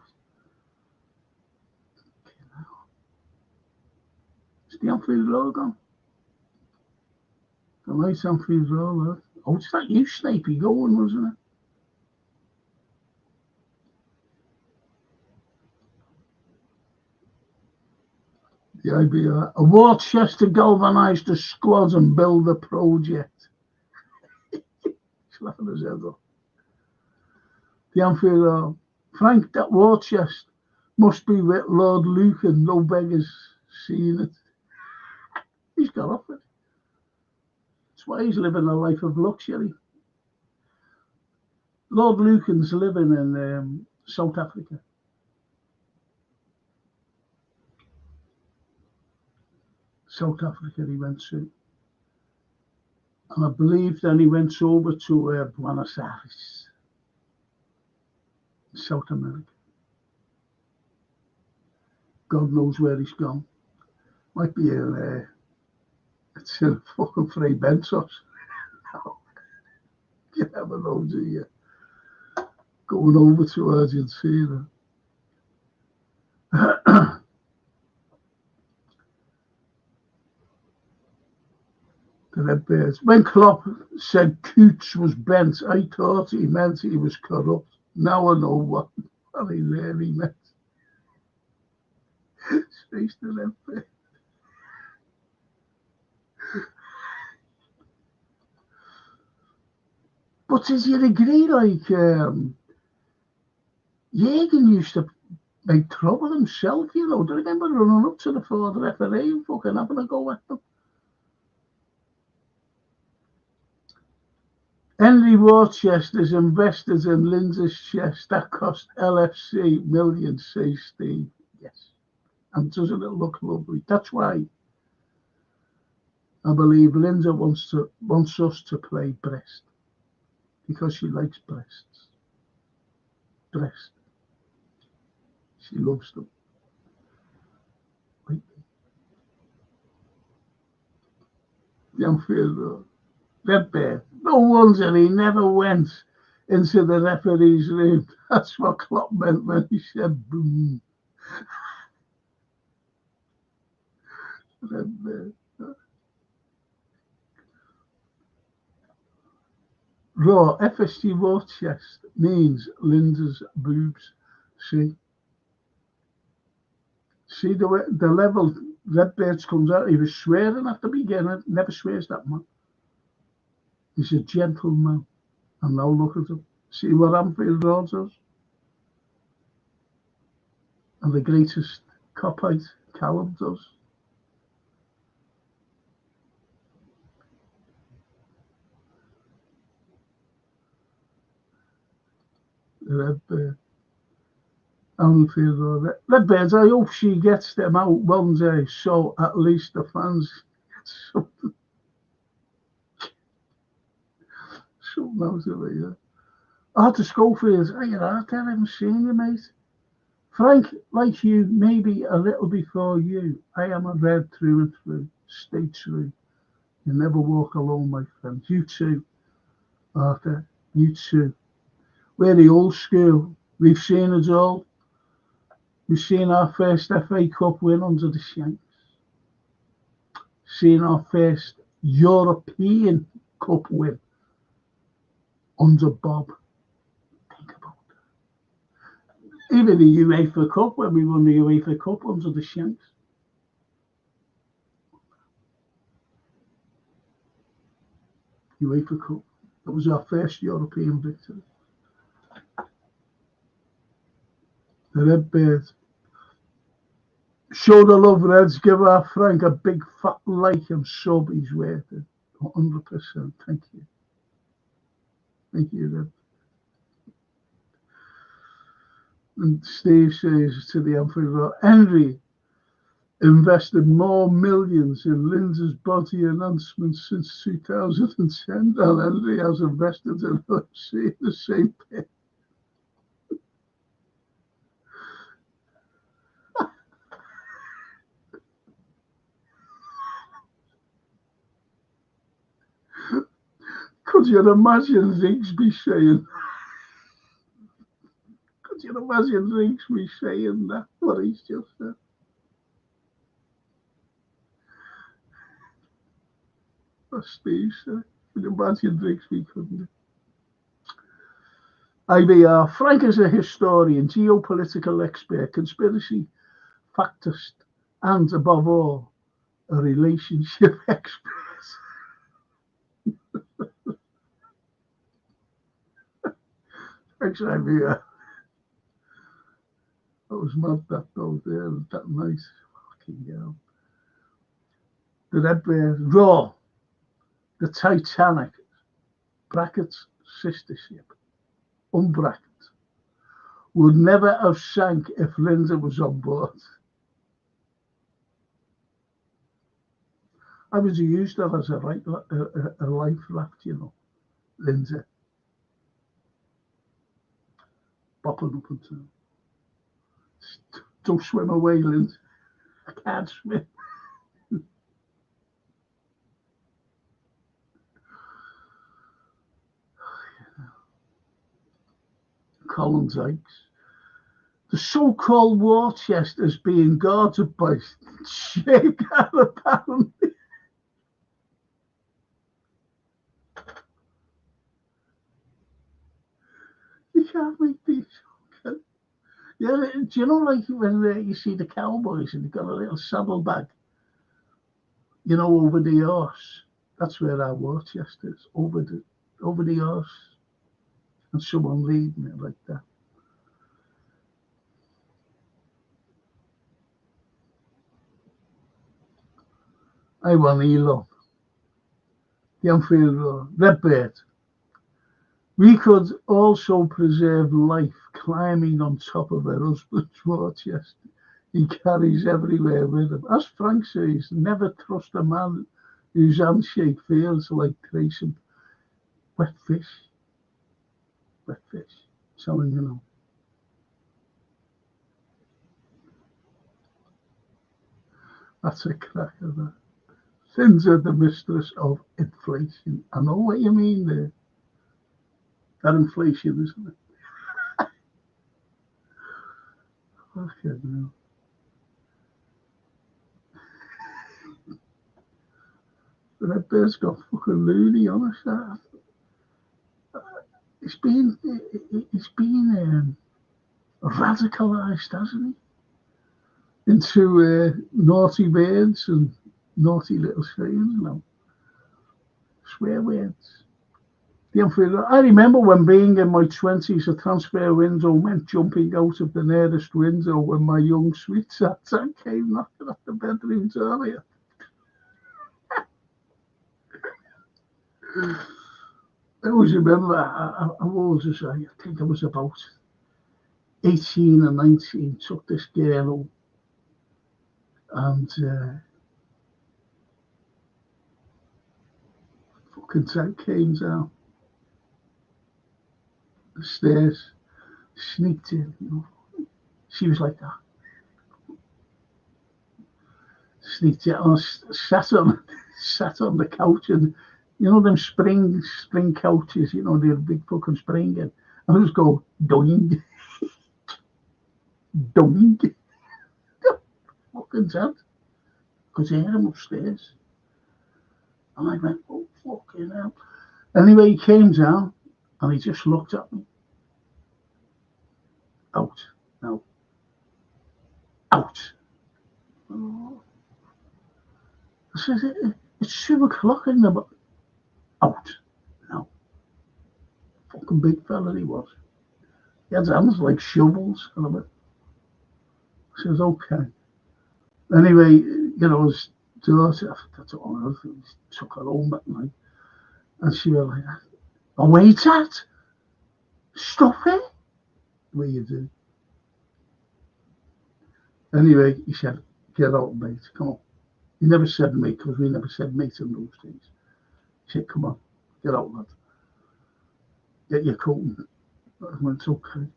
Is the Anfield Road gone? The nice Anfield Road. Oh, it's that you, Snapey, going, wasn't it? The idea, a war chest to galvanise the squads and build the project. He's laughing his head off. The Anfield Road. Frank, that war chest must be with Lord Lucan. No beggars seen it. He's got off it. That's why he's living a life of luxury. Lord Lucan's living in South Africa. South Africa he went to. And I believe then he went over to Buenos Aires, South America. God knows where he's gone. Might be it's in fucking Frei Bentos. You never know, do you? Going over to Argentina. The Redbirds. When Klopp said Coots was bent, I thought he meant he was corrupt. Now I know what he really meant. Space the Redbirds. But does you agree, like, Jürgen used to make trouble himself, you know? Do you remember running up to the Ford referee and fucking having a go at them? Henry Worcester's invested in Lindsay's chest. That cost LFC millions, says Steve. Yes. And doesn't it look lovely? That's why I believe Linda wants us to play breast. Because she likes breasts. Breast. She loves them. Wait. The Anfield Road. Redbeard. No wonder he never went into the referee's room. That's what Klopp meant when he said boom. Redbeard. Raw, FSG raw chest means Linda's boobs. See the level Redbeard comes out. He was swearing at the beginning. Never swears that man. He's a gentleman. And now look at him. See what Anfield Road does? And the greatest copite Callum does. The Redbeard. Anfield Road. Redbeard, I hope she gets them out one day, so at least the fans get something. Something out of it, yeah. Arthur Schofield, hey, you know, I haven't seen you, mate. Frank, like you, maybe a little before you, I am a red through and through. Stay true. You never walk alone, my friend. You too, Arthur. You too. We're the old school. We've seen it all. We've seen our first FA Cup win under the Shanks. Seen our first European Cup win under Bob. Think about that. Even the UEFA Cup, when we won the UEFA Cup under the Shanks. UEFA Cup. That was our first European victory. The Redbird. Show the love, Reds. Give our Frank a big fat like and sub. He's worth it. 100%. Thank you. Thank you, Red. And Steve says to the Anfield, Henry invested more millions in Lindsay's body enhancements since 2010 than Henry has invested in LFC the same pit. Could you imagine Rigsby saying? Could you imagine Rigsby saying that? What he's just said. Steve said. Can you imagine drinks we couldn't do? IBR. Frank is a historian, geopolitical expert, conspiracy factist, and above all, a relationship expert. Thanks, IBR. That was mad, that though, there, that nice. Fucking hell. The Red Bear. Raw. The Titanic. Brackets, sister ship. Unbracket. Would never have sank if Linda was on board. I would have used that as a life raft, you know. Linda. Bopping up and down. Don't swim away, Linda. I can't swim. Colin Dykes. The so-called war chest is being guarded by Shaker, apparently. You can't make these. Yeah, do you know, like when you see the cowboys and they've got a little saddlebag, you know, over the horse? That's where our war chest is, over the horse. And someone leading it like that. I want Elon. The Anfield Red Bird. We could also preserve life climbing on top of her husband's war chest. He carries everywhere with him. As Frank says, never trust a man whose handshake feels like tracing wet fish. Wet fish. Telling you know. That's a cracker, that. Thins are the mistress of inflation. I know what you mean there. That inflation, isn't it? Fucking hell. The Red Bear's got fucking loony on us. It's been radicalised, hasn't he? Into naughty words and naughty little sayings, you know. Swear words. I remember when being in my 20s, a transfer window meant jumping out of the nearest window when my young sweetheart came knocking at the bedroom door. I always remember, I've always just, I think I was about 18 or 19, took this girl and fucking Ted came down the stairs, sneaked in, you know. She was like that. Sneaked in, and sat on the couch, and you know them spring couches, you know, they're big fucking spring, and I just go doing, doing, fucking Ted, because I hear him upstairs, and I went, oh fucking hell. Anyway, he came down, and he just looked at me. Out, no, out. Oh. I said, it's 2 o'clock in the morning. Out, no. Fucking big fella he was. He had hands like shovels. And I went, I says, okay. Anyway, you know, his daughter, I don't know, he took her home that night. And she was like, oh, wait, Dad, stop it. The way you do. Anyway, he said, get out, mate, come on. He never said mate, because we never said mate in those days. He said, come on, get out, lad. Get your coat. I went, okay.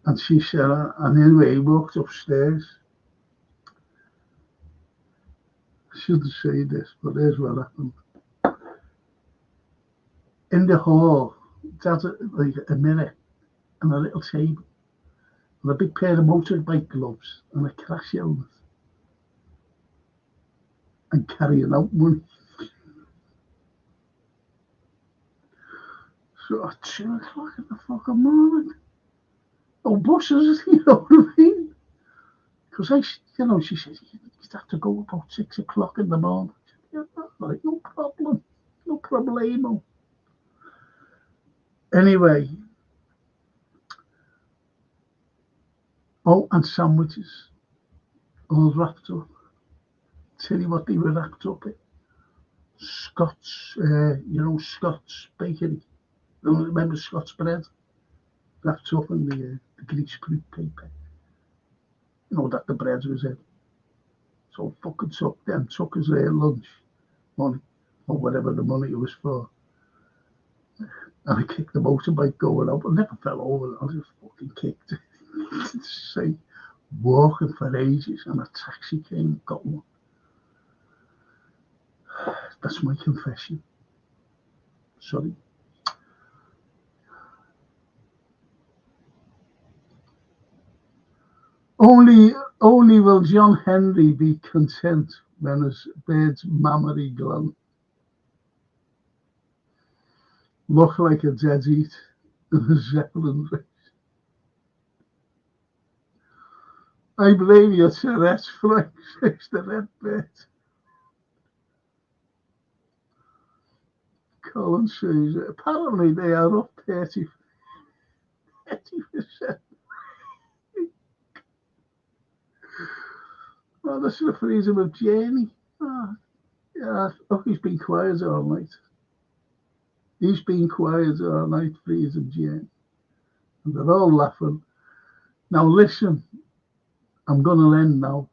And she said, and anyway, he walked upstairs. I shouldn't say this, but here's what happened. In the hall, Dad had like a mirror and a little table and a big pair of motorbike gloves and a crash helmet and carrying out money. So at 2 o'clock in the fucking morning. No buses, you know what I mean? Because she said, you'd have to go about 6 o'clock in the morning. Yeah, right, no problem. No problemo. Anyway. Oh, and sandwiches. All wrapped up. Tell you what they were wrapped up in. Scott's, Scott's bakery. Remember Scott's bread? Wrapped up in the greaseproof paper. You know that the bread was in. So fucking took us their lunch money, or whatever the money was for. And I kicked the motorbike going up. I never fell over, I just fucking kicked it. Say, walking for ages, and a taxi came and got one. That's my confession. Sorry. Only will John Henry be content when his bird's mammary gland look like a dead heat in a Zeppelin race. I blame your Tourette's for says the red bird. Colin says apparently they are up 30%. Oh, this is the freedom of Jamie. Oh, yeah, look, he's been quiet all night. He's been quiet all night, freedom Jamie. And they're all laughing. Now listen, I'm going to end now.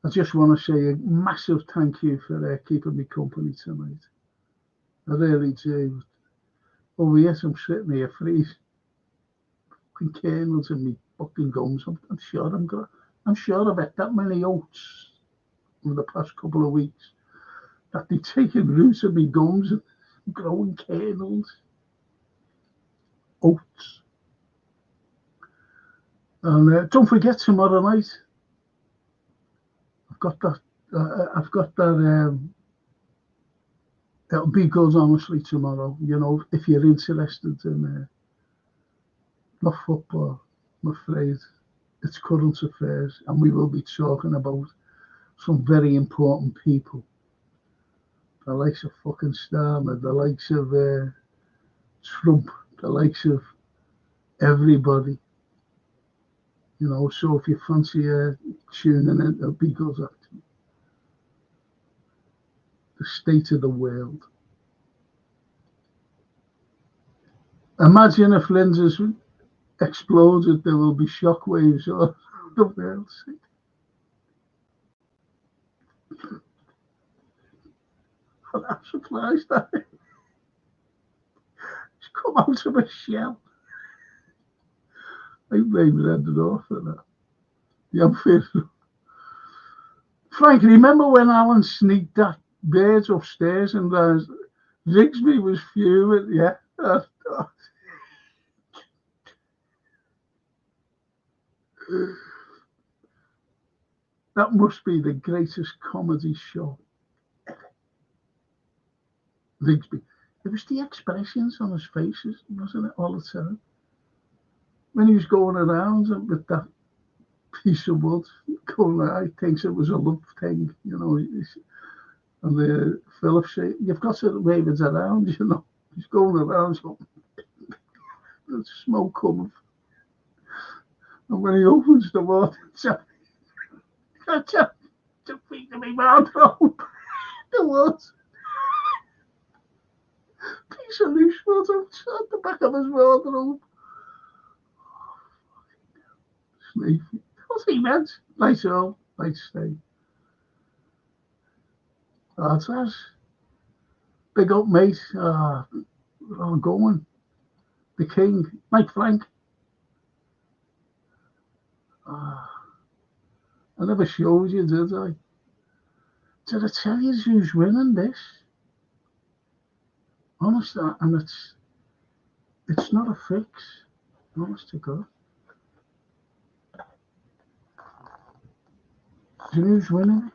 I just want to say a massive thank you for keeping me company tonight. I really do. Oh yes, I'm sitting here freezing. Fucking kernels in me fucking gums. I'm sure I've had that many oats in the past couple of weeks that they've taken roots in me gums and growing kernels. Oats. And don't forget tomorrow night. I've got that. It'll be good, honestly, tomorrow. You know, if you're interested in not football, I'm afraid it's current affairs, and we will be talking about some very important people. The likes of fucking Starmer, the likes of Trump, the likes of everybody. You know, so if you fancy tuning in, it'll be good, actually. The state of the world. Imagine if lenses exploded, there will be shockwaves all the world. I'm surprised that it's come out of a shell. I blame Redden for that. The unfaithful. Frank, remember when Alan sneaked that bird upstairs and Rigsby was fuming? Yeah. That must be the greatest comedy show ever. Rigsby. It was the expressions on his faces, wasn't it, all the time? When he was going around with that piece of wood, I thinks it was a love thing, you know. And the Philip said, you've got to wave it around, you know. He's going around, so there's smoke coming. And when he opens the water, to feed me wardrobe. The was piece of loose wood at the back of his wardrobe. Sneaky. What's he meant? Nice all, nice stay. That's us. Big up, mate. We're all going. The King, Mike Frank. I never showed you, did I? Did I tell you who's winning this? Honestly, and it's not a fix. Honest to God. Do you know who's winning it?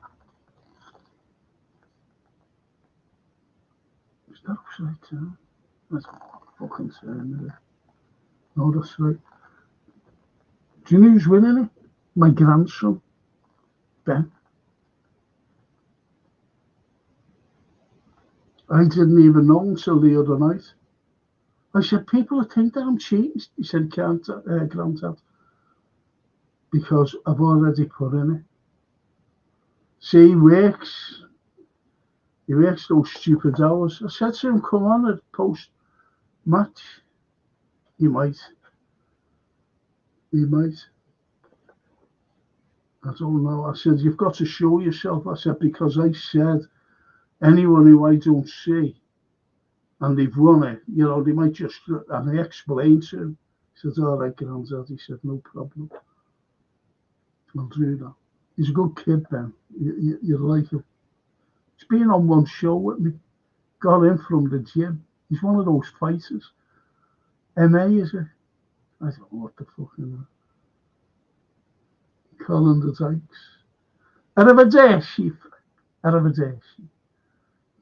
It's not upside down. fucking turn it. No, that's right. Do you know who's winning it? My grandson, Ben. I didn't even know until the other night. I said, people think that I'm cheating. He said, can't, Granddad, because I've already put in it. See, he works those stupid hours. I said to him, come on at post-match. He might. I don't know. I said, you've got to show yourself. I said, because I said, anyone who I don't see and they've won it, you know, they might just, and I explained to him. He said, all right, Granddad. He said, no problem. I'll do that. He's a good kid, Ben. You like him. He's been on one show with me. Got in from the gym. He's one of those fighters. MA, is it? I thought, what the fuck is that? Colin the Dykes. Arrivederci. Arrivederci.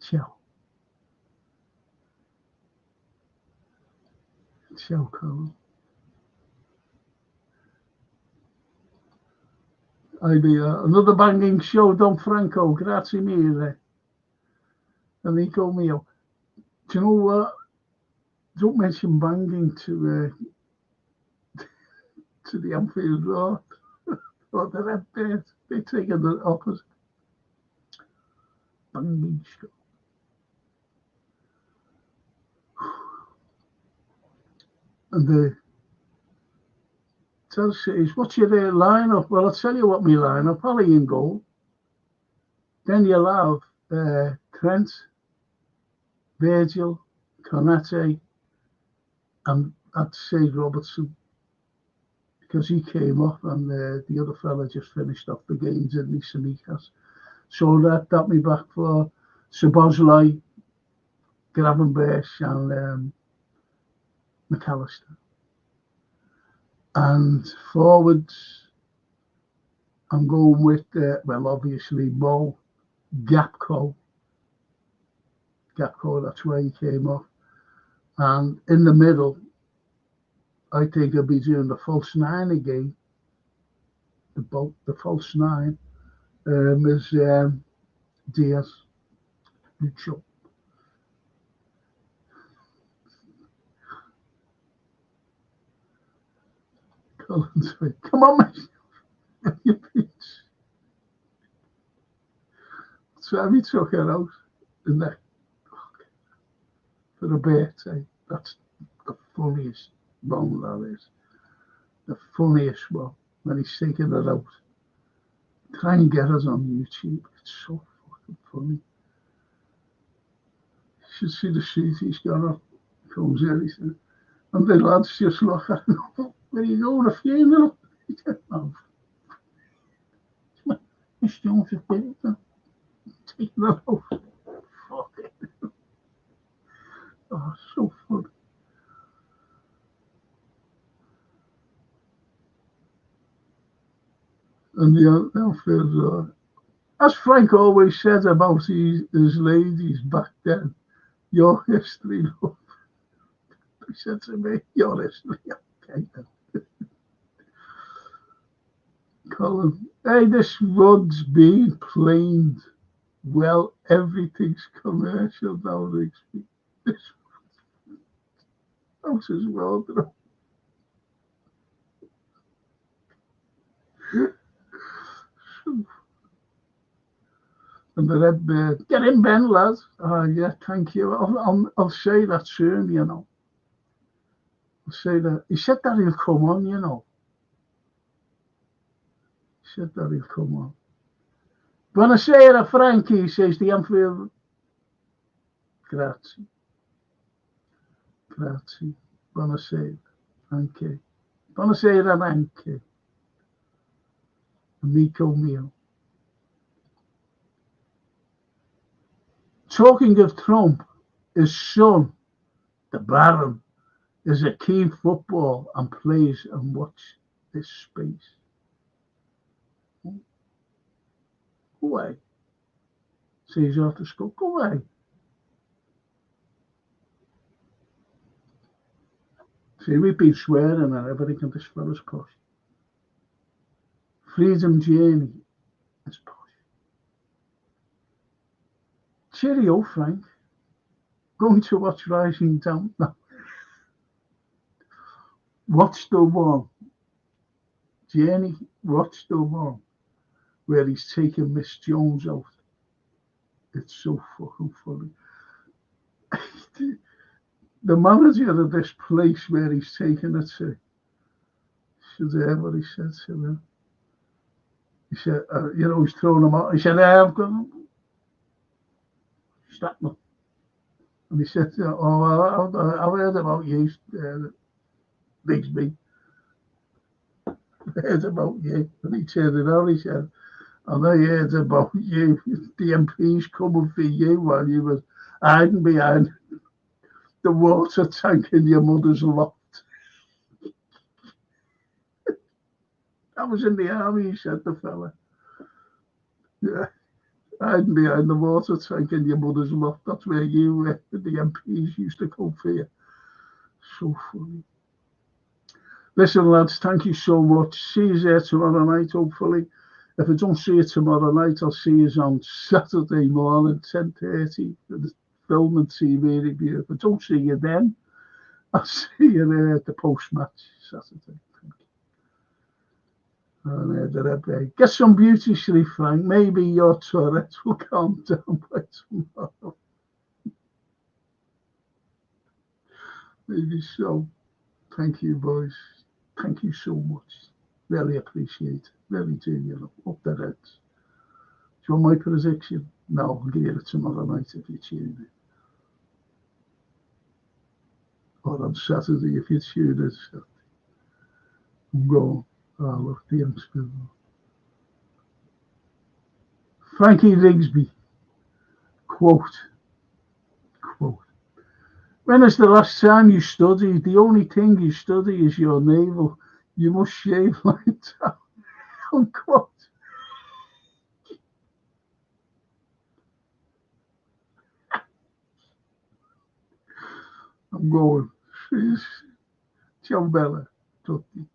Ciao. Ciao, Colin. Another banging show, Don Franco. Grazie mille. Amico mio. Do you know what? Don't mention banging to the Anfield Road. Or the Red Bit. They're taking the opposite. Banging show. And the Chelsea is, what's your lineup? Well, I'll tell you what my lineup. Ali in goal. Then you'll have Trent, Virgil, Konate, and I'd say Robertson, because he came off and the other fella just finished off the game, didn't he, Samikas? So that me back for Szoboszlai, Gravenberch and McAllister. And forwards, I'm going with, well, obviously, Mo, Gapco, that's where he came off. And in the middle, I think he'll be doing the false nine again. The false nine is Diaz, Lucho. Colin's like, come on, mate. You bitch. So he took her out in that for a birthday. That's the funniest one, that is. The funniest one when he's taking her out. Try and get us on YouTube. It's so fucking funny. You should see the suit he's got on. Comes everything. And the lads just look at him. Where are you going? A funeral? He said, no. It's doing for birthday. Taking her out. Fuck it. Oh, so funny. And the outfield, as Frank always said about his ladies back then, your history, love. He said to me, your history, okay then. Colin, hey, this road's being planed. Well, everything's commercial now, this house is wardrobe. And the Red Bird, get in, Ben, lads. Oh, yeah, thank you. I'll say that soon, you know. I'll say that. He said that he'll come on, you know. He said that he'll come on. Buonasera, Frankie, says the Anfield. Grazie. Grazie. Buonasera, anche. Buonasera, anche. Amico mio. Talking of Trump, his son, the Baron, is a keen football and plays and watch this space. Go away. Says after school, go away. See, we've been swearing and everything this fella's posh. Freedom Journey is posh. Cheerio, Frank. Going to watch Rising Down now. Watch the one. Journey, watch the one where he's taking Miss Jones out. It's so fucking funny. The manager of this place where he's taking it to, should hear what he said to him. He said, he's throwing him out. He said, I've got stop me. And he said, oh, I've heard about you, Bigsby. I heard about you. And he turned it on, he said, and I heard about you. The MP's coming for you while you were hiding behind the water tank in your mother's loft. I was in the army, he said, the fella. Yeah, hiding behind the water tank in your mother's loft. That's where you, the MPs used to come for you. So funny. Listen, lads, thank you so much. See you there tomorrow night, hopefully. If I don't see you tomorrow night, I'll see you on Saturday morning, 10:30, for the film and TV review. If I don't see you then, I'll see you there at the post-match Saturday. And get some beauty sleep, Frank. Maybe your Tourette will calm down by tomorrow. Maybe so. Thank you, boys. Thank you so much. Really appreciate it. Really do, up the Reds. Do you want my prediction? No, I'll give you it tomorrow night if you tune in. Or on Saturday if you tune in. I'm going. I love the youngster. Frankie Rigsby. Quote. When is the last time you studied? The only thing you study is your navel. You must shave like that. Unquote. I'm going. Ciao Bella. Tutti.